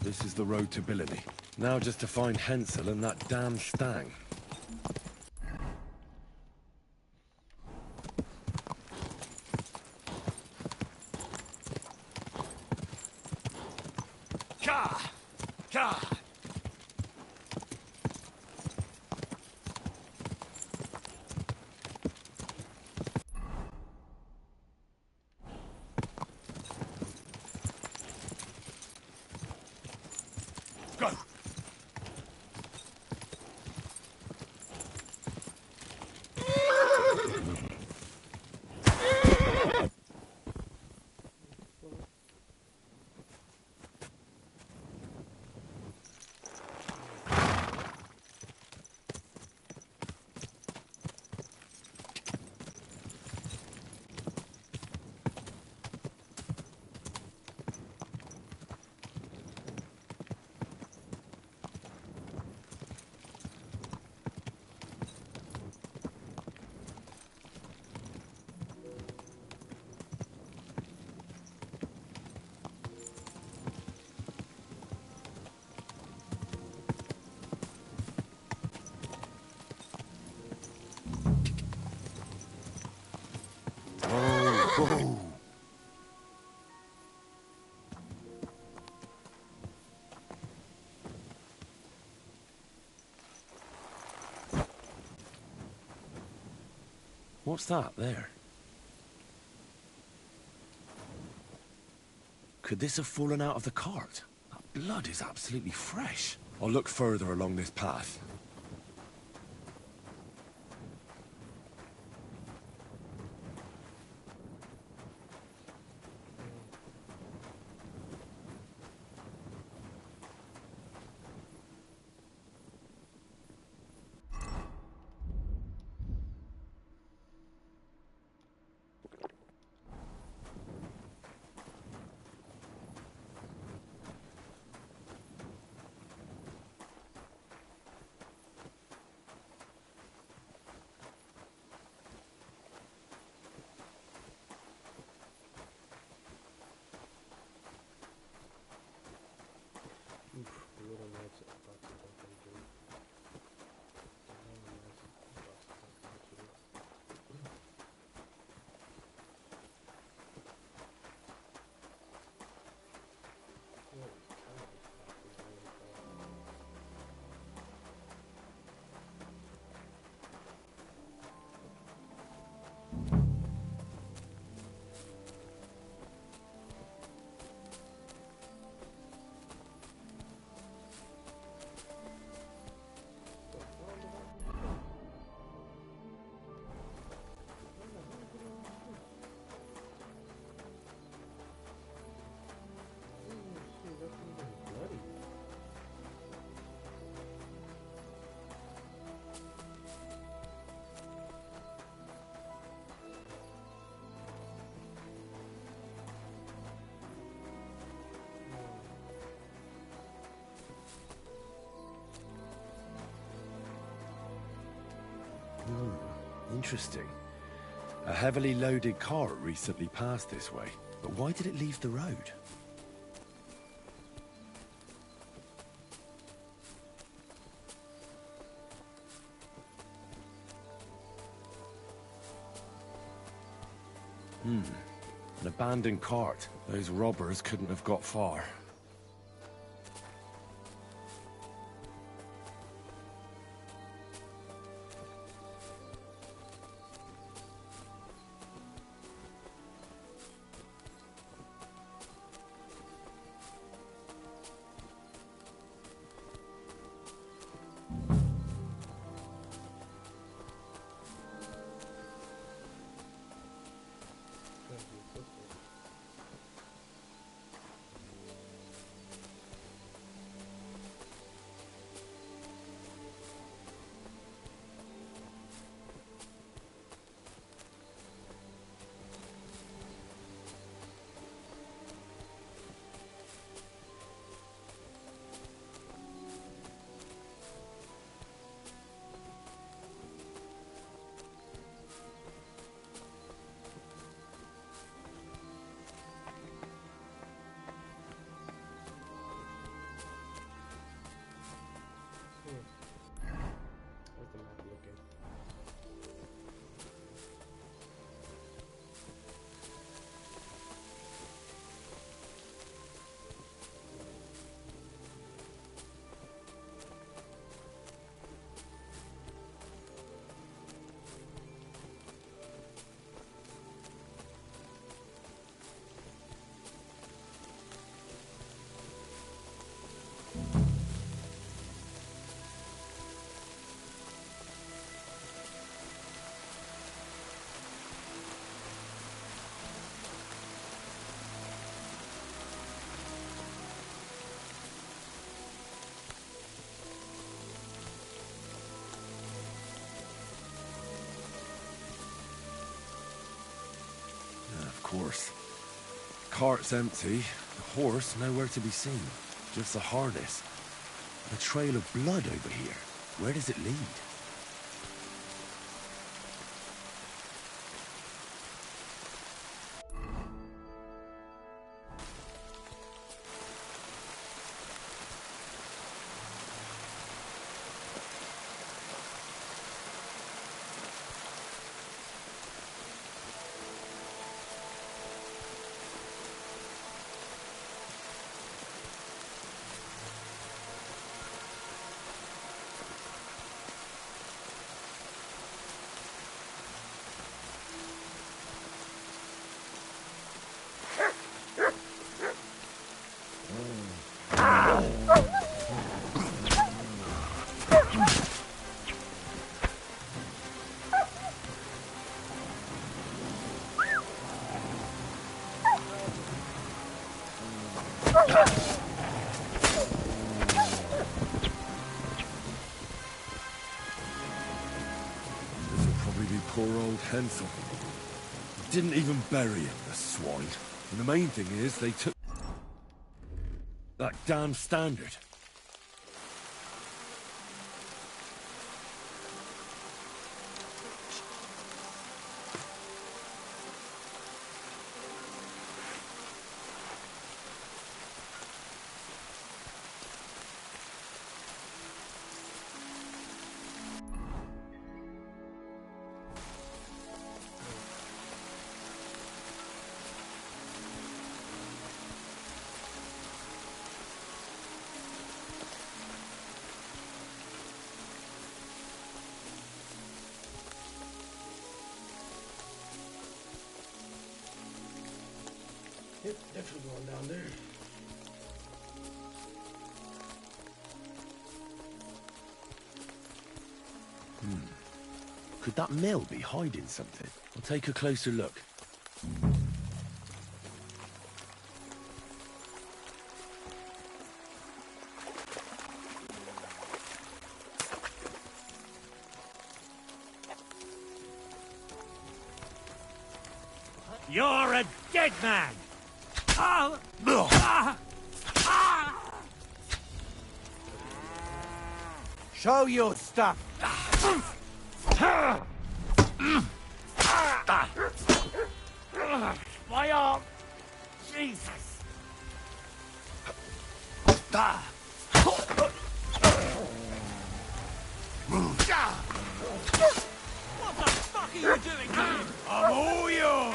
this is the road to Billerby. Now just to find Hensel and that damn stag. Ka! Ka! Go! Oh. What's that there? Could this have fallen out of the cart? That blood is absolutely fresh. I'll look further along this path. Interesting. A heavily loaded car recently passed this way, but why did it leave the road? An abandoned cart. Those robbers couldn't have got far. Where's the map looking? Of course. Cart's empty, the horse nowhere to be seen. Just the harness. A trail of blood over here. Where does it lead? This'll probably be poor old Hensel. Didn't even bury him, the swine. And the main thing is, they took that damn standard. Yep, definitely going down there. Could that mill be hiding something? I'll take a closer look. You're a dead man! Oh. Show your stuff! My arm! Jesus! What the fuck are you doing to him? I'm all yours!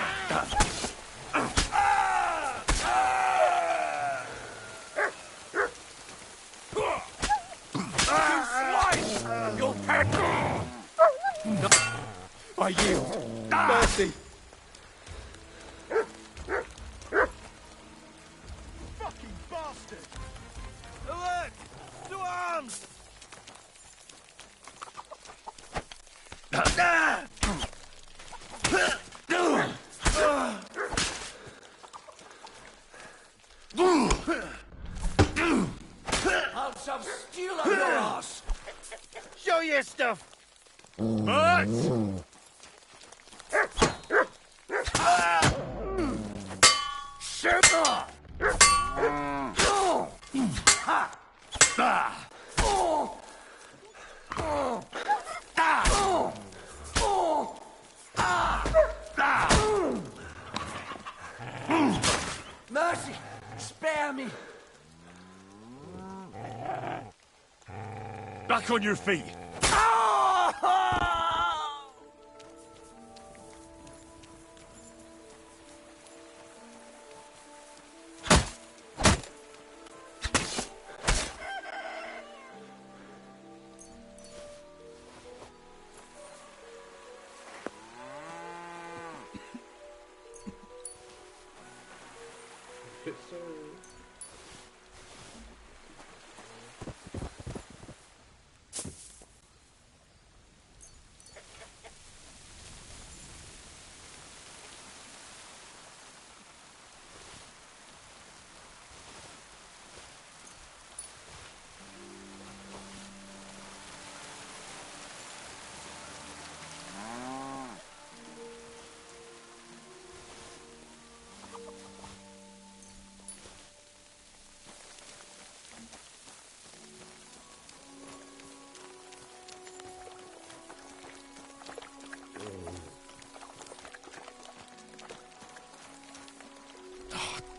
You slice! You'll pay! I yield. Mercy! Fucking bastard! Alert! To arms! I'll shove steel up your ass! Show your stuff! What? Sugar! Mercy! Spare me! Back on your feet!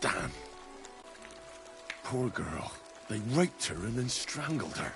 Damn. Poor girl. They raped her and then strangled her.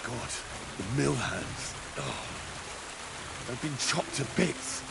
God, the mill hands. Oh, they've been chopped to bits.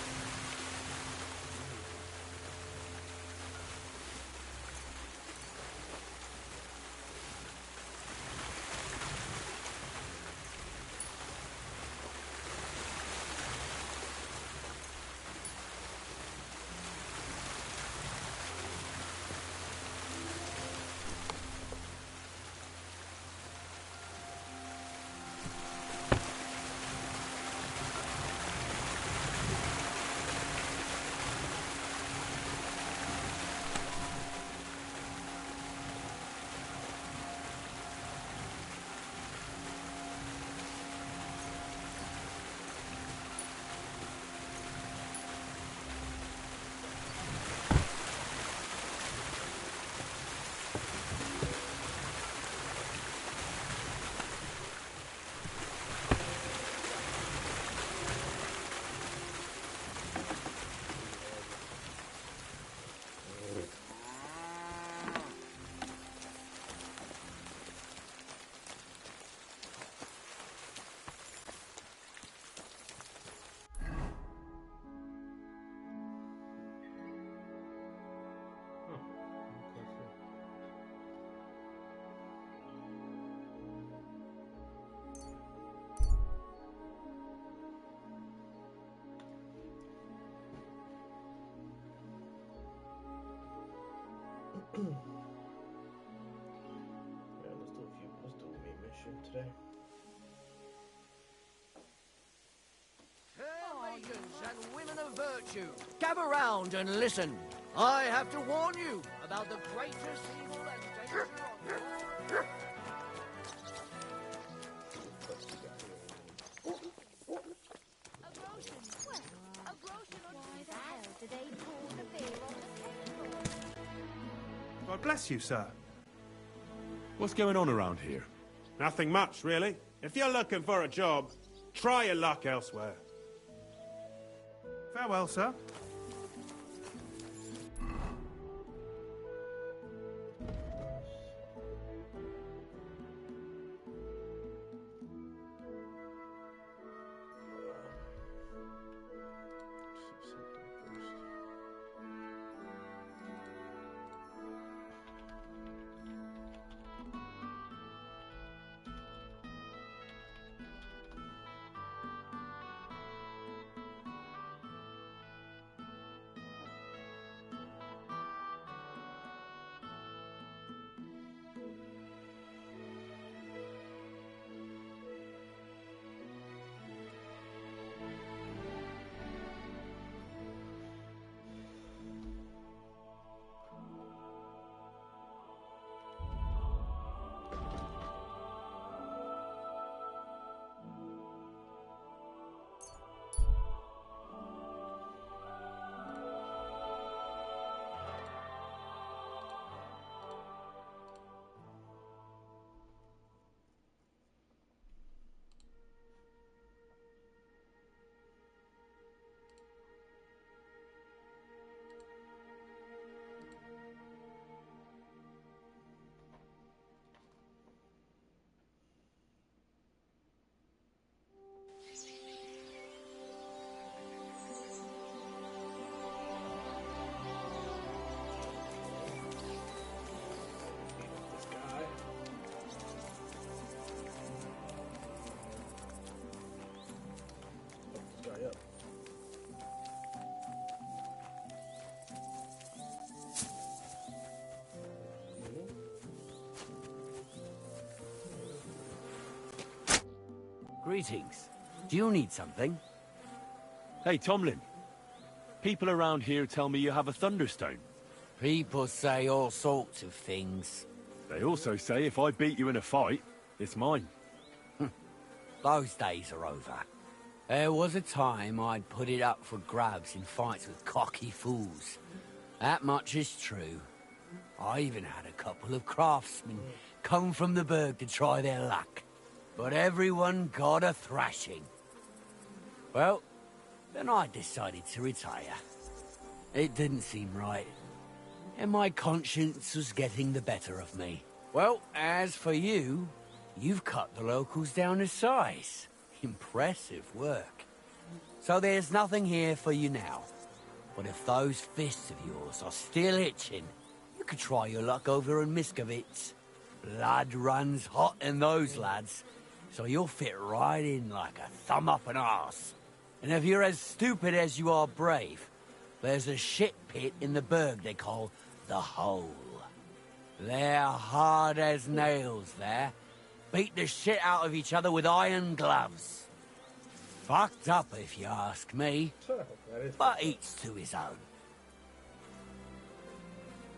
Yeah, let's do a main mission today. Fair maidens and women of virtue, gather round and listen. I have to warn you about the greatest evil and danger on God bless you, sir. What's going on around here? Nothing much, really. If you're looking for a job, try your luck elsewhere. Farewell, sir. Greetings. Do you need something? Hey, Tomlin. People around here tell me you have a Thunderstone. People say all sorts of things. They also say if I beat you in a fight, it's mine. Those days are over. There was a time I'd put it up for grabs in fights with cocky fools. That much is true. I even had a couple of craftsmen come from the Burg to try their luck. But everyone got a thrashing. Well, then I decided to retire. It didn't seem right. And my conscience was getting the better of me. Well, as for you, You've cut the locals down to size. Impressive work. So there's nothing here for you now. But if those fists of yours are still itching, you could try your luck over in Miskovitz. Blood runs hot in those lads, so you'll fit right in like a thumb up an arse. And if you're as stupid as you are brave, there's a shit pit in the burg they call the Hole. They're hard as nails there. Beat the shit out of each other with iron gloves. Fucked up if you ask me, but each to his own.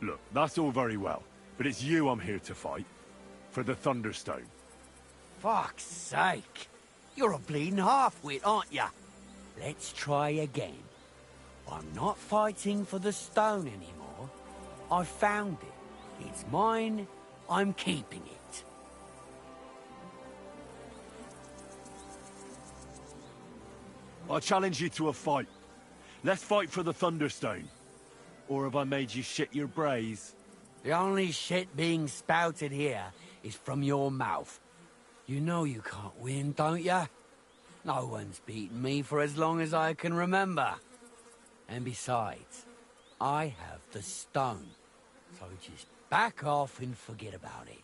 Look, that's all very well, but it's you I'm here to fight. For the Thunderstone. Fuck's sake. You're a bleeding half-wit, aren't ya? Let's try again. I'm not fighting for the stone anymore. I found it. It's mine. I'm keeping it. I challenge you to a fight. Let's fight for the Thunderstone. Or have I made you shit your brays? The only shit being spouted here is from your mouth. You know you can't win, don't ya? No one's beaten me for as long as I can remember. And besides, I have the stone. So just back off and forget about it.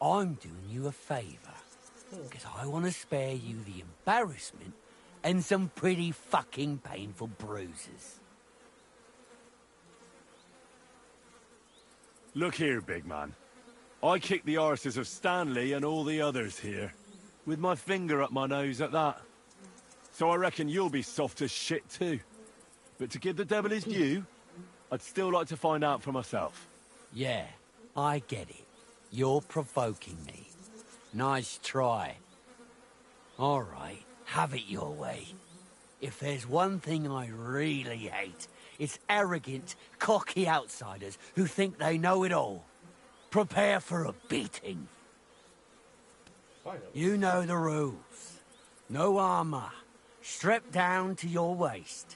I'm doing you a favor. Because I want to spare you the embarrassment and some pretty fucking painful bruises. Look here, big man. I kicked the arses of Stanley and all the others here. With my finger up my nose at that. So I reckon you'll be soft as shit too. But to give the devil his due, I'd still like to find out for myself. Yeah, I get it. You're provoking me. Nice try. All right, have it your way. If there's one thing I really hate, it's arrogant, cocky outsiders who think they know it all. Prepare for a beating. You know the rules. No armor. Strip down to your waist.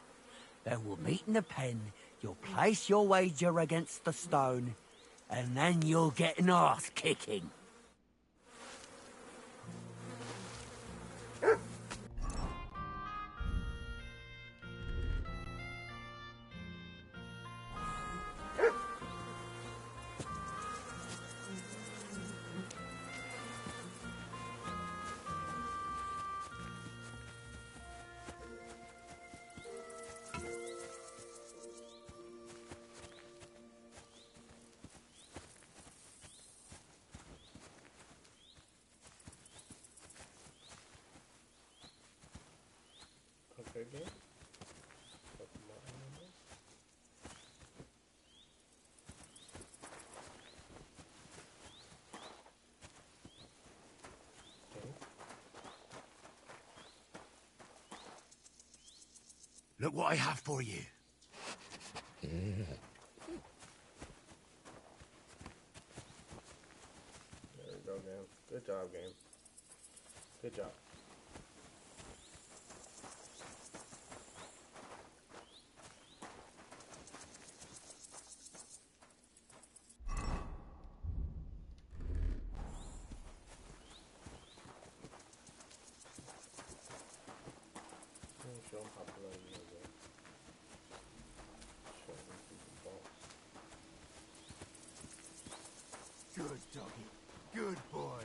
Then we'll meet in the pen. You'll place your wager against the stone, and then you'll get an arse kicking. Again. Look what I have for you. There we go, game. Good job, game. Good job. Good doggy. Good boy.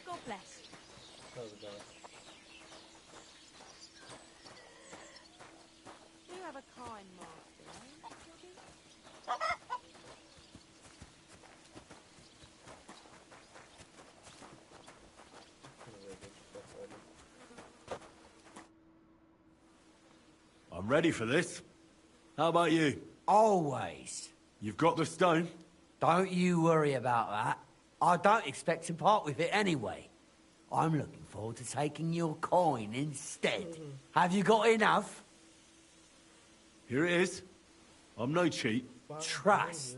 God bless. How's it going? You have a kind master, eh, I'm ready for this. How about you? Always. You've got the stone? Don't you worry about that. I don't expect to part with it anyway. I'm looking forward to taking your coin instead. Have you got enough? Here it is. I'm no cheat. Trust,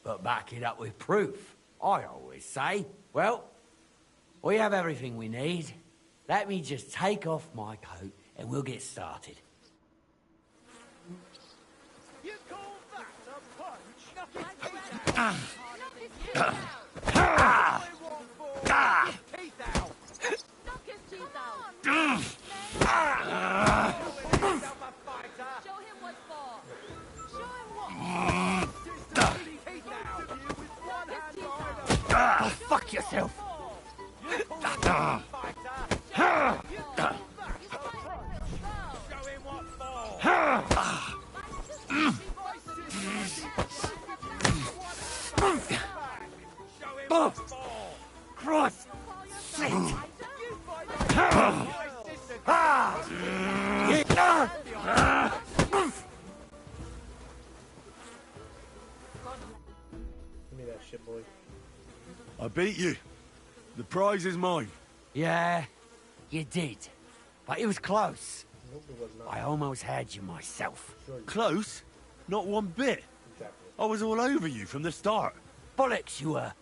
but back it up with proof, I always say. Well, we have everything we need. Let me just take off my coat and we'll get started. You call that a punch? Fuck yourself! Cross! Shit! Give me that shit, boy. I beat you. The prize is mine. Yeah, you did. But it was close. Nope, it was not. I almost had you myself. Close? Not one bit. Exactly. I was all over you from the start. Bollocks you were.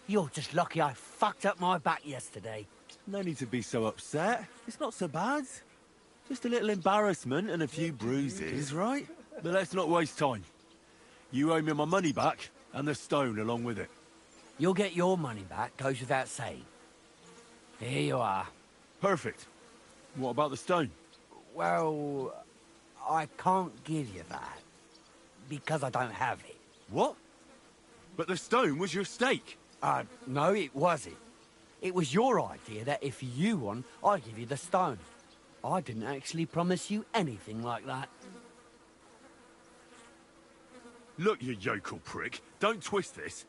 You're just lucky I fucked up my back yesterday. No need to be so upset. It's not so bad. Just a little embarrassment and a few bruises, right? But let's not waste time. You owe me my money back and the stone along with it. You'll get your money back, goes without saying. Here you are. Perfect. What about the stone? Well, I can't give you that. Because I don't have it. What? But the stone was your stake. No, it wasn't. It was your idea that if you won, I'd give you the stone. I didn't actually promise you anything like that. Look, you yokel prick. Don't twist this.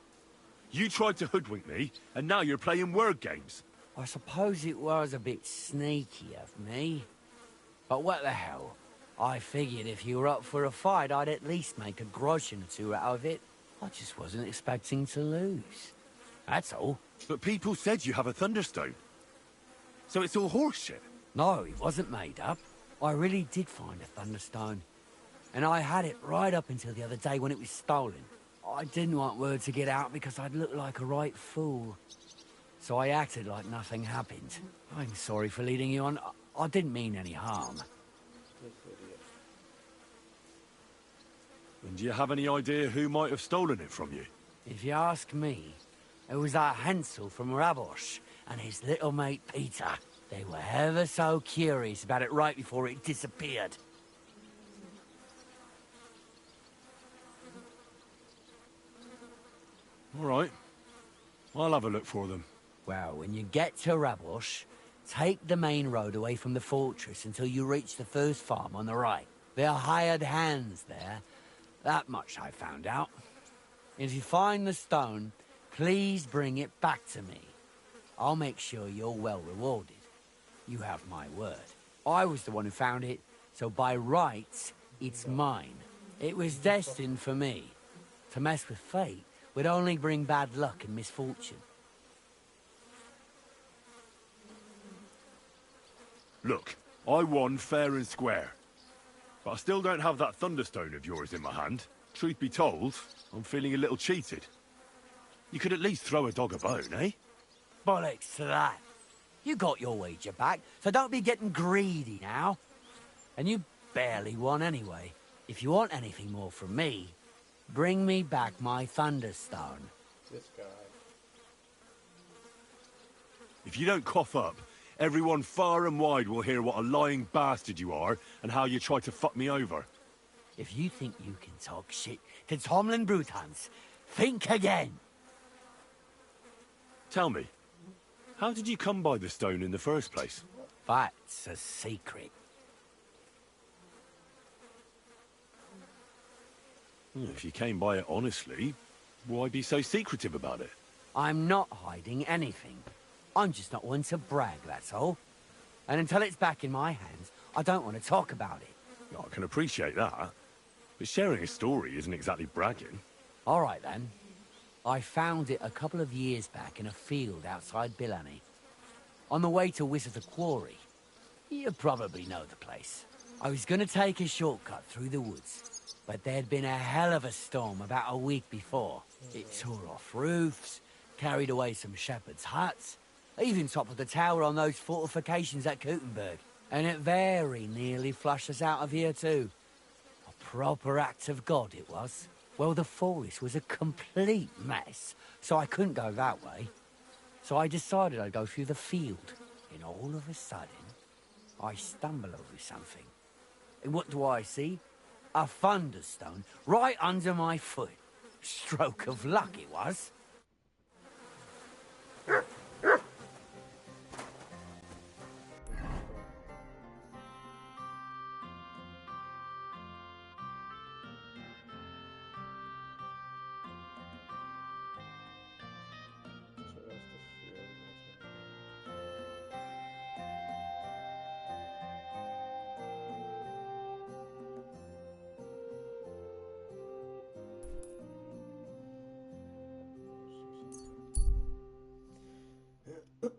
You tried to hoodwink me, and now you're playing word games. I suppose it was a bit sneaky of me. But what the hell? I figured if you were up for a fight, I'd at least make a groschen or two out of it. I just wasn't expecting to lose. That's all. But people said you have a Thunderstone. So it's all horseshit. No, it wasn't made up. I really did find a Thunderstone. And I had it right up until the other day when it was stolen. I didn't want word to get out because I'd look like a right fool. So I acted like nothing happened. I'm sorry for leading you on. I didn't mean any harm. And do you have any idea who might have stolen it from you? If you ask me, it was that Hansel from Rabosh and his little mate Peter. They were ever so curious about it right before it disappeared. All right. I'll have a look for them. Well, when you get to Rabosh, take the main road away from the fortress until you reach the first farm on the right. There are hired hands there. That much I found out. If you find the stone, please bring it back to me. I'll make sure you're well rewarded. You have my word. I was the one who found it, so by rights, it's mine. It was destined for me. To mess with fate would only bring bad luck and misfortune. Look, I won fair and square. But I still don't have that Thunderstone of yours in my hand. Truth be told, I'm feeling a little cheated. You could at least throw a dog a bone, eh? Bollocks to that. You got your wager back, so don't be getting greedy now. And you barely won anyway. If you want anything more from me, bring me back my Thunderstone. This guy. If you don't cough up, everyone far and wide will hear what a lying bastard you are and how you tried to fuck me over. If you think you can talk shit to Tomlin Brutans, think again. Tell me, how did you come by the stone in the first place? That's a secret. If you came by it honestly, why be so secretive about it? I'm not hiding anything. I'm just not one to brag, that's all. And until it's back in my hands, I don't want to talk about it. I can appreciate that. But sharing a story isn't exactly bragging. All right, then. I found it a couple of years back in a field outside Billany. On the way to Wizard Quarry. You probably know the place. I was gonna take a shortcut through the woods, but there'd been a hell of a storm about a week before. It tore off roofs, carried away some shepherds' huts, even toppled the tower on those fortifications at Kuttenberg. And it very nearly flushed us out of here too. A proper act of God it was. Well, the forest was a complete mess, so I couldn't go that way. So I decided I'd go through the field, and all of a sudden, I stumble over something. And what do I see? A thunderstone right under my foot. Stroke of luck it was.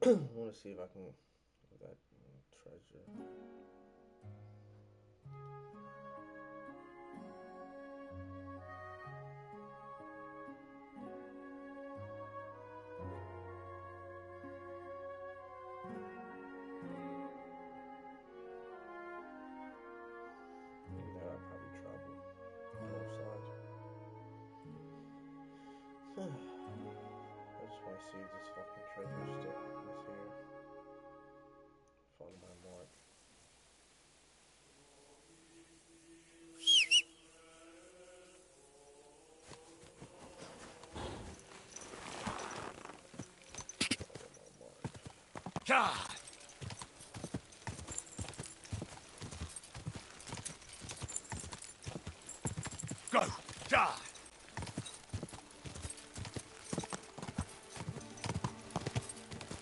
I want to see if I can get that treasure. And I'll probably travel north side. I just want to see if this fucking treasure still is here. Follow my mark. God! Go! Die!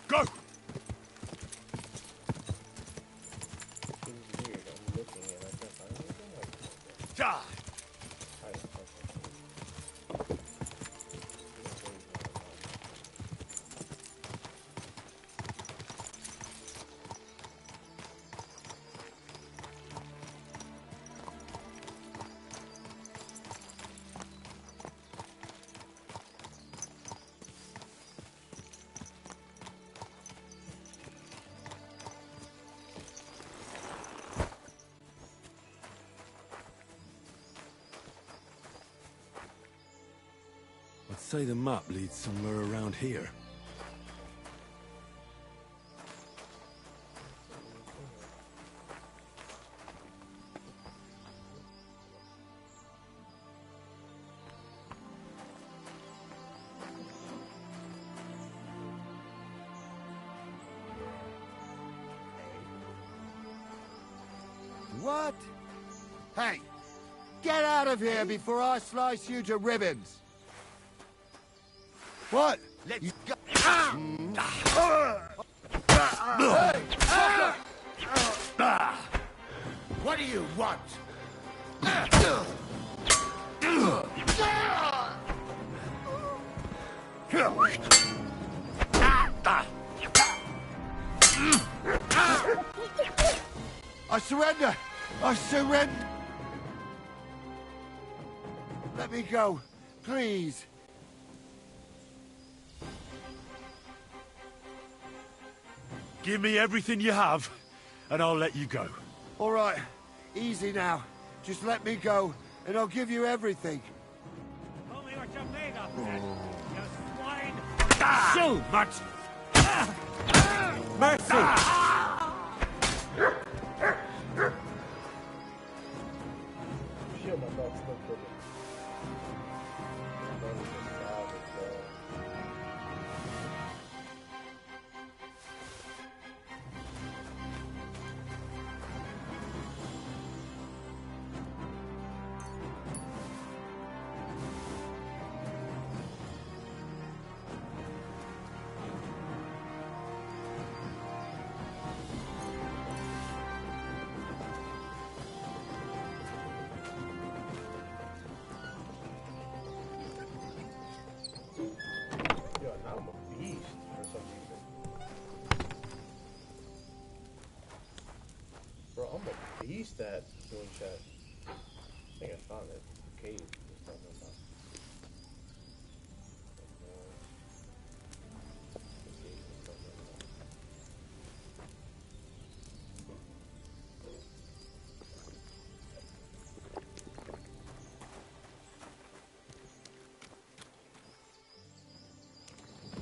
Go! Seems weird. I'm looking and I can't find anything. Die! I'd say the map leads somewhere around here. What? Hey! Get out of here before I slice you to ribbons! What? Let's go! What do you want? I surrender! I surrender! Let me go, please. Give me everything you have, and I'll let you go. All right, easy now. Just let me go, and I'll give you everything. Tell me what you're made of, then, you swine! So much! Mercy! Shield my dog's no problem. My dog is just sad as well. chat. I think I found it. The cave is talking about.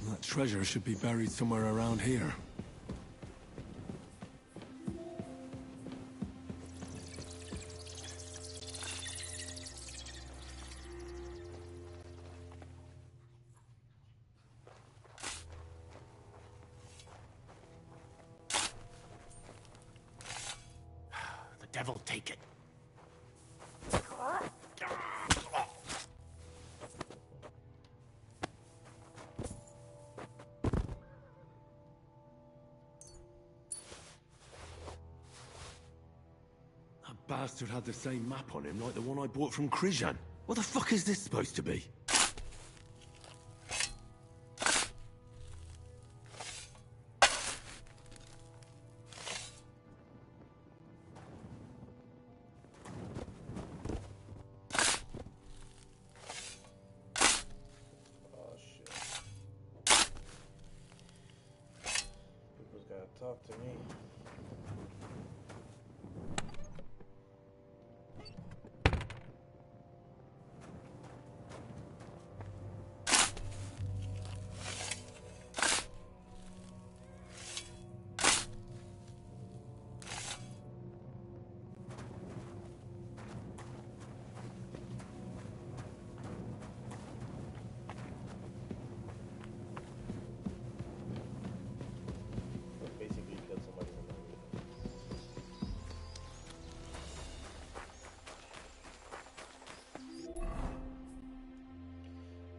That treasure should be buried somewhere around here. The devil take it. That bastard had the same map on him like the one I bought from Krijan. What the fuck is this supposed to be? People's gotta talk to me. Basically killed somebody for no reason.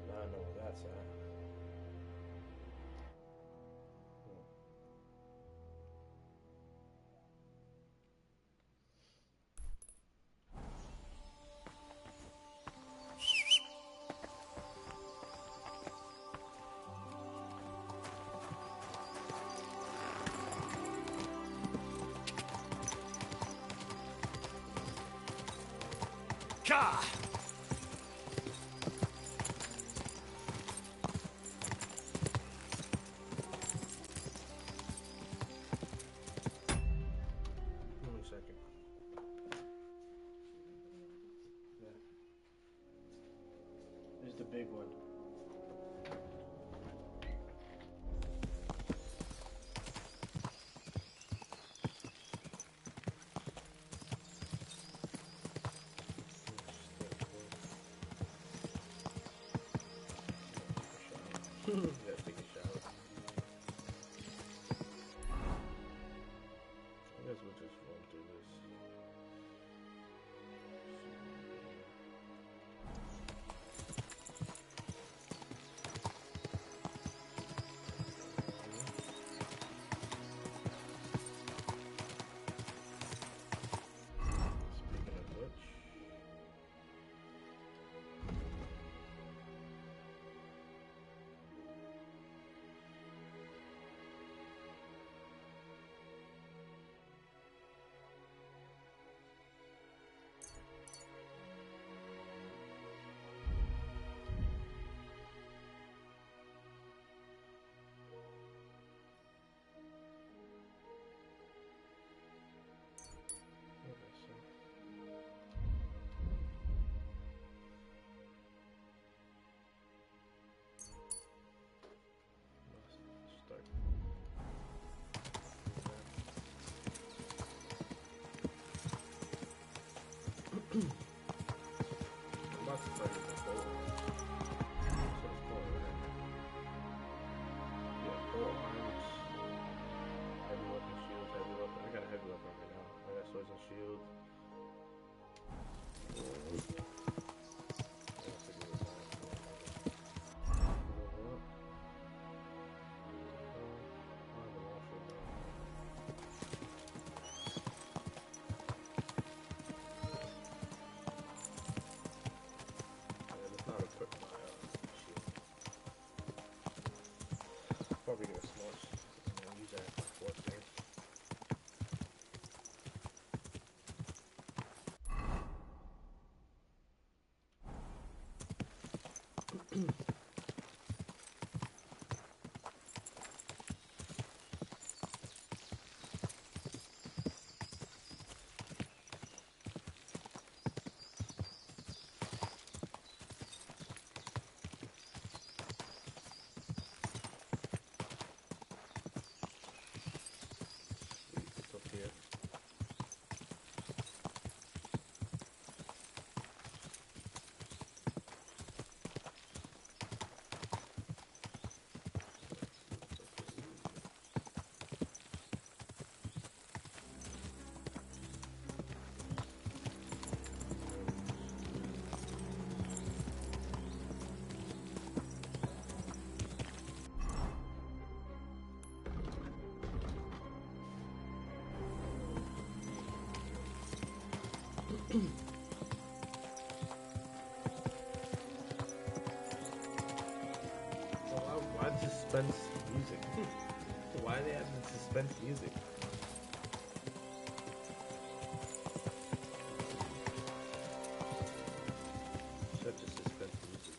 Now I know where that's at. Ka! Give me a second. Yeah. This is the big one. Gotta take a shower. I guess we'll just run through this. Speaking of which, Why suspense music? Why are they having suspense music? Such a suspense music.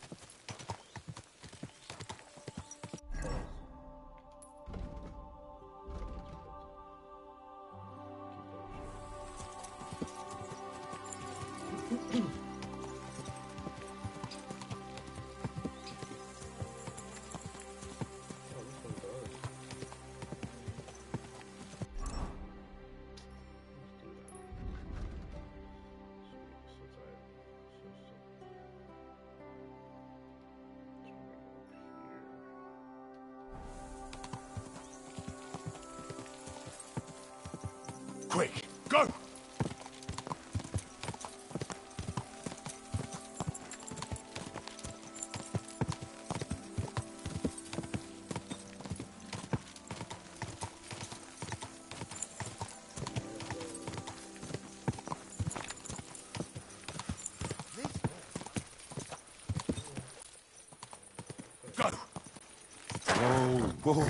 Quick, go! Go! Whoa, whoa.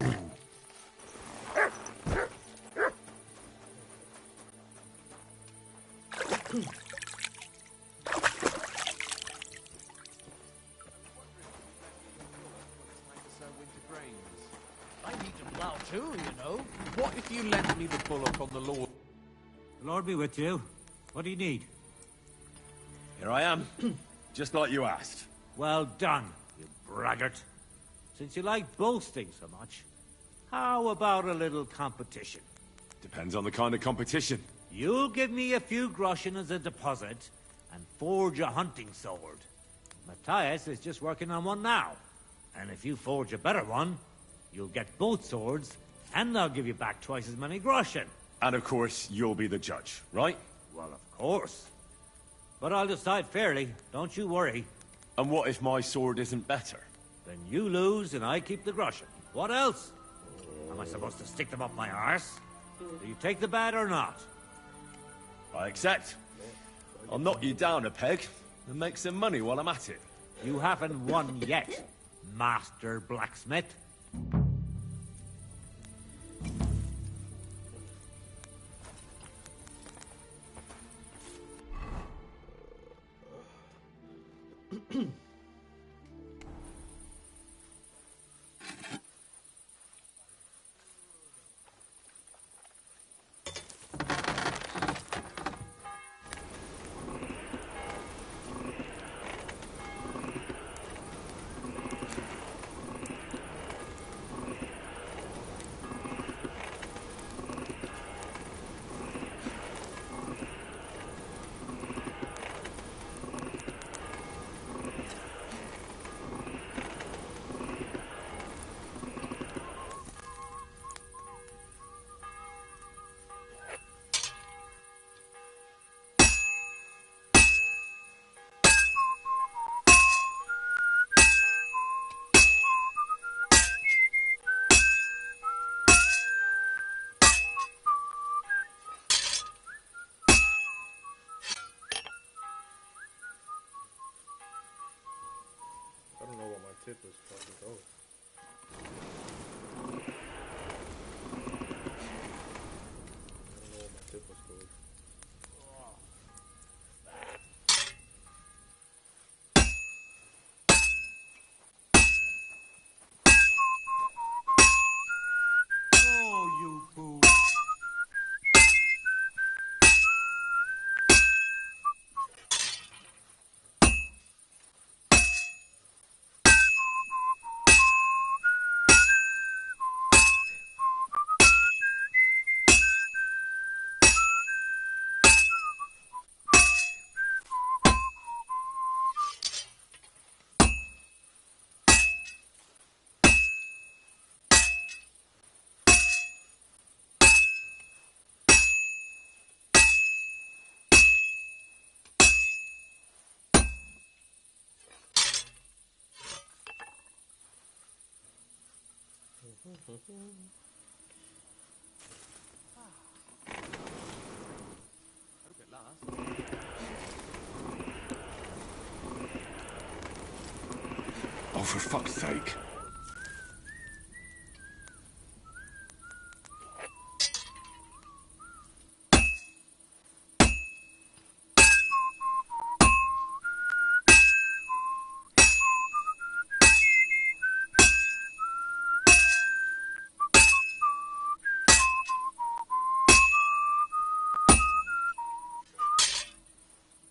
I need to plough too, you know. What if you lent me the bullock on the Lord? The Lord be with you. What do you need? Here I am. Just like you asked. Well done, you braggart. Since you like boasting so much, how about a little competition? Depends on the kind of competition. You'll give me a few groschen as a deposit and forge a hunting sword. Matthias is just working on one now. And if you forge a better one, you'll get both swords, and they'll give you back twice as many groschen. And of course, you'll be the judge, right? Well, of course. But I'll decide fairly, don't you worry. And what if my sword isn't better? Then you lose and I keep the groschen. What else? Am I supposed to stick them up my arse? Do you take the bet or not? I accept. I'll knock you down a peg and make some money while I'm at it. You haven't won yet, Master Blacksmith. I don't know what my tip was fucking going. I don't know what my tip was going. Oh, for fuck's sake.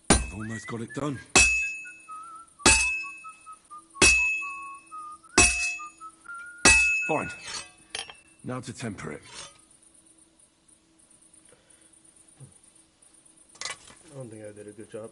I've almost got it done. Fine. Now to temper it. I don't think I did a good job.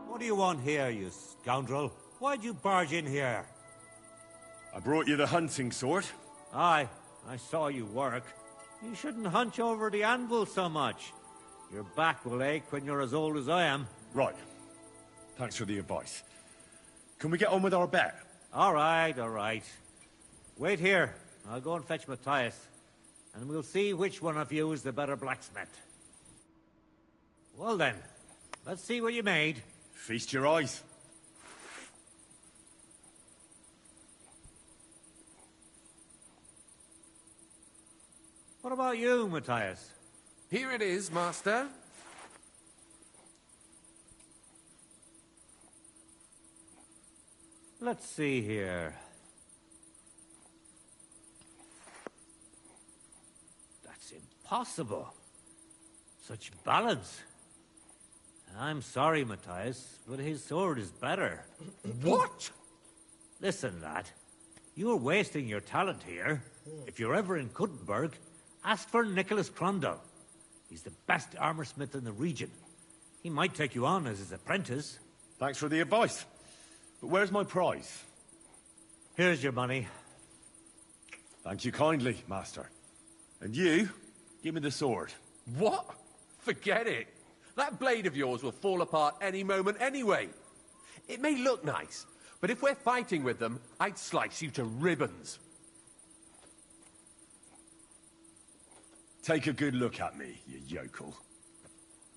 What do you want here, you scoundrel? Why'd you barge in here? I brought you the hunting sword. Aye, I saw you work. You shouldn't hunch over the anvil so much. Your back will ache when you're as old as I am. Right. Thanks for the advice. Can we get on with our bet? All right, all right. Wait here. I'll go and fetch Matthias, and we'll see which one of you is the better blacksmith. Well then, let's see what you made. Feast your eyes. What about you, Matthias? Here it is, Master. Let's see here. That's impossible. Such balance. I'm sorry, Matthias, but his sword is better. What? Listen, lad. You're wasting your talent here. If you're ever in Kuttenberg, ask for Nicholas Crondell. He's the best armorsmith in the region. He might take you on as his apprentice. Thanks for the advice. But where's my prize? Here's your money. Thank you kindly, Master. And you, give me the sword. What? Forget it. That blade of yours will fall apart any moment anyway. It may look nice, but if we're fighting with them, I'd slice you to ribbons. Take a good look at me, you yokel.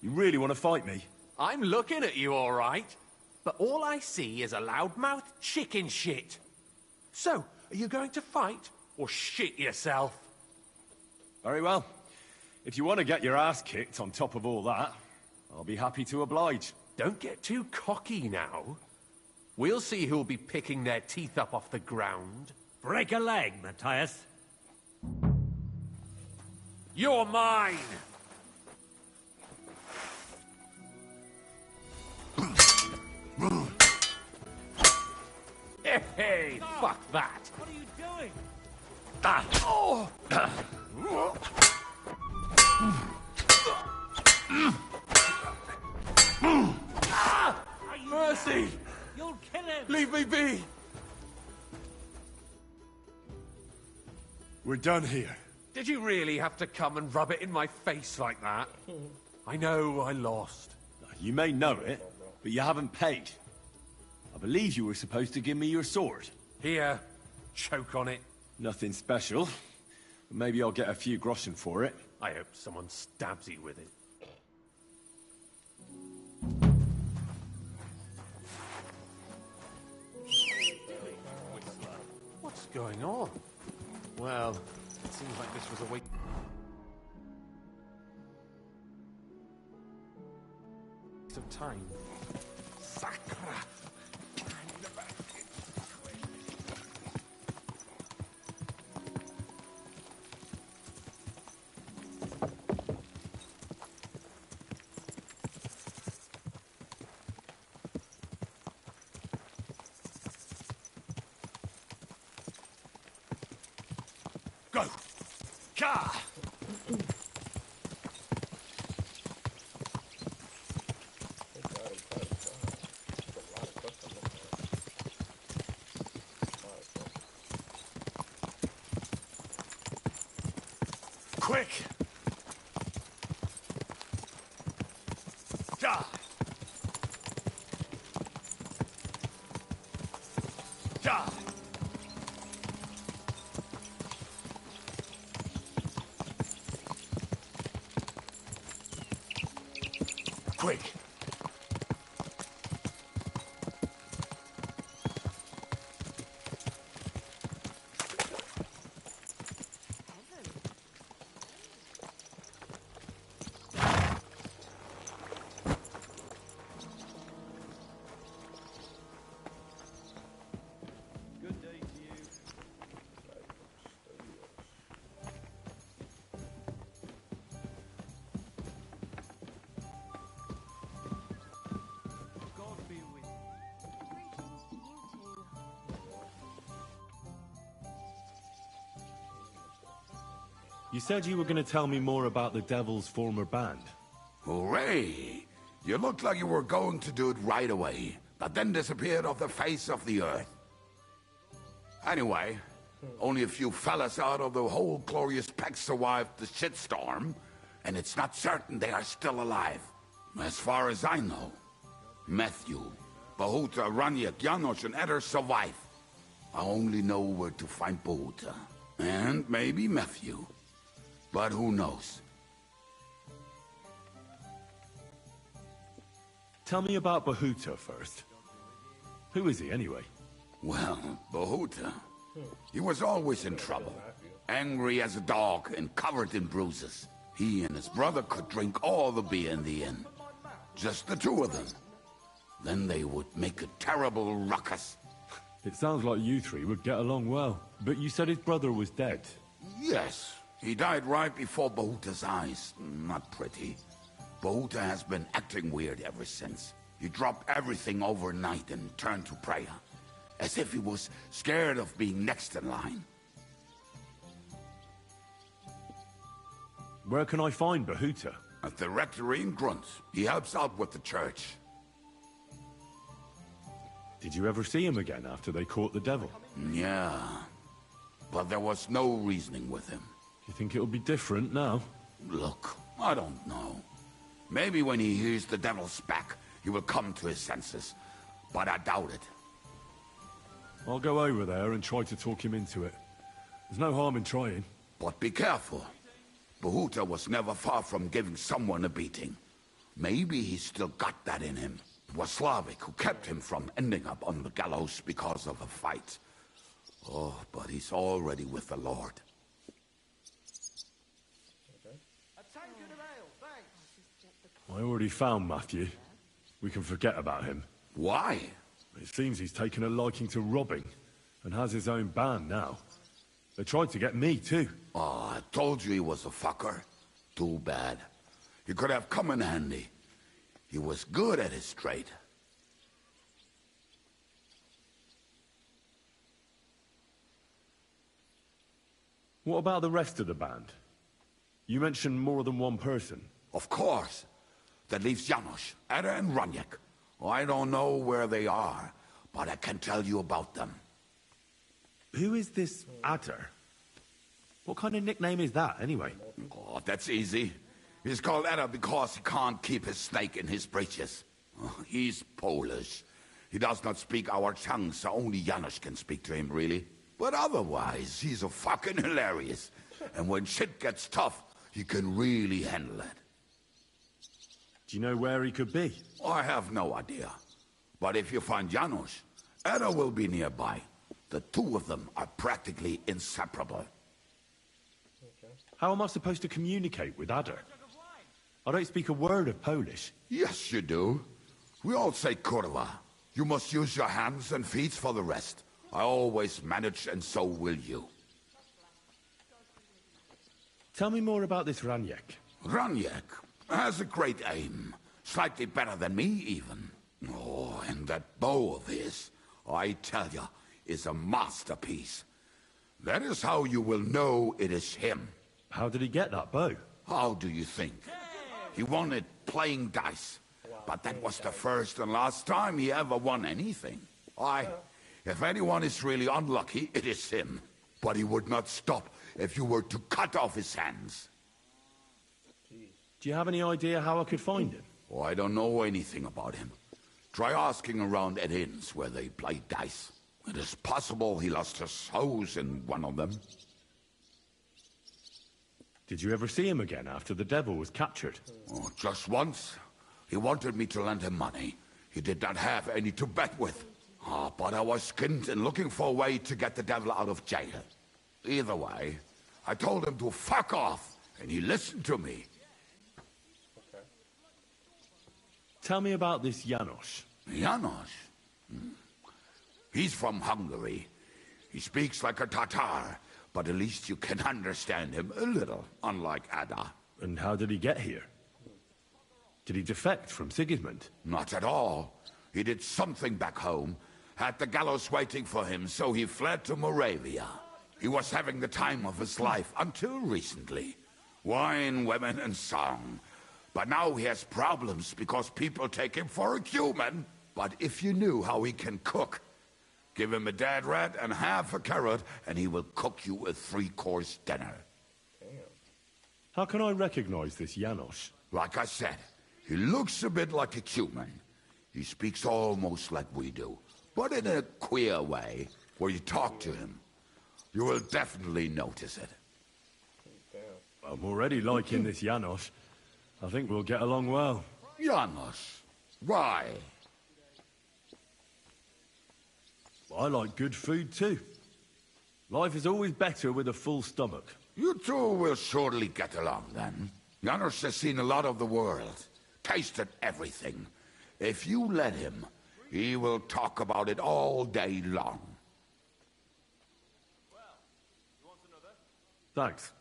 You really want to fight me? I'm looking at you, all right. But all I see is a loudmouth chicken shit. So, are you going to fight or shit yourself? Very well. If you want to get your ass kicked on top of all that, I'll be happy to oblige. Don't get too cocky now. We'll see who'll be picking their teeth up off the ground. Break a leg, Matthias. You're mine! Hey, fuck that! What are you doing? Oh! Mercy! You'll kill him! Leave me be! We're done here. Did you really have to come and rub it in my face like that? I know I lost. You may know it, but you haven't paid. I believe you were supposed to give me your sword. Here, choke on it. Nothing special. But maybe I'll get a few groschen for it. I hope someone stabs you with it. What's going on? Well, it seems like this was a waste of time. Sacra! Ka! Quick! Ja! Ja! Quick! You said you were going to tell me more about the Devil's former band. Hooray! You looked like you were going to do it right away, but then disappeared off the face of the earth. Anyway, only a few fellas out of the whole glorious pack survived the shitstorm, and it's not certain they are still alive. As far as I know, Matthew, Bahuta, Raniak, Janosch, and Eder survive. I only know where to find Bahuta. And maybe Matthew. But who knows? Tell me about Bahuta first. Who is he, anyway? Well, Bahuta, he was always in trouble. Angry as a dog and covered in bruises. He and his brother could drink all the beer in the inn. Just the two of them. Then they would make a terrible ruckus. It sounds like you three would get along well. But you said his brother was dead. Yes. He died right before Bahuta's eyes. Not pretty. Bahuta has been acting weird ever since. He dropped everything overnight and turned to prayer. As if he was scared of being next in line. Where can I find Bahuta? At the rectory in Grunt. He helps out with the church. Did you ever see him again after they caught the devil? Yeah. But there was no reasoning with him. You think it'll be different now? Look, I don't know. Maybe when he hears the devil's back, he will come to his senses. But I doubt it. I'll go over there and try to talk him into it. There's no harm in trying. But be careful. Bahuta was never far from giving someone a beating. Maybe he's still got that in him. It was Slavik who kept him from ending up on the gallows because of a fight. Oh, but he's already with the Lord. I already found Matthew. We can forget about him. Why? It seems he's taken a liking to robbing, and has his own band now. They tried to get me, too. Oh, I told you he was a fucker. Too bad. He could have come in handy. He was good at his trade. What about the rest of the band? You mentioned more than one person. Of course. That leaves Janosch, Eder, and Raniak. I don't know where they are, but I can tell you about them. Who is this Eder? What kind of nickname is that, anyway? Oh, that's easy. He's called Eder because he can't keep his snake in his breeches. He's Polish. He does not speak our tongue, so only Janosch can speak to him, really. But otherwise, he's a fucking hilarious. And when shit gets tough, he can really handle it. Do you know where he could be? I have no idea. But if you find Janosch, Eder will be nearby. The two of them are practically inseparable. How am I supposed to communicate with Eder? I don't speak a word of Polish. Yes, you do. We all say kurwa. You must use your hands and feet for the rest. I always manage, and so will you. Tell me more about this Raniak. Raniak has a great aim. Slightly better than me, even. Oh, and that bow of his, I tell you, is a masterpiece. That is how you will know it is him. How did he get that bow? How do you think? He won it playing dice. But that was the first and last time he ever won anything. If anyone is really unlucky, it is him. But he would not stop if you were to cut off his hands. Do you have any idea how I could find him? Oh, I don't know anything about him. Try asking around at inns where they play dice. It is possible he lost his hose in one of them. Did you ever see him again after the devil was captured? Oh, just once. He wanted me to lend him money. He did not have any to bet with. But I was skinned and looking for a way to get the devil out of jail. Either way, I told him to fuck off, and he listened to me. Tell me about this Janos. Janos? He's from Hungary. He speaks like a Tatar, but at least you can understand him a little, unlike Ada. And how did he get here? Did he defect from Sigismund? Not at all. He did something back home, had the gallows waiting for him, so he fled to Moravia. He was having the time of his life until recently. Wine, women, and song. But now he has problems because people take him for a human. But if you knew how he can cook, give him a dead rat and half a carrot, and he will cook you a 3-course dinner. How can I recognize this Janos? Like I said, he looks a bit like a human. He speaks almost like we do, but in a queer way, where you talk to him. You will definitely notice it. I'm already liking this Janos. I think we'll get along well. Janos? Why? I like good food too. Life is always better with a full stomach. You two will surely get along then. Janos has seen a lot of the world, tasted everything. If you let him, he will talk about it all day long. Thanks.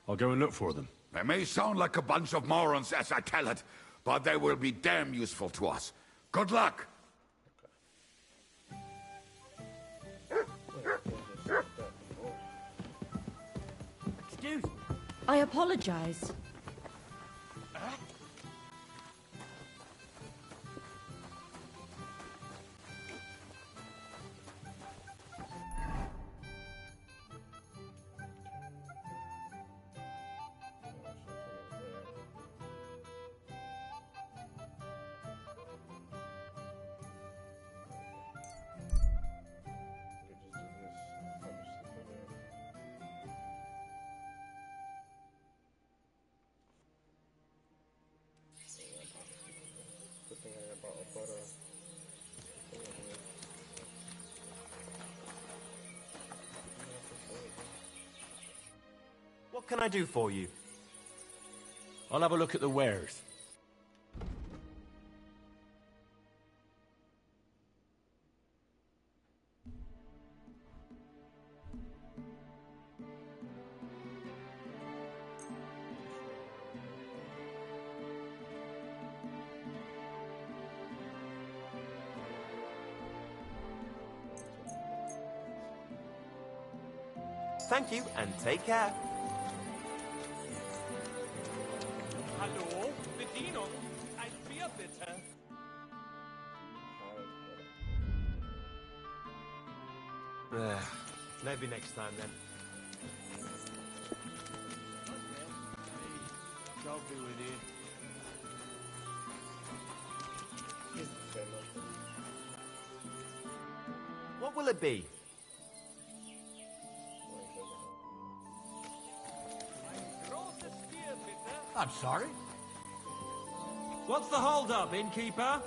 I'll go and look for them. They may sound like a bunch of morons as I tell it, but they will be damn useful to us. Good luck! Excuse me. I apologize. What can I do for you? I'll have a look at the wares. Thank you, and take care. Hallo, Bedienung. Ein Bier bitte. Maybe next time then. Coffee with you. What will it be? I'm sorry. What's the hold-up, innkeeper?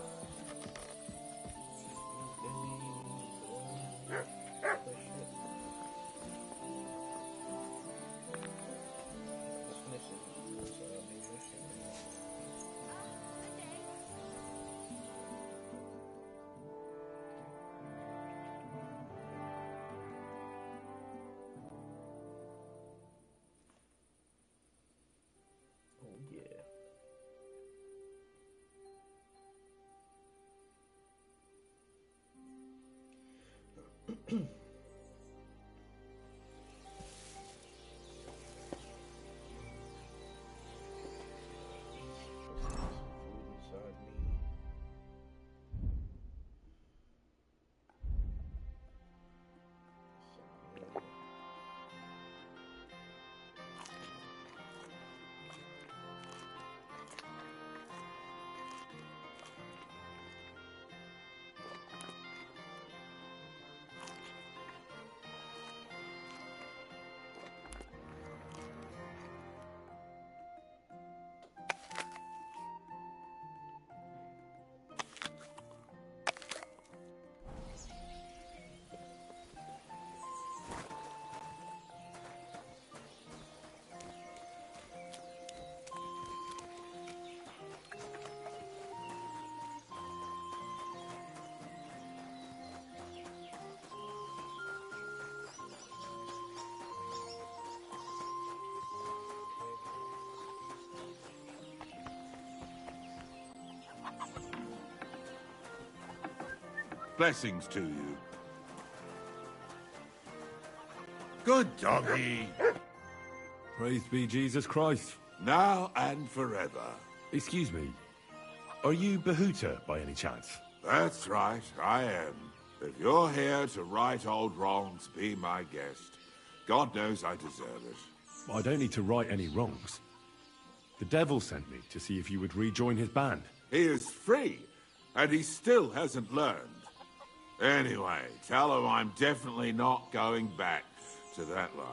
Blessings to you. Good doggy. Praise be Jesus Christ. Now and forever. Excuse me. Are you Bahuta by any chance? That's right, I am. If you're here to right old wrongs, be my guest. God knows I deserve it. I don't need to right any wrongs. The devil sent me to see if you would rejoin his band. He is free, and he still hasn't learned. Anyway, tell him I'm definitely not going back to that life.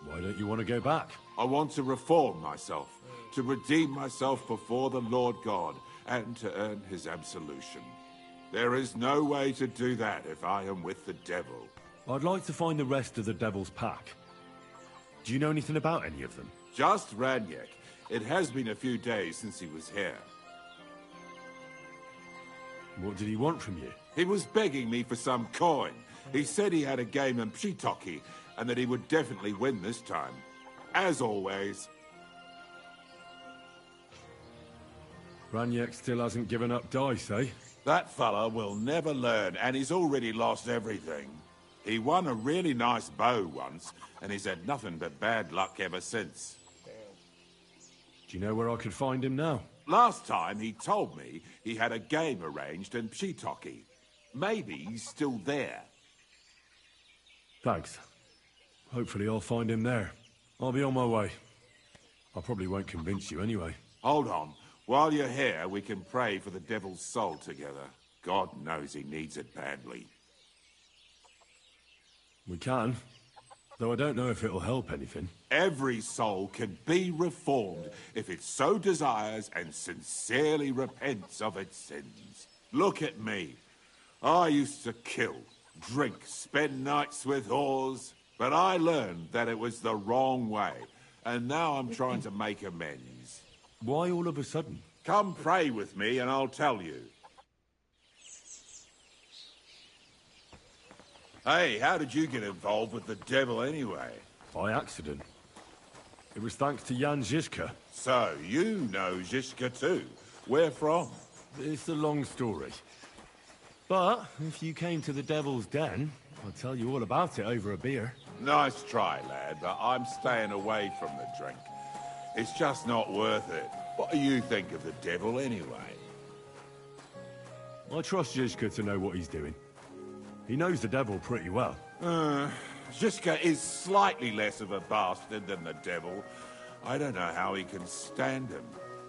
Why don't you want to go back? I want to reform myself, to redeem myself before the Lord God, and to earn his absolution. There is no way to do that if I am with the devil. I'd like to find the rest of the devil's pack. Do you know anything about any of them? Just Ranyek. It has been a few days since he was here. What did he want from you? He was begging me for some coin. He said he had a game in Pshitoki, and that he would definitely win this time. As always. Ranyek still hasn't given up dice, eh? That fella will never learn, and he's already lost everything. He won a really nice bow once, and he's had nothing but bad luck ever since. Do you know where I could find him now? Last time he told me he had a game arranged in Pshitoki. Maybe he's still there. Thanks. Hopefully I'll find him there. I'll be on my way. I probably won't convince you anyway. Hold on. While you're here, we can pray for the devil's soul together. God knows he needs it badly. We can. Though I don't know if it'll help anything. Every soul can be reformed if it so desires and sincerely repents of its sins. Look at me. I used to kill, drink, spend nights with whores, but I learned that it was the wrong way, and now I'm trying to make amends. Why all of a sudden? Come pray with me and I'll tell you. Hey, how did you get involved with the devil anyway? By accident. It was thanks to Jan Žižka. So, you know Žižka too. Where from? It's a long story. But, if you came to the Devil's Den, I'll tell you all about it over a beer. Nice try, lad, but I'm staying away from the drink. It's just not worth it. What do you think of the devil anyway? I trust Žižka to know what he's doing. He knows the devil pretty well. Žižka is slightly less of a bastard than the devil. I don't know how he can stand him.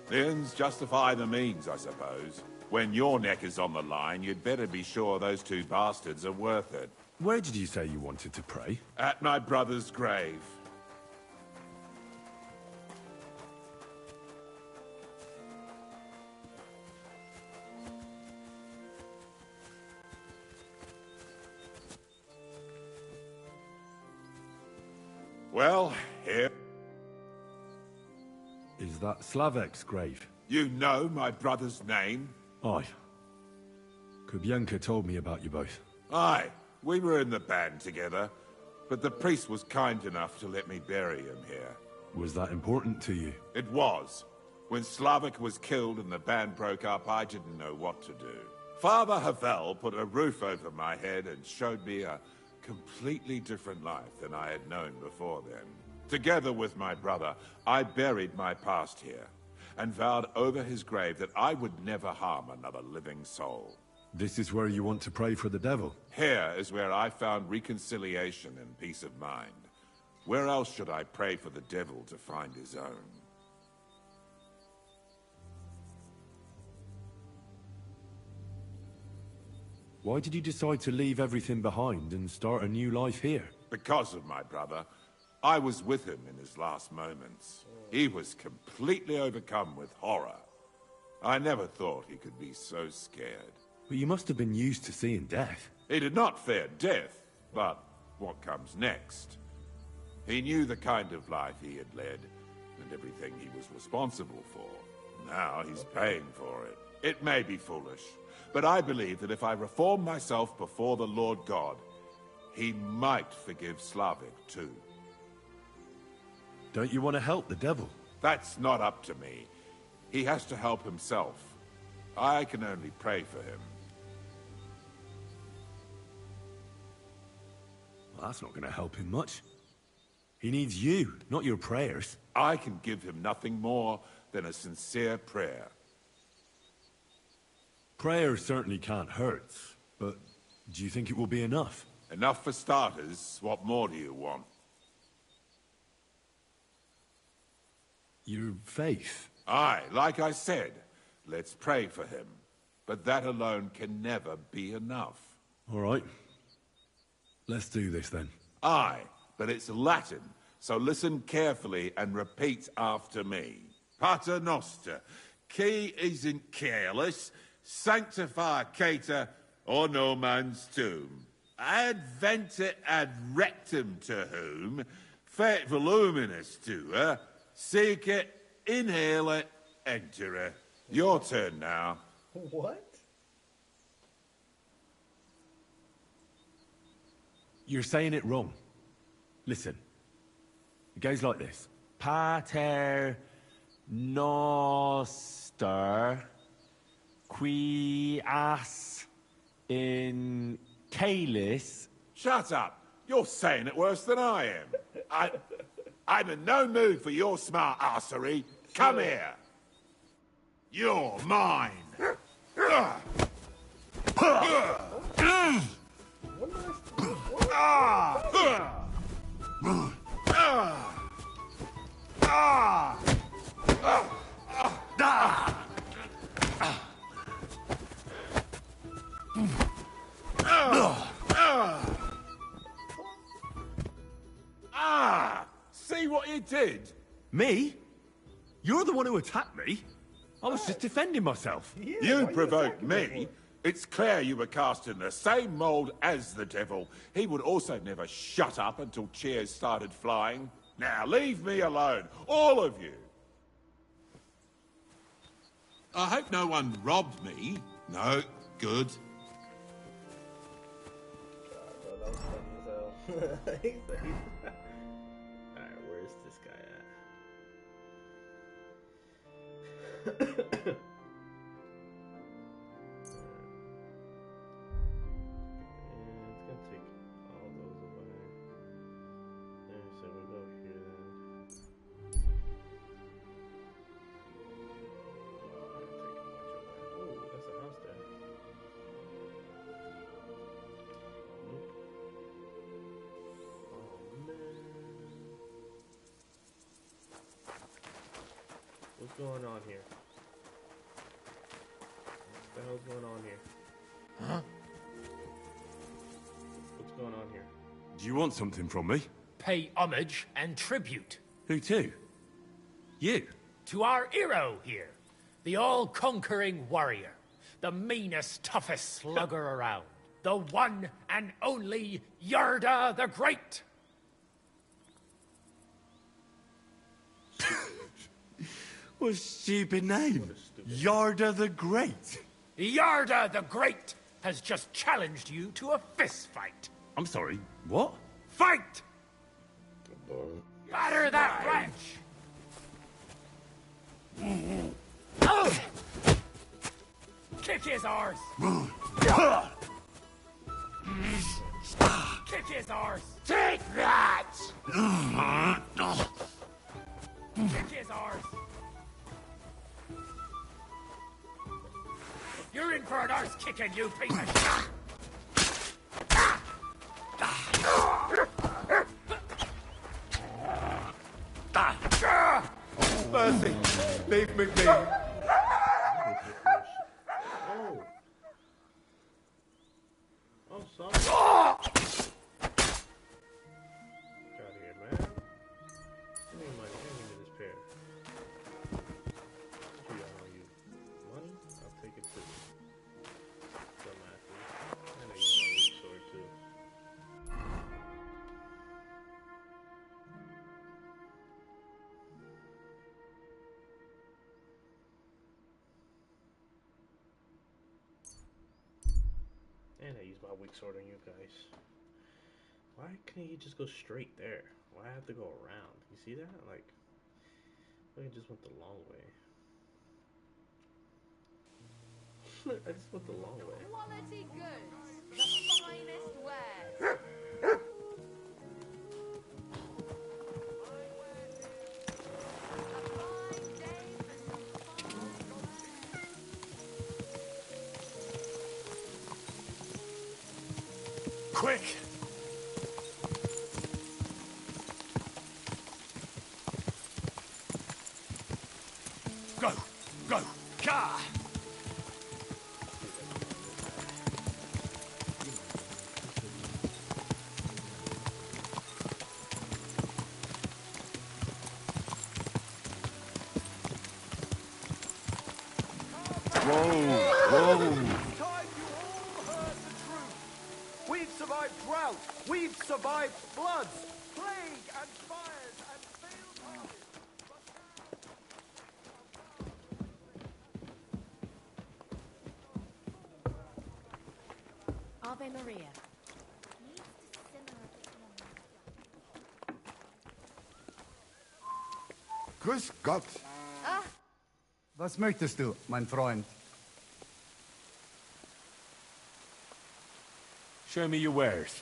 The ends justify the means, I suppose. When your neck is on the line, you'd better be sure those two bastards are worth it. Where did you say you wanted to pray? At my brother's grave. Well, here... Is that Slavek's grave? You know my brother's name? Aye. Kubienka told me about you both. Aye, we were in the band together, but the priest was kind enough to let me bury him here. Was that important to you? It was. When Slavek was killed and the band broke up, I didn't know what to do. Father Havel put a roof over my head and showed me a completely different life than I had known before then. Together with my brother, I buried my past here, and vowed over his grave that I would never harm another living soul. This is where you want to pray for the devil? Here is where I found reconciliation and peace of mind. Where else should I pray for the devil to find his own? Why did you decide to leave everything behind and start a new life here? Because of my brother. I was with him in his last moments. He was completely overcome with horror. I never thought he could be so scared. But you must have been used to seeing death. He did not fear death, but what comes next? He knew the kind of life he had led, and everything he was responsible for. Now he's paying for it. It may be foolish, but I believe that if I reform myself before the Lord God, he might forgive Slavek too. Don't you want to help the devil? That's not up to me. He has to help himself. I can only pray for him. Well, that's not going to help him much. He needs you, not your prayers. I can give him nothing more than a sincere prayer. Prayer certainly can't hurt, but do you think it will be enough? Enough for starters. What more do you want? Your faith. Aye, like I said, let's pray for him. But that alone can never be enough. All right. Let's do this then. Aye, but it's Latin, so listen carefully and repeat after me. Pater Noster, qui is in careless, sanctify cater, or no man's tomb. Adventure ad rectum to whom, fet voluminous to her, seek it, inhale it, enter it. Your turn now. What? You're saying it wrong. Listen. It goes like this. Pater Noster qui as in calis. Shut up. You're saying it worse than I am. I'm in no mood for your smart arsery. Come here. You're mine. See what you did? Me? You're the one who attacked me. I was just defending myself. You provoked me. It's clear you were cast in the same mould as the devil. He would also never shut up until cheers started flying. Now leave me alone, all of you. I hope no one robbed me. No, good. That was funny as hell. Alright, where's this guy at? It's gonna take all those away. There, so we'll go here then. Oh, that's a house there. Nope. Oh man. What's going on here? What the hell's going on here? Huh? What's going on here? Do you want something from me? Pay homage and tribute. Who to? You? To our hero here. The all-conquering warrior. The meanest, toughest slugger around. The one and only Yarda the Great. What a stupid name. Yarda the Great. Yarda the Great has just challenged you to a fist fight. I'm sorry, what? Fight! Batter that wretch! Kick his arse! Kick his arse! Take that! Kick his arse! You're in for an arse kicking, you piece of shit! Mercy! Leave me be. Oh. Oh, sorry. Get out of here, man. Give me money. Give me this pair. What you got on you? Money? I'll take it too. Dumbasses. I know you got a weak sword too. And I use my weak sword on you guys. Why can't he just go straight there? Why I have to go around? You see that? Like, I just went the long way. I just went the long way. Quality goods, the finest wares. Quick! Go! Go! Car! We've survived drought. We've survived floods, plague, and fires, and failed harvests. Ave Maria. Grüß Gott. Ah, Was möchtest du, mein Freund? Show me your wares.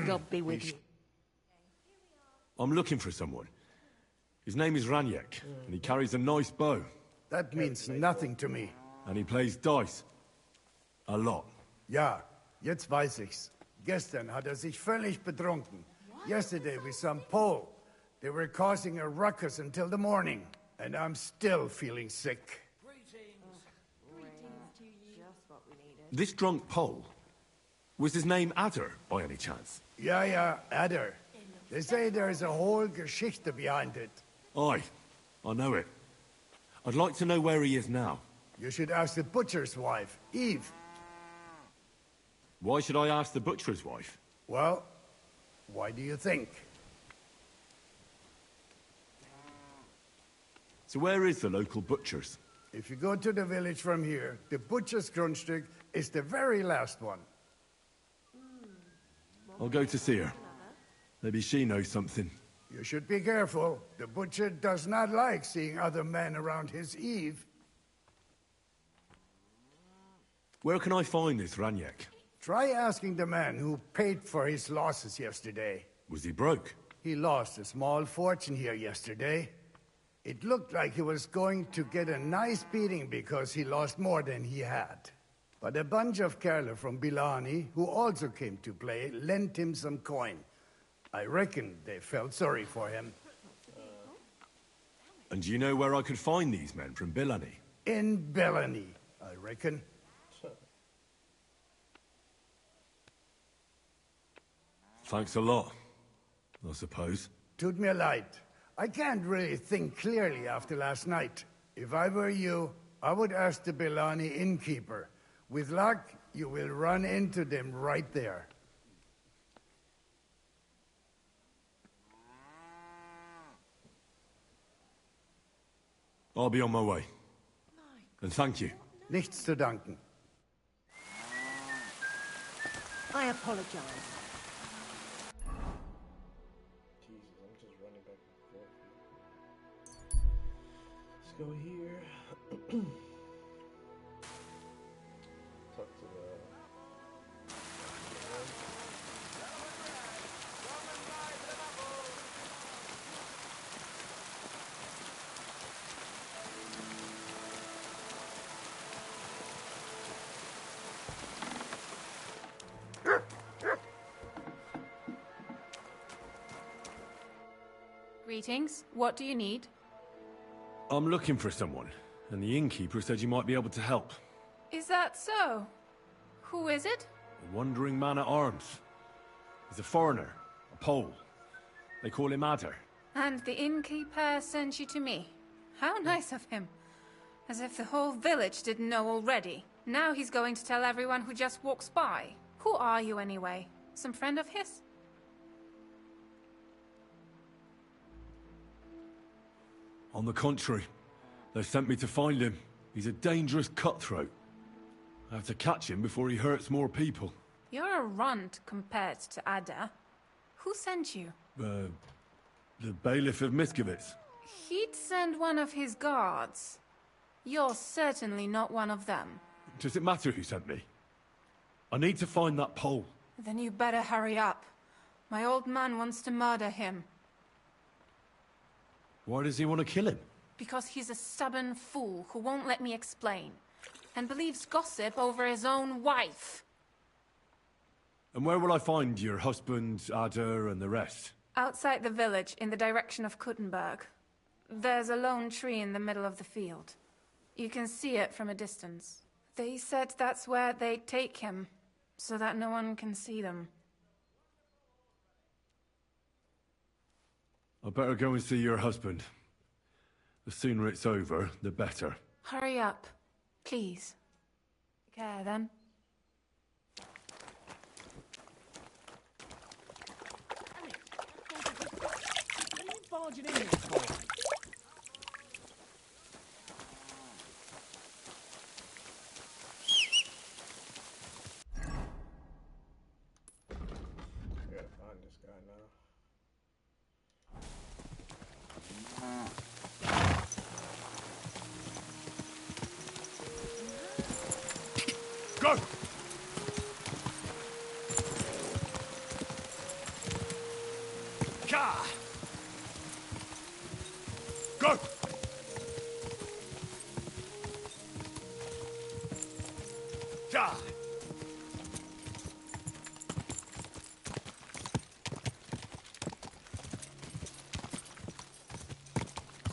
God be with you. I'm looking for someone. His name is Raniek, and he carries a nice bow. That means nothing to me. And he plays dice. A lot. Ja, jetzt weiß ich's. Gestern hat sich völlig betrunken. Yesterday with some Pole. They were causing a ruckus until the morning. And I'm still feeling sick. This drunk Pole, was his name Adder, by any chance? Ja, Adder. They say there's a whole Geschichte behind it. Aye, I know it. I'd like to know where he is now. You should ask the butcher's wife, Eve. Why should I ask the butcher's wife? Well, why do you think? So where is the local butcher's? If you go to the village from here, the butcher's Grundstück is the very last one. I'll go to see her. Maybe she knows something. You should be careful. The butcher does not like seeing other men around his Eve. Where can I find this Raniek? Try asking the man who paid for his losses yesterday. Was he broke? He lost a small fortune here yesterday. It looked like he was going to get a nice beating because he lost more than he had. But a bunch of Kerler from Bilani, who also came to play, lent him some coin. I reckon they felt sorry for him. And do you know where I could find these men from Bilani? In Bilani, I reckon. Thanks a lot, I suppose. Tut mir leid. I can't really think clearly after last night. If I were you, I would ask the Bilani innkeeper. With luck, you will run into them right there. I'll be on my way. And thank you. Nichts zu danken. I apologize. Jesus, I'm just running back and forth. Let's go here. Talk to the... Greetings. What do you need? I'm looking for someone, and the innkeeper said you might be able to help. Is that so? Who is it? A wandering man at arms. He's a foreigner, a Pole. They call him Adder. And the innkeeper sent you to me. How nice of him. As if the whole village didn't know already. Now he's going to tell everyone who just walks by. Who are you anyway? Some friend of his? On the contrary, they sent me to find him. He's a dangerous cutthroat. I have to catch him before he hurts more people. You're a runt compared to Ada. Who sent you? The bailiff of Miskovitz. He'd send one of his guards. You're certainly not one of them. Does it matter who sent me? I need to find that pole. Then you better hurry up. My old man wants to murder him. Why does he want to kill him? Because he's a stubborn fool who won't let me explain. And believes gossip over his own wife. And where will I find your husband, Ada, and the rest? Outside the village, in the direction of Kuttenberg. There's a lone tree in the middle of the field. You can see it from a distance. They said that's where they'd take him, so that no one can see them. I better go and see your husband. The sooner it's over, the better. Hurry up, please. Take care, then. What are you barging in here for? I gotta find this guy now. Go! Ka! Go! Ka!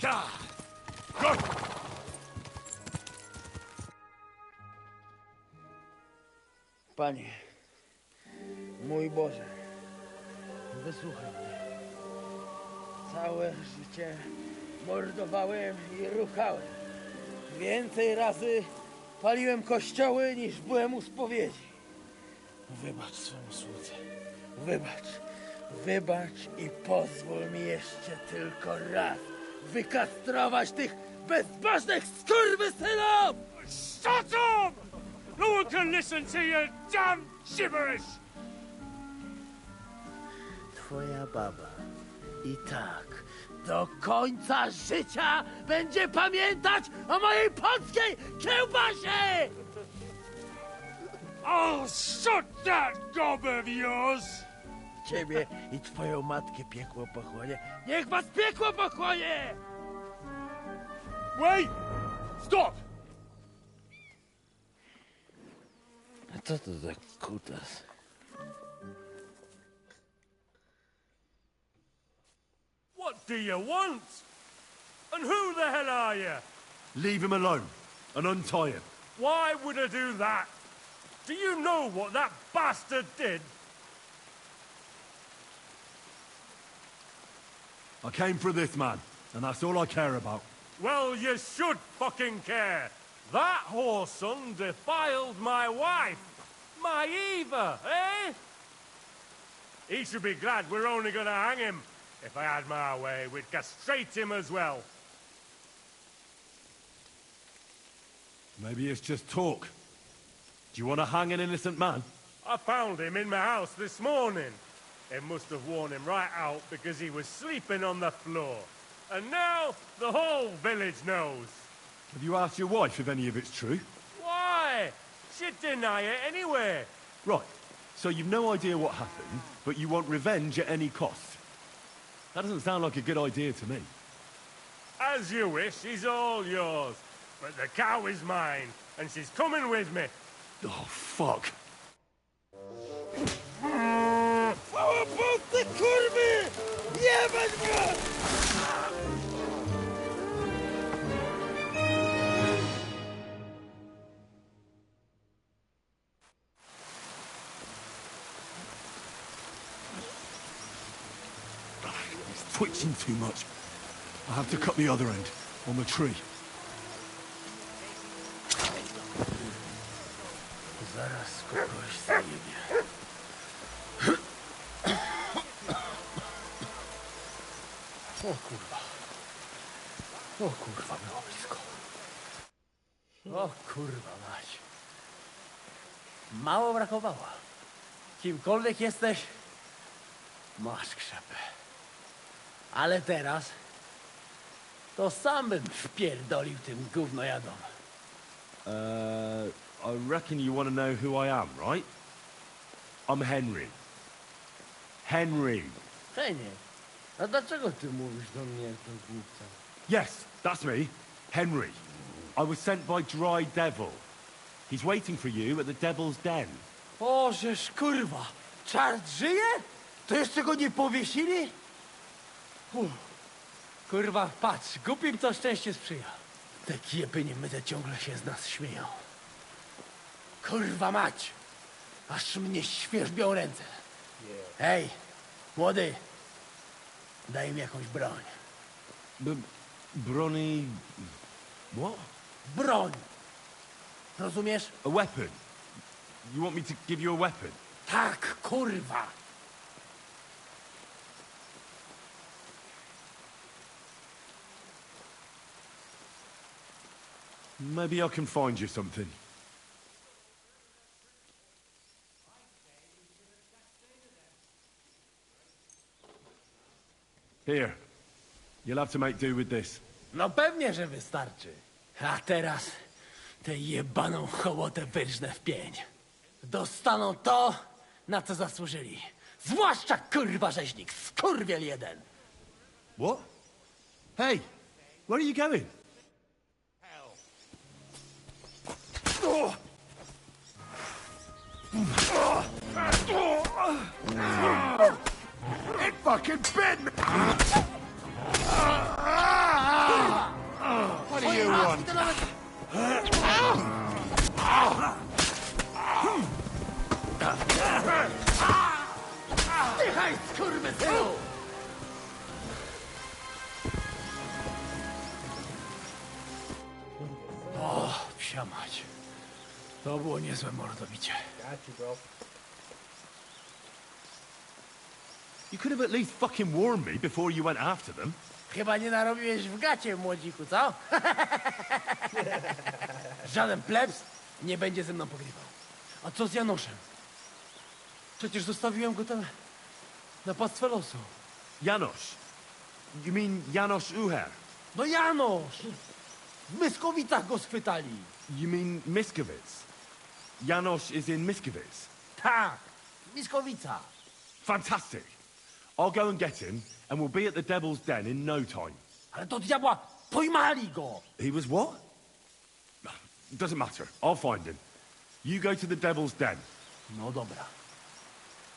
Ka! Go! Panie, mój Boże, wysłuchaj mnie. Całe życie mordowałem i ruchałem. Więcej razy paliłem kościoły, niż byłem u spowiedzi. Wybacz swemu słudze. Wybacz i pozwól mi jeszcze tylko raz wykastrować tych bezbożnych skurwysynów! Shut up! No one can listen to your damn gibberish! Twoja baba i tak do końca życia będzie pamiętać o mojej polskiej kiełbasie! I'll shut that gob of yours! Ciebie i twoją matkę piekło pochłonie. Niech was piekło pochłonie! Wait! Stop! A co to za kutas? What do you want? And who the hell are you? Leave him alone and untie him. Why would I do that? Do you know what that bastard did? I came for this man, and that's all I care about. Well, you should fucking care. That whoreson defiled my wife. My Eva, eh? He should be glad we're only gonna hang him. If I had my way, we'd castrate him as well. Maybe it's just talk. Do you want to hang an innocent man? I found him in my house this morning. It must have worn him right out because he was sleeping on the floor. And now the whole village knows. Have you asked your wife if any of it's true? Why? She'd deny it anyway. Right. So you've no idea what happened, but you want revenge at any cost. That doesn't sound like a good idea to me. As you wish, she's all yours. But the cow is mine, and she's coming with me. Oh, fuck. Te kurwy! Jebać go! He's twitching too much. I have to cut the other end, on the tree. Zaraz kogoś zajebie. O kurwa. O kurwa, było blisko. O kurwa mać. Mało brakowało. Kimkolwiek jesteś, Masz krzepę. Ale teraz to sam bym wpierdolił tym gównojadom. I reckon you want to know who I am, right? I'm Henry. Henry. Henie, a dlaczego ty mówisz do mnie jak do głupca? Yes, that's me. Henry. I was sent by Dry Devil. He's waiting for you at the Devil's Den. O, żeż kurwa! Czart żyje? To jeszcze go nie powiesili? Kurwa, patrz, głupim to szczęście sprzyja. Te kiepy niemyte ciągle się z nas śmieją. Kurwa mać! Aż mnie świerzbią ręce. Hej, młody! Daj mi jakąś broń. Brony... What? Broń! Rozumiesz? A weapon. You want me to give you a weapon? Tak, kurwa! Maybe I can find you something. Here. You'll have to make do with this. No pewnie, że wystarczy. A teraz tę jebaną hołotę wyrżnę w pień. Dostaną to, na co zasłużyli. Zwłaszcza kurwa rzeźnik, skurwiel jeden. What? Hey, where are you going? It fucking bit me! What do you want? Dychaj, skurwysynu! O, psia mać. To było niezłe mordobicie. Got you, bro. You could have at least fucking warned me before you went after them. Chyba nie narobiłeś w gacie, młodziku, co? Żaden plebs nie będzie ze mną pogrywał. A co z Janoszem? Przecież zostawiłem go tam na pastwę losu. Janosz? You mean Janosz Uher? No Janosz! W Myskowicach go schwytali. You mean Miskovic? Janosz is in Miskovic? Tak, Miskowica. Fantastic. I'll go and get him, and we'll be at the Devil's Den in no time. Ale do diabła, pojmali go! He was what? Doesn't matter. I'll find him. You go to the Devil's Den. No dobra.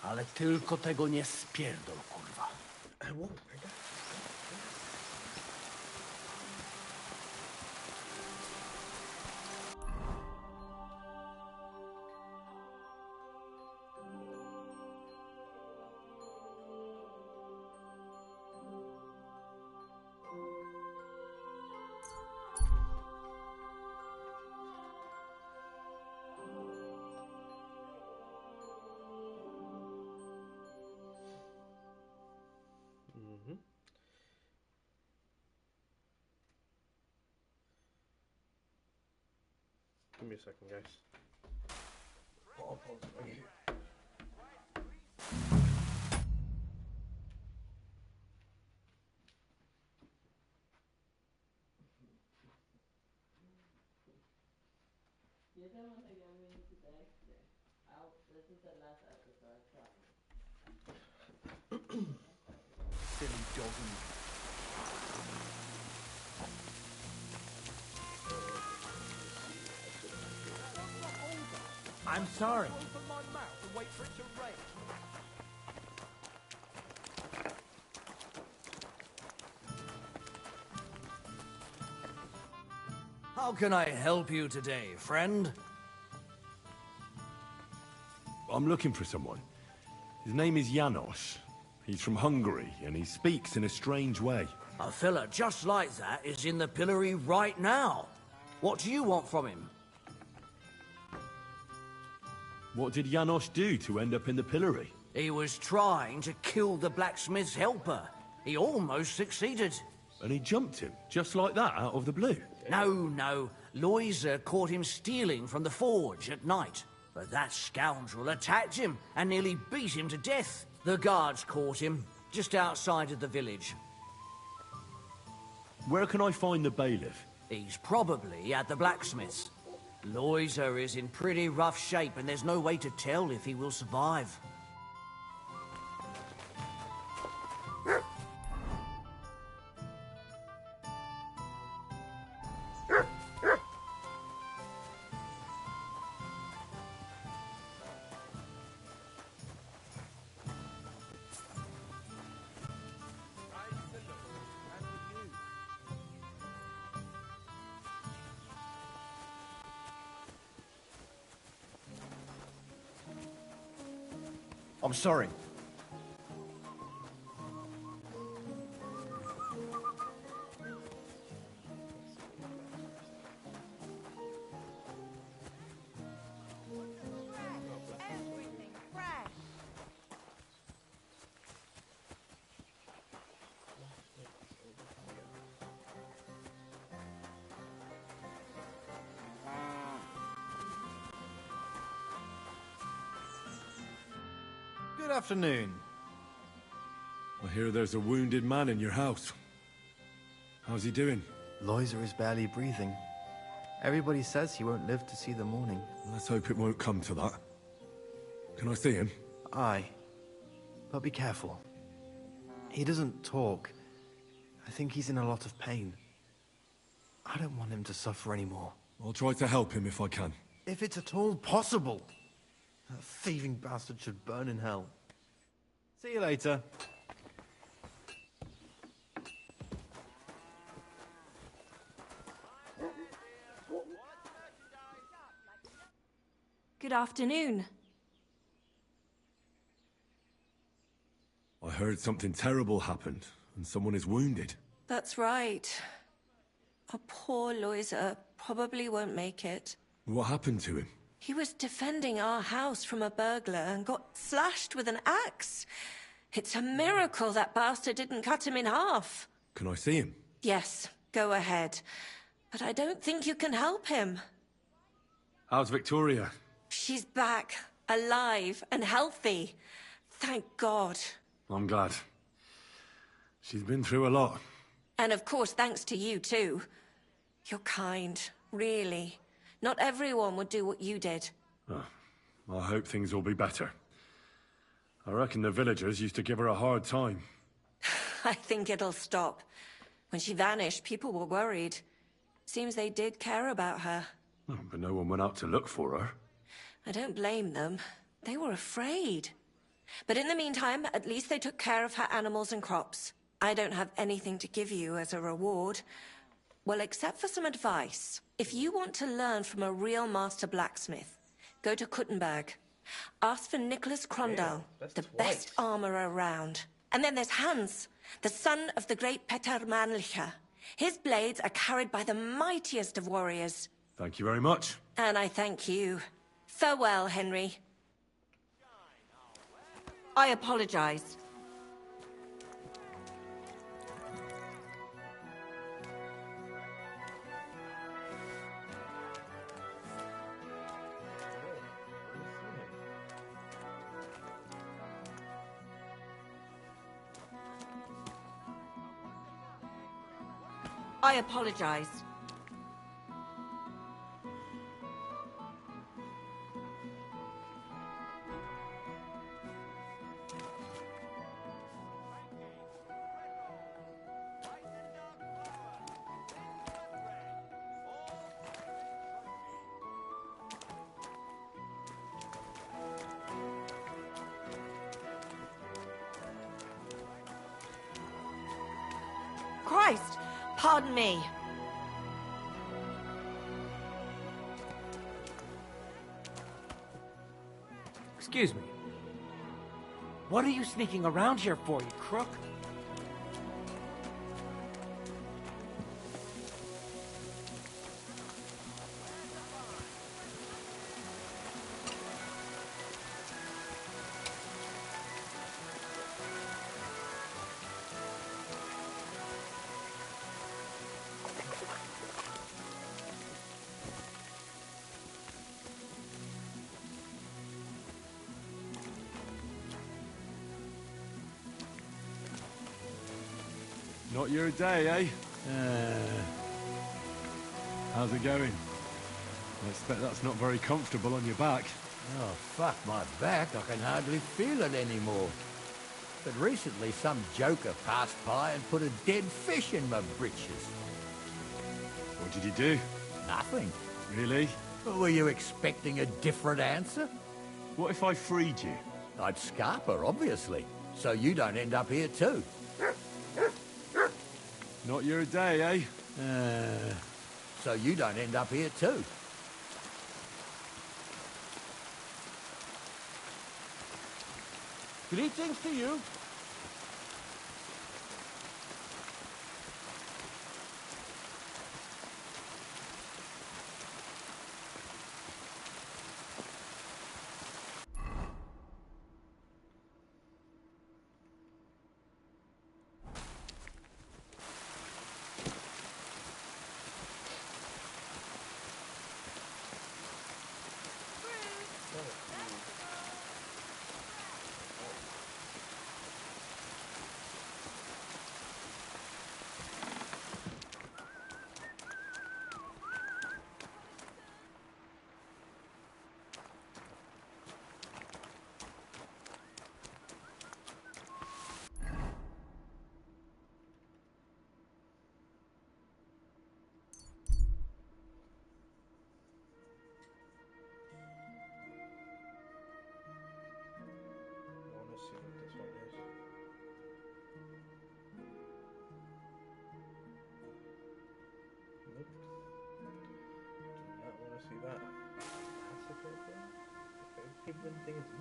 Ale tylko tego nie spierdol, kurwa. I won't. Give me a second, guys. Silly doggy. I'm sorry. How can I help you today, friend? I'm looking for someone. His name is Janosz. He's from Hungary, and he speaks in a strange way. A fella just like that is in the pillory right now. What do you want from him? What did Janosz do to end up in the pillory? He was trying to kill the blacksmith's helper. He almost succeeded. And he jumped him, just like that, out of the blue? No. Loiser caught him stealing from the forge at night. But that scoundrel attacked him and nearly beat him to death. The guards caught him, just outside of the village. Where can I find the bailiff? He's probably at the blacksmith's. Loiser is in pretty rough shape, and there's no way to tell if he will survive. I'm sorry. Good afternoon. I hear there's a wounded man in your house. How's he doing? Loiser is barely breathing. Everybody says he won't live to see the morning. Let's hope it won't come to that. Can I see him? Aye. But be careful. He doesn't talk. I think he's in a lot of pain. I don't want him to suffer anymore. I'll try to help him if I can. If it's at all possible. That thieving bastard should burn in hell. See you later. Good afternoon. I heard something terrible happened, and someone is wounded. That's right. Our poor Loiser probably won't make it. What happened to him? He was defending our house from a burglar and got slashed with an axe. It's a miracle that bastard didn't cut him in half. Can I see him? Yes, go ahead. But I don't think you can help him. How's Victoria? She's back, alive and healthy. Thank God. I'm glad. She's been through a lot. And of course, thanks to you too. You're kind, really. Not everyone would do what you did. Oh, I hope things will be better. I reckon the villagers used to give her a hard time. I think it'll stop. When she vanished, people were worried. Seems they did care about her. Oh, but no one went out to look for her. I don't blame them. They were afraid. But in the meantime, at least they took care of her animals and crops. I don't have anything to give you as a reward. Well, except for some advice. If you want to learn from a real master blacksmith, go to Kuttenberg. Ask for Nicholas Crondell, the best armorer around. And then there's Hans, the son of the great Peter Mannlicher. His blades are carried by the mightiest of warriors. Thank you very much. And I thank you. Farewell, Henry. I apologize. I apologize. Christ! Pardon me. Excuse me. What are you sneaking around here for, you crook? Not your day, eh? How's it going? I expect that's not very comfortable on your back. Oh, fuck my back. I can hardly feel it anymore. But recently some joker passed by and put a dead fish in my britches. What did he do? Nothing. Really? Were you expecting a different answer? What if I freed you? I'd scarp her, obviously. So you don't end up here too. Not your day, eh? So you don't end up here too. Greetings to you. See that? That's the thing. People didn't think it's me.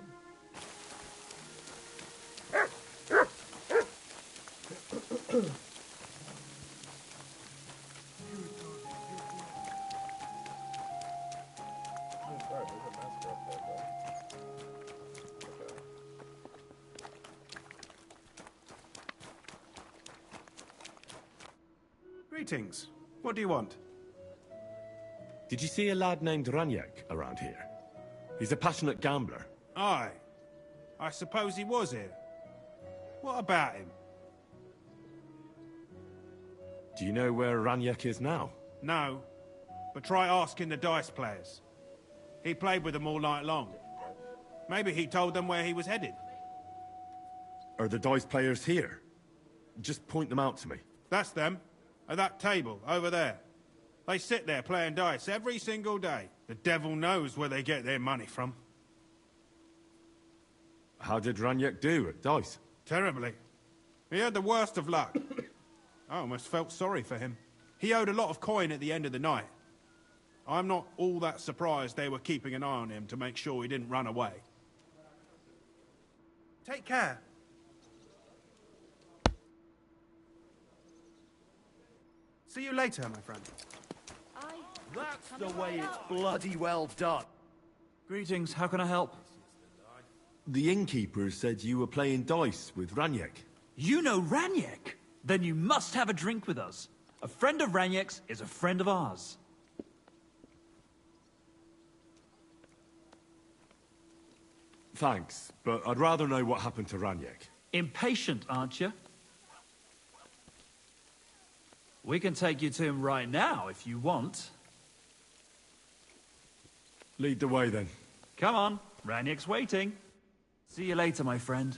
Oh, God, there's a master up there, bro. Okay. Greetings. What do you want? Did you see a lad named Raniak around here? He's a passionate gambler. Aye. I suppose he was here. What about him? Do you know where Raniak is now? No. But try asking the dice players. He played with them all night long. Maybe he told them where he was headed. Are the dice players here? Just point them out to me. That's them. At that table, over there. They sit there playing dice every single day. The devil knows where they get their money from. How did Raniak do at dice? Terribly. He had the worst of luck. I almost felt sorry for him. He owed a lot of coin at the end of the night. I'm not all that surprised they were keeping an eye on him to make sure he didn't run away. Take care. See you later, my friend. That's the way it's bloody well done. Greetings, how can I help? The innkeeper said you were playing dice with Raniak. You know Raniak? Then you must have a drink with us. A friend of Raniak's is a friend of ours. Thanks, but I'd rather know what happened to Raniak. Impatient, aren't you? We can take you to him right now, if you want. Lead the way, then. Come on, Raniak's waiting. See you later, my friend.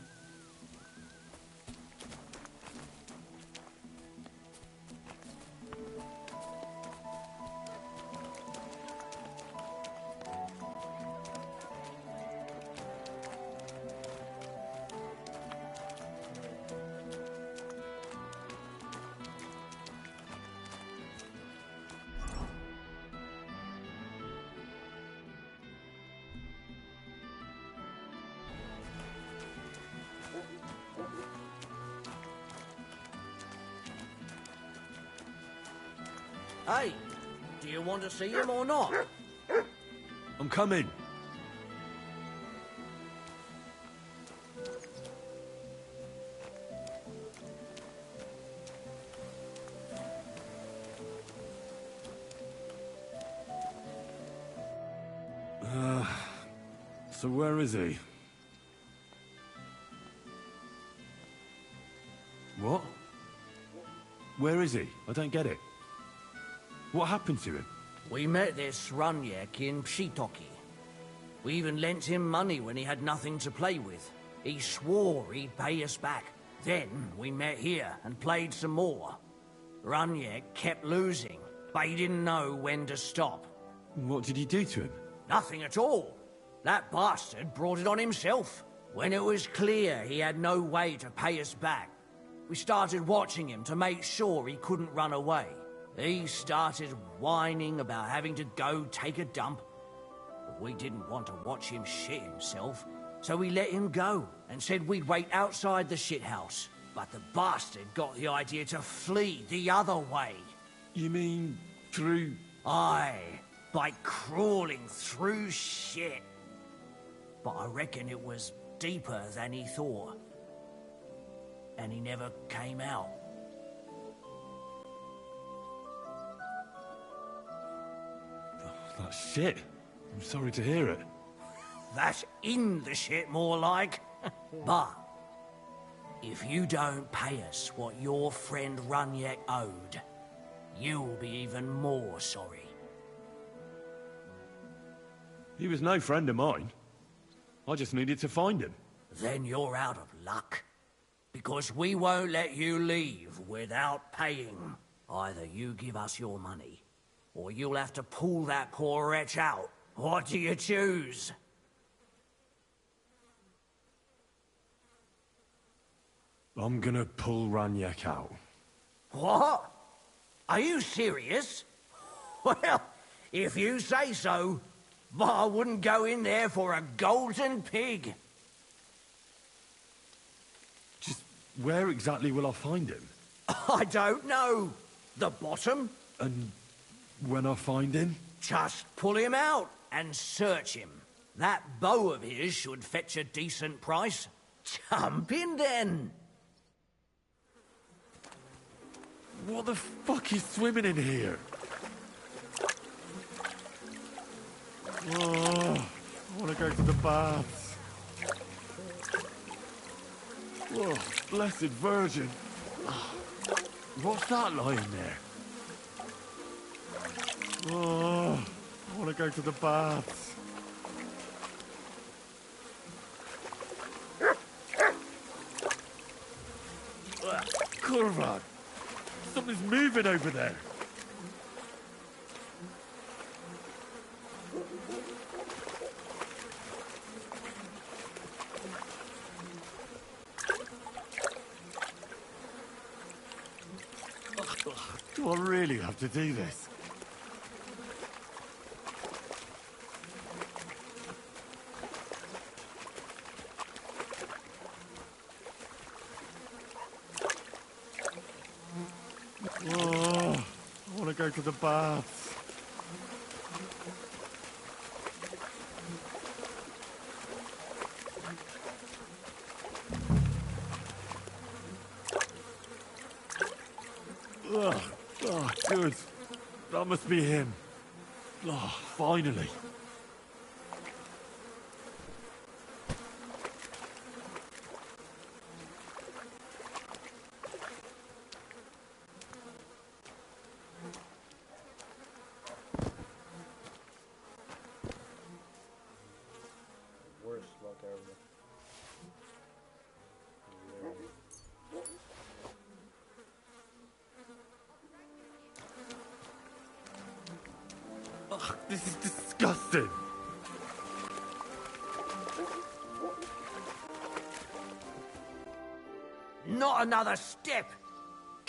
Hey, do you want to see him or not? I'm coming. So where is he? What? Where is he? I don't get it. What happened to him? We met this Runyak in Pshitoki. We even lent him money when he had nothing to play with. He swore he'd pay us back. Then we met here and played some more. Runyak kept losing, but he didn't know when to stop. What did he do to him? Nothing at all. That bastard brought it on himself. When it was clear he had no way to pay us back, we started watching him to make sure he couldn't run away. He started whining about having to go take a dump. But we didn't want to watch him shit himself, so we let him go and said we'd wait outside the shithouse. But the bastard got the idea to flee the other way. You mean through... Aye, by crawling through shit. But I reckon it was deeper than he thought. And he never came out. That's shit. I'm sorry to hear it. That's in the shit, more like. But if you don't pay us what your friend Runyak owed, you'll be even more sorry. He was no friend of mine. I just needed to find him. Then you're out of luck. Because we won't let you leave without paying. Either you give us your money, or you'll have to pull that poor wretch out. What do you choose? I'm gonna pull Runyak out. What? Are you serious? Well, if you say so, but I wouldn't go in there for a golden pig. Just where exactly will I find him? I don't know. The bottom? And when I find him? Just pull him out and search him. That bow of his should fetch a decent price. Jump in then. What the fuck is swimming in here? Oh, I want to go to the baths. Oh, blessed Virgin. What's that lying there? Oh, I want to go to the baths. Kurvad, something's moving over there. Do I really have to do this? Oh, I want to go to the baths. Oh, good. That must be him. Oh, finally. Worst luck ever. Ugh, this is disgusting. Not another step.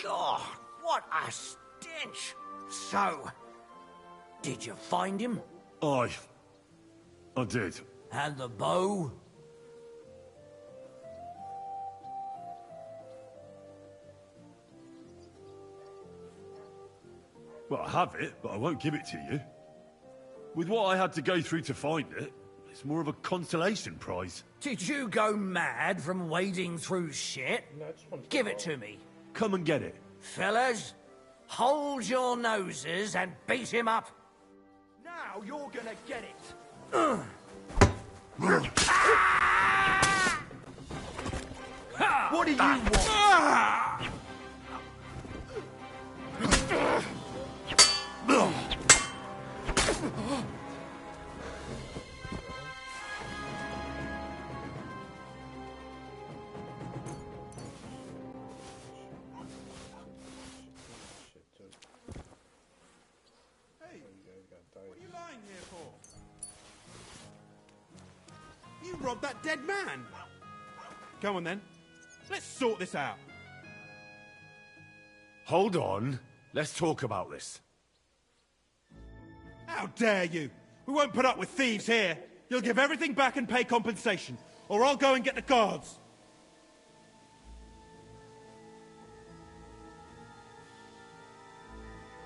God, what a stench. So, did you find him? I did. And the bow? Well, I have it, but I won't give it to you. With what I had to go through to find it, it's more of a consolation prize. Did you go mad from wading through shit? Give it to me. Come and get it. Fellas, hold your noses and beat him up. Now you're gonna get it. What do you want? Hey, what are you lying here for? You robbed that dead man! Come on then, let's sort this out. Hold on. Let's talk about this. How dare you! We won't put up with thieves here! You'll give everything back and pay compensation, or I'll go and get the guards!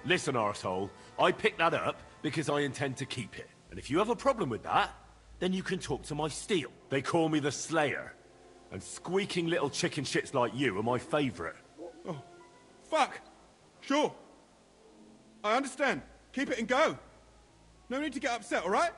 Listen, arsehole, I picked that up because I intend to keep it. And if you have a problem with that, then you can talk to my steel. They call me the Slayer. And squeaking little chicken shits like you are my favorite. Oh, fuck! Sure. I understand. Keep it and go. No need to get upset, alright?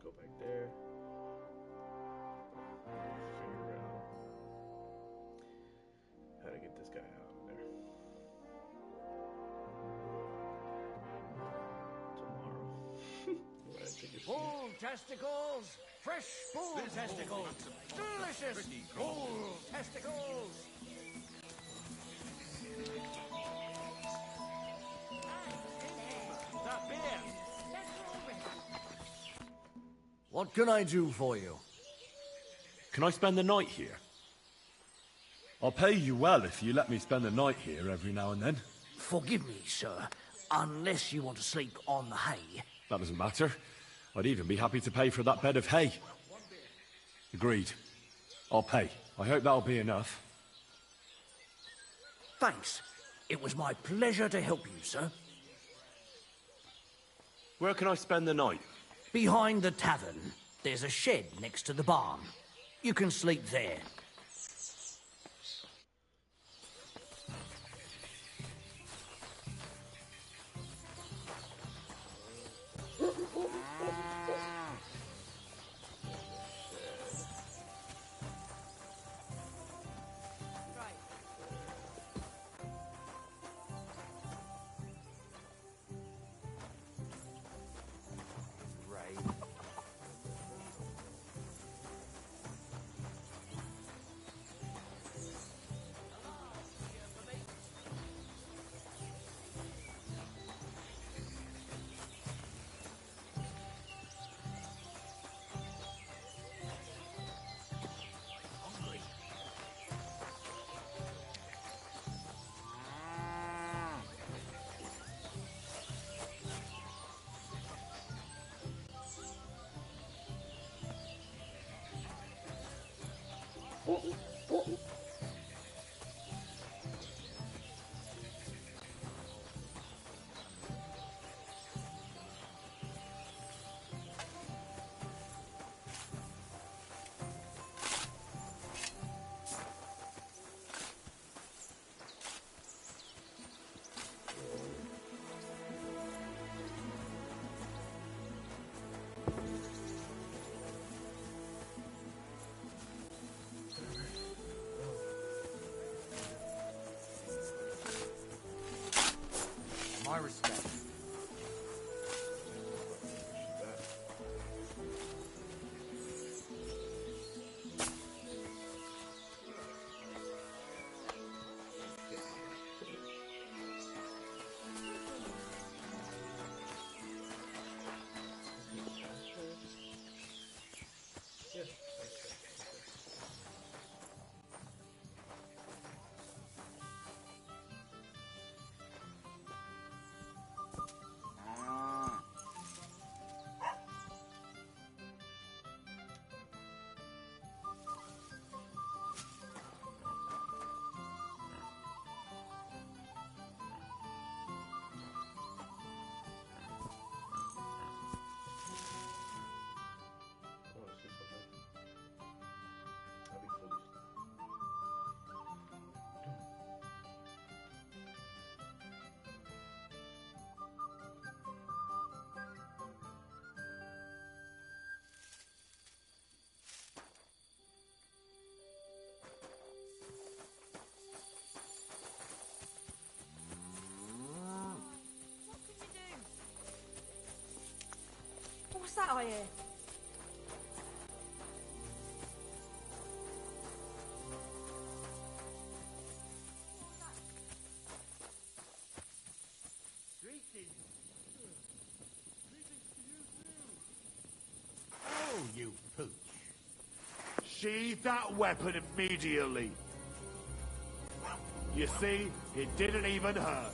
Go back there. Figure out how to get this guy out of there. Tomorrow. Bull testicles! Fresh bull testicles! Delicious bull testicles! That beer! What can I do for you? Can I spend the night here? I'll pay you well if you let me spend the night here every now and then. Forgive me, sir, unless you want to sleep on the hay. That doesn't matter. I'd even be happy to pay for that bed of hay. Agreed. I'll pay. I hope that'll be enough. Thanks. It was my pleasure to help you, sir. Where can I spend the night? Behind the tavern, there's a shed next to the barn. You can sleep there. I hear? Oh, you pooch. Sheathe that weapon immediately. You see, it didn't even hurt.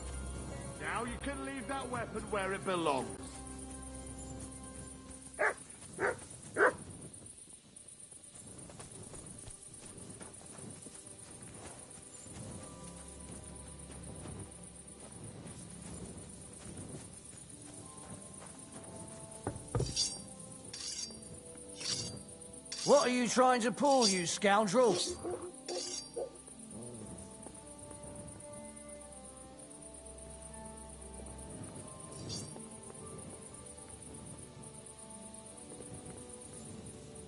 Now you can leave that weapon where it belongs. What are you trying to pull, you scoundrel?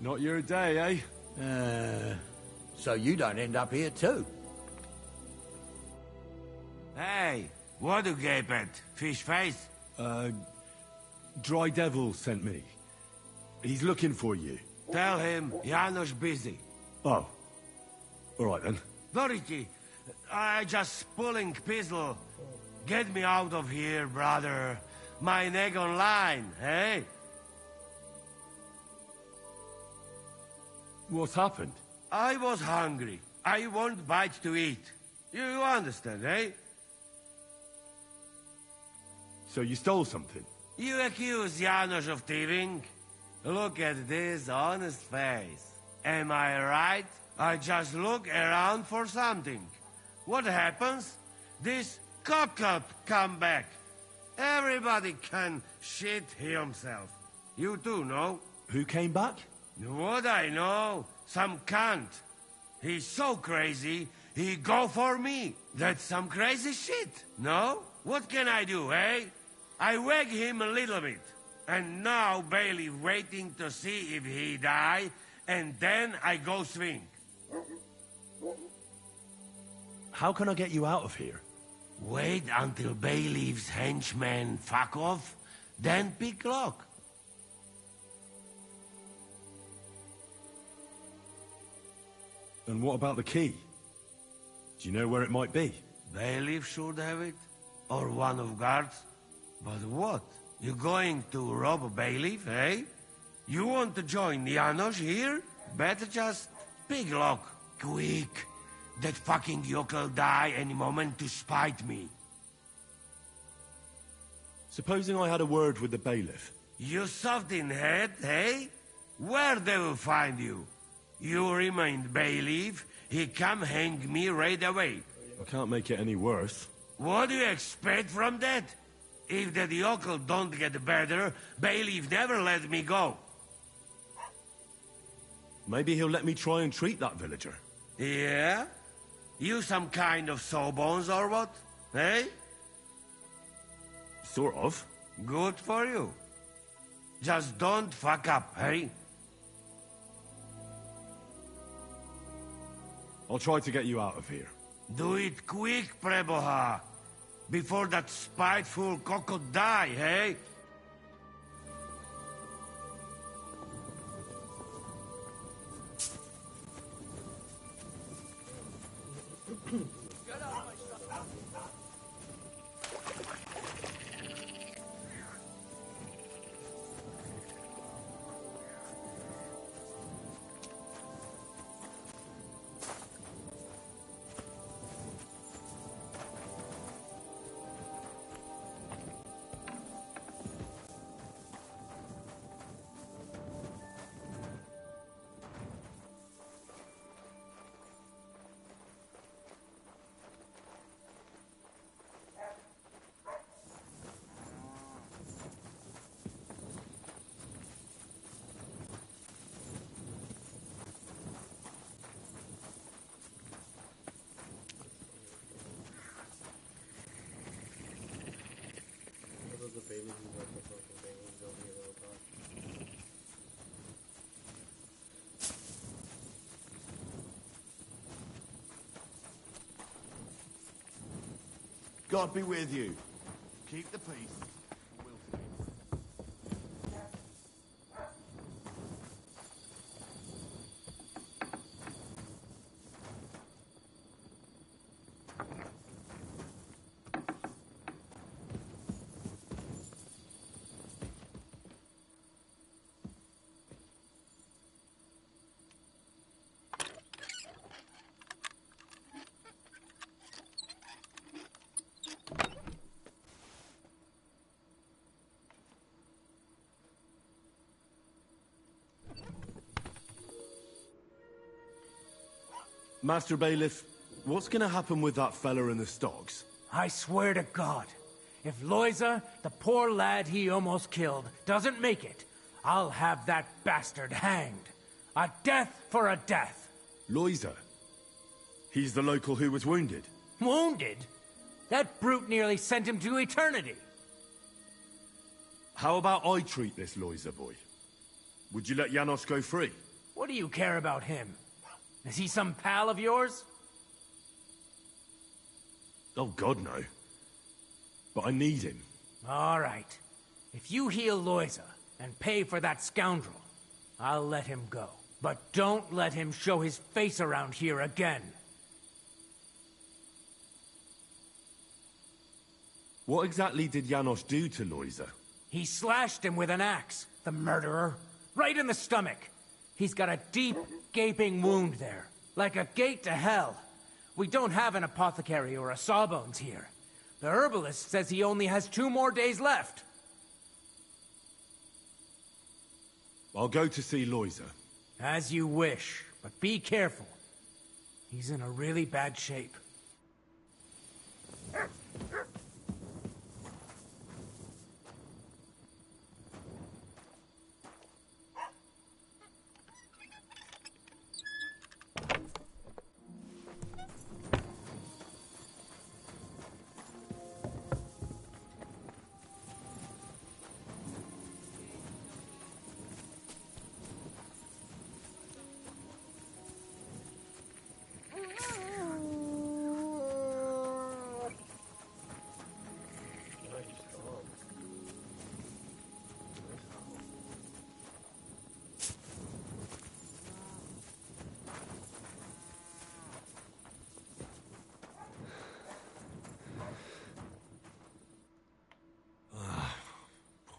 Not your day, eh? So you don't end up here too. Hey, what do you gape at? Fish face? Dry Devil sent me. He's looking for you. Tell him Janos busy. Oh. All right, then. Dorothy, I just pulling pistol. Get me out of here, brother. My neck on line, hey? What's happened? I was hungry. I want bite to eat. You understand, eh? So you stole something? You accuse Janos of thieving? Look at this honest face. Am I right? I just look around for something. What happens? This cock-up come back. Everybody can shit himself. You too, no? Who came back? What I know? Some cunt. He's so crazy, he go for me. That's some crazy shit, no? What can I do, eh? I wag him a little bit. And now Bailey waiting to see if he die, and then I go swing. How can I get you out of here? Wait until Bailey's henchmen fuck off, then pick lock. And what about the key? Do you know where it might be? Bailiff should have it, or one of guards. But what? You going to rob a bailiff, eh? You want to join Janos here? Better just pick lock, quick. That fucking yokel die any moment to spite me. Supposing I had a word with the bailiff. You soft in head, eh? Where they will find you? You remain bailiff, he come hang me right away. I can't make it any worse. What do you expect from that? If that yokel don't get better, bailiff never let me go. Maybe he'll let me try and treat that villager. Yeah? You some kind of sawbones or what? Eh? Sort of. Good for you. Just don't fuck up, eh? I'll try to get you out of here. Do it quick, Preboha. Before that spiteful cockle die, eh? God be with you. Keep the peace. Master Bailiff, what's gonna happen with that fella in the stocks? I swear to God, if Loiza, the poor lad he almost killed, doesn't make it, I'll have that bastard hanged. A death for a death. Loiza? He's the local who was wounded. Wounded? That brute nearly sent him to eternity. How about I treat this Loiza boy? Would you let Janos go free? What do you care about him? Is he some pal of yours? Oh, God, no. But I need him. All right. If you heal Loiza and pay for that scoundrel, I'll let him go. But don't let him show his face around here again. What exactly did Janos do to Loiza? He slashed him with an axe, the murderer. Right in the stomach. He's got a deep, gaping wound there. Like a gate to hell. We don't have an apothecary or a sawbones here. The herbalist says he only has 2 more days left. I'll go to see Loiza. As you wish, but be careful. He's in a really bad shape.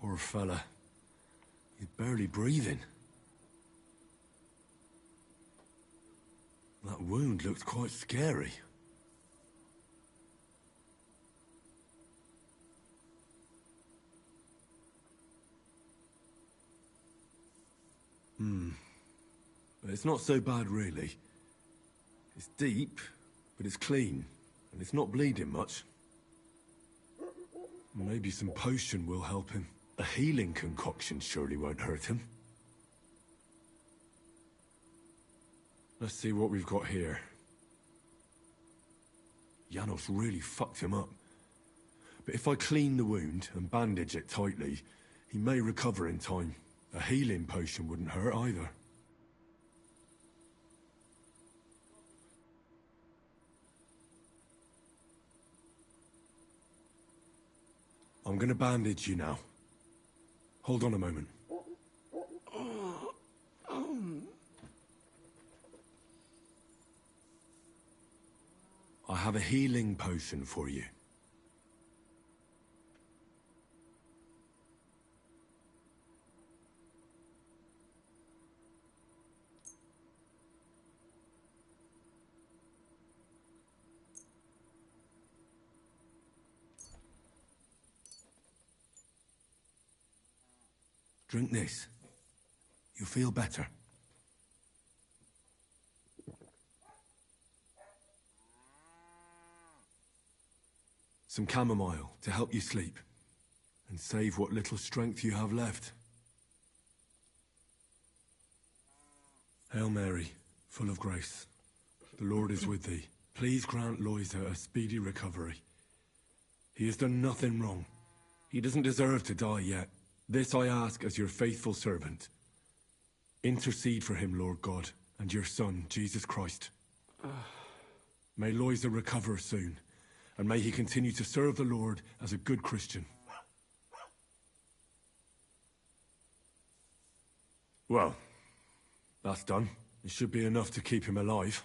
Poor fella. He's barely breathing. That wound looked quite scary. But it's not so bad, really. It's deep, but it's clean, and it's not bleeding much. Maybe some potion will help him. A healing concoction surely won't hurt him. Let's see what we've got here. Janos really fucked him up. But if I clean the wound and bandage it tightly, he may recover in time. A healing potion wouldn't hurt either. I'm gonna bandage you now. Hold on a moment. I have a healing potion for you. Drink this. You'll feel better. Some chamomile to help you sleep and save what little strength you have left. Hail Mary, full of grace. The Lord is with thee. Please grant Loiza a speedy recovery. He has done nothing wrong. He doesn't deserve to die yet. This I ask as your faithful servant. Intercede for him, Lord God, and your Son, Jesus Christ. May Loiza recover soon, and may he continue to serve the Lord as a good Christian. Well, that's done. It should be enough to keep him alive.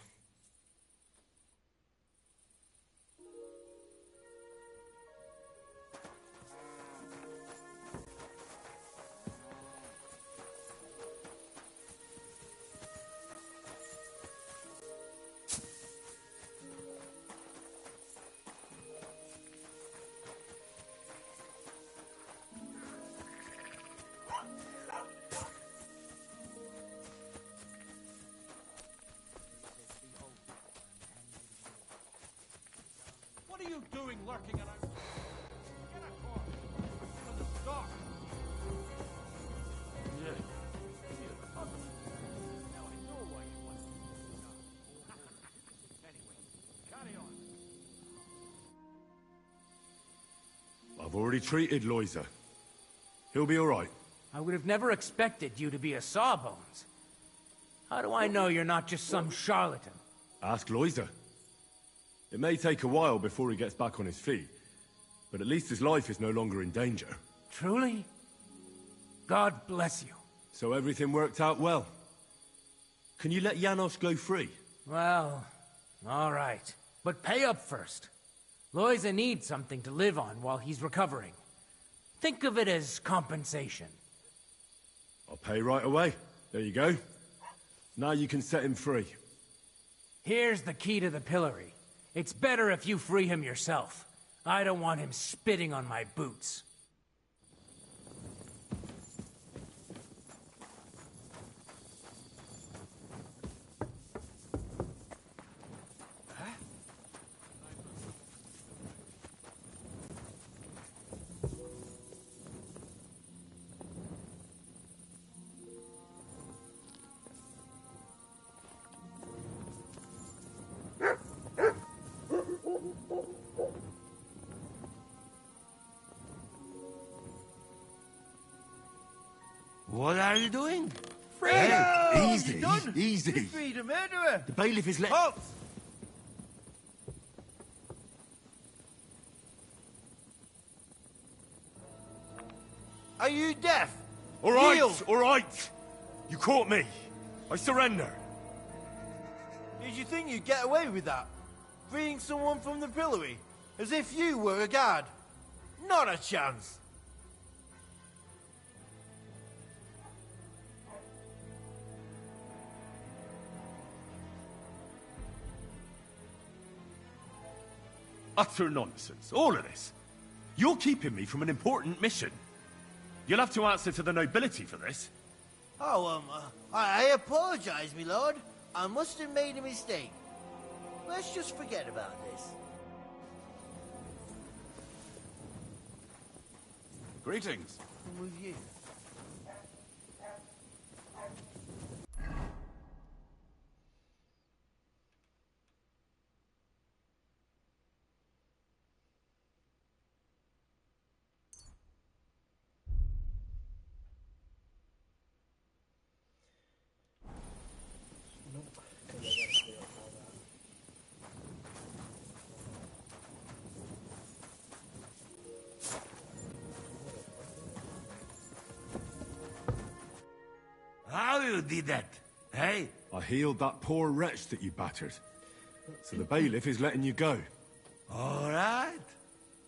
are you doing lurking around? Get a car. From the start. Yeah. Now I know why you want to. Anyway, carry on. I've already treated Loiser. He'll be all right. I would have never expected you to be a Sawbones. How do I know you're not just some charlatan? Ask Loiser. It may take a while before he gets back on his feet, but at least his life is no longer in danger. Truly? God bless you. So everything worked out well. Can you let Janos go free? Well, all right. But pay up first. Loiza needs something to live on while he's recovering. Think of it as compensation. I'll pay right away. There you go. Now you can set him free. Here's the key to the pillory. It's better if you free him yourself. I don't want him spitting on my boots. What are you doing? Hey, easy, easy. Freed a murderer. The bailiff is letting... Halt! Are you deaf? All right, Yield. all right. You caught me. I surrender. Did you think you'd get away with that? Freeing someone from the pillory? As if you were a guard? Not a chance. Utter nonsense. All of this. You're keeping me from an important mission. You'll have to answer to the nobility for this. Oh, I apologize, my lord. I must have made a mistake. Let's just forget about this. Greetings. With you. How you did that? Hey? I healed that poor wretch that you battered. So the bailiff is letting you go. All right.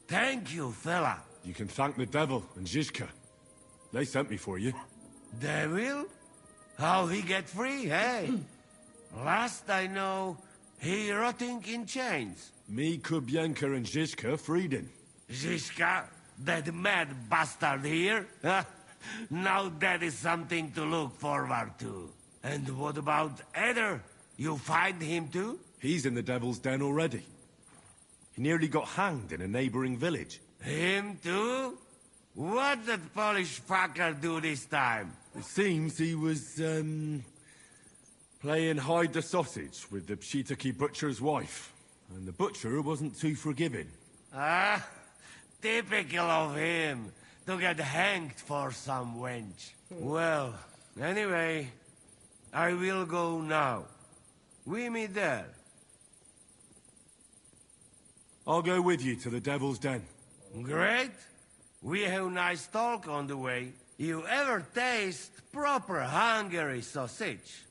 Thank you, fella. You can thank the devil and Zizka. They sent me for you. Devil? How he get free, hey? Last I know, he rotting in chains. Me, Kubienka, and Zizka freed him. Zizka? That mad bastard here? Now that is something to look forward to. And what about Eder? You find him too? He's in the devil's den already. He nearly got hanged in a neighboring village. Him too? What did Polish fucker do this time? It seems he was, playing hide the sausage with the Pshitaki butcher's wife. And the butcher wasn't too forgiving. Ah, typical of him. To get hanged for some wench. Well, anyway, I will go now. We meet there. I'll go with you to the devil's den. Great. We have nice talk on the way. You ever taste proper Hungary sausage?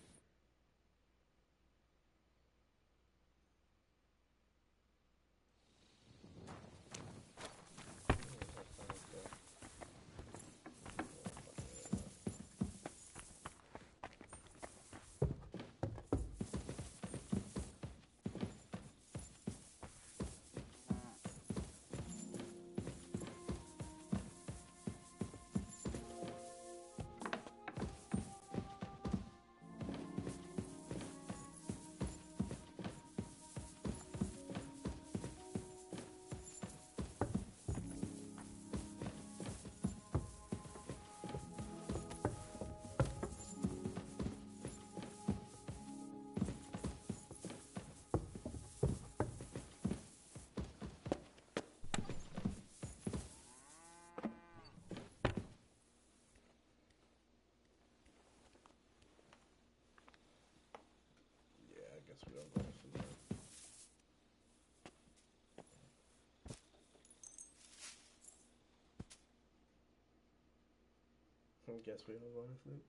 guess we all going to sleep. I guess we all going to sleep.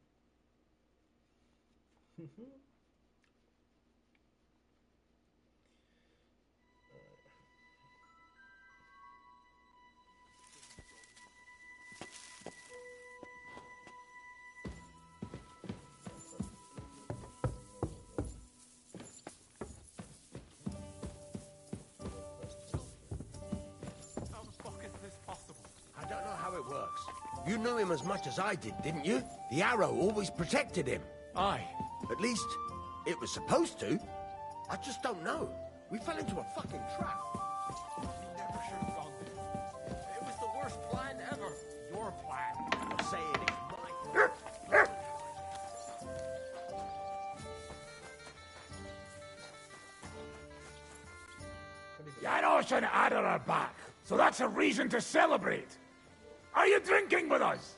I don't know how it works. You knew him as much as I did, didn't you? The arrow always protected him. Aye. At least, it was supposed to. I just don't know. We fell into a fucking trap. You never should have gone there. It was the worst plan ever. Your plan. You're saying it's mine. Janos and Ada are back, so that's a reason to celebrate. Are you drinking with us?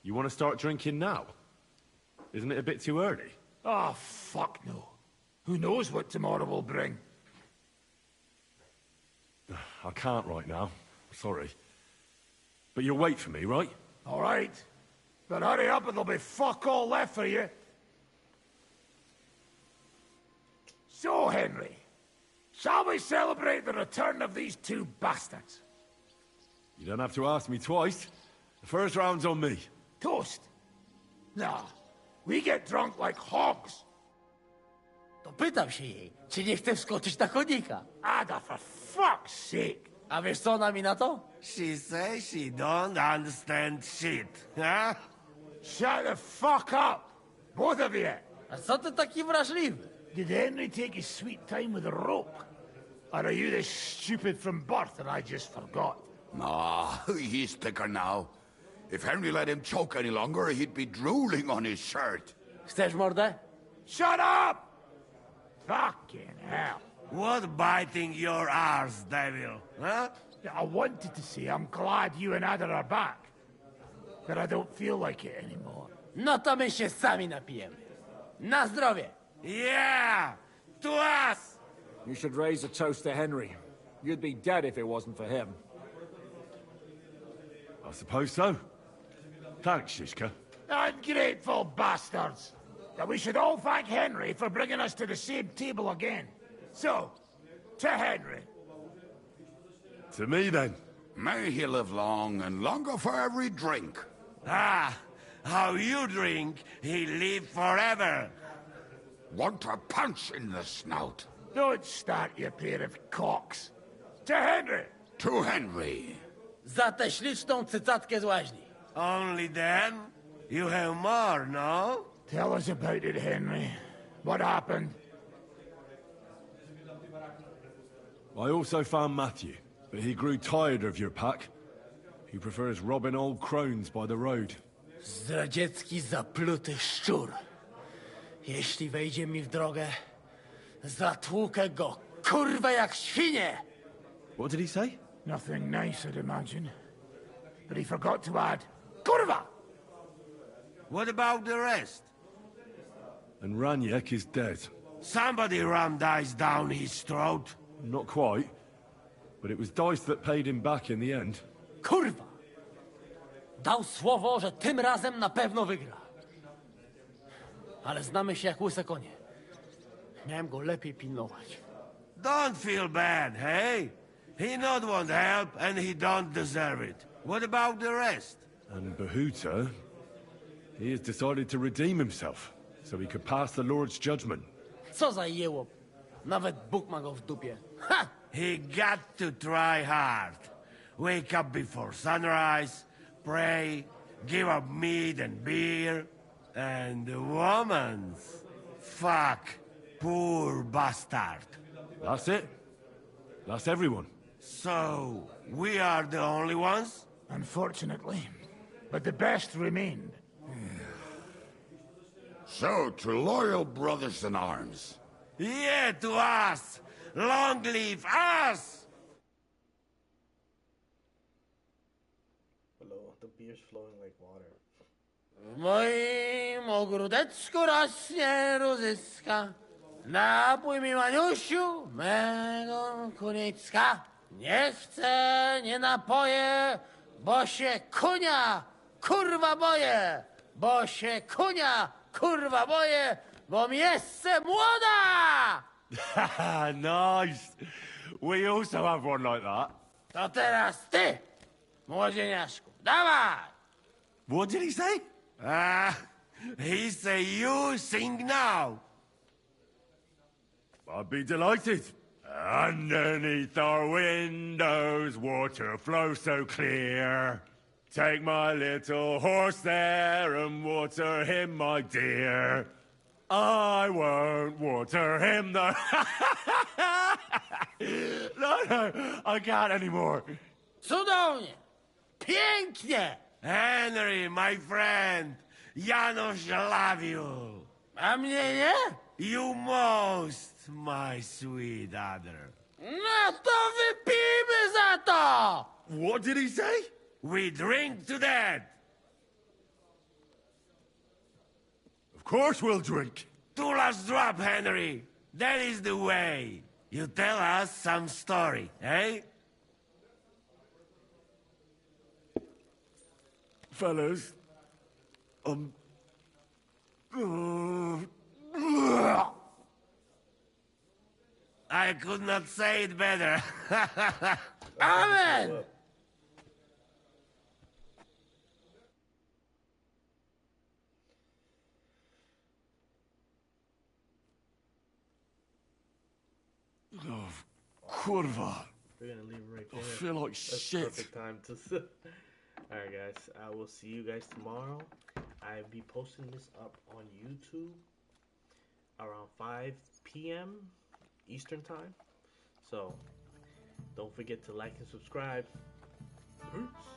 You want to start drinking now? Isn't it a bit too early? Oh, fuck no. Who knows what tomorrow will bring? I can't right now. Sorry. But you'll wait for me, right? All right. But hurry up or there'll be fuck all left for you. So, Henry, shall we celebrate the return of these two bastards? You don't have to ask me twice. The first round's on me. Toast? Nah, we get drunk like hogs. To pytam się jej, czy nie chce wskoczyć na konika. Ada, for fuck's sake. A wiesz co ona mi na to? She says she don't understand shit, huh? Shut the fuck up, both of you. A co ty taki wrażliwy? Did Henry take his sweet time with the rope? Or are you this stupid from birth and I just forgot? Nah, he's thicker now. If Henry let him choke any longer, he'd be drooling on his shirt. Chcesz mordę? Shut up! Fucking hell. What biting your arse, devil, huh? I wanted to say I'm glad you and Ada are back. But I don't feel like it anymore. No to my się sami napijemy. Na zdrowie! Yeah! To us! You should raise a toast to Henry. You'd be dead if it wasn't for him. I suppose so. Thanks, Shishka. Ungrateful bastards! That we should all thank Henry for bringing us to the same table again. So, to Henry. To me, then. May he live long and longer for every drink. Ah, how you drink, he live forever. Want a punch in the snout? Don't start, you pair of cocks. To Henry! To Henry. Za tę śliczną cycatkę z łaźni. Only then? You have more, no? Tell us about it, Henry. What happened? I also found Matthew, but he grew tired of your pack. He prefers robbing old crones by the road. Zdradziecki, zapluty szczur. Jeśli wejdzie mi w drogę, zatłukę go, kurwa, jak świnie! What did he say? Nothing nice, I'd imagine. But he forgot to add, kurwa! What about the rest? And Raniek is dead. Somebody rammed dice down his throat. Not quite. But it was dice that paid him back in the end. Kurwa! Dał słowo, że tym razem na pewno wygra. Ale znamy się jak łyse konie. Miałem go lepiej pilnować. Don't feel bad, hey? He not want help, and he don't deserve it. What about the rest? And Bahuta, he has decided to redeem himself, so he could pass the Lord's judgment. Co za jełop. Nawet Bóg ma go w dupie. Ha! He got to try hard. Wake up before sunrise, pray, give up meat and beer, and the womans. Fuck, poor bastard. That's it. That's everyone. So, we are the only ones? Unfortunately. But the best remained. So, to loyal brothers in arms. Yeah, to us! Long live us! Below, the beer's flowing like water. W moim ogródeczku rośnie różyska. Napój mi, Maniusiu, mego kunicka. Nie chcę, nie napoję, bo się kunia, kurwa boję. Bo się kunia, kurwa boję, bo miejsce młoda! Nice. We also have one like that. To teraz ty, młodzieniaszku, dawaj! What did he say? He say you sing now. I'd be delighted. Underneath our windows, water flows so clear. Take my little horse there and water him, my dear. I won't water him, though. No, I can't anymore. Cudownie! Pięknie! Henry, my friend, Janusz love you. A mnie nie? You most, my sweet other. No to wypijmy za to! What did he say? We drink to that. Of course we'll drink. Two last drop, Henry. That is the way. You tell us some story, eh? Fellas, I could not say it better. Amen! Oh, kurwa. We're gonna leave it right there. I feel like That's shit. Perfect time to. Alright, guys. I will see you guys tomorrow. I'll be posting this up on YouTube around 5 p.m. Eastern time. So don't forget to like and subscribe. Peace.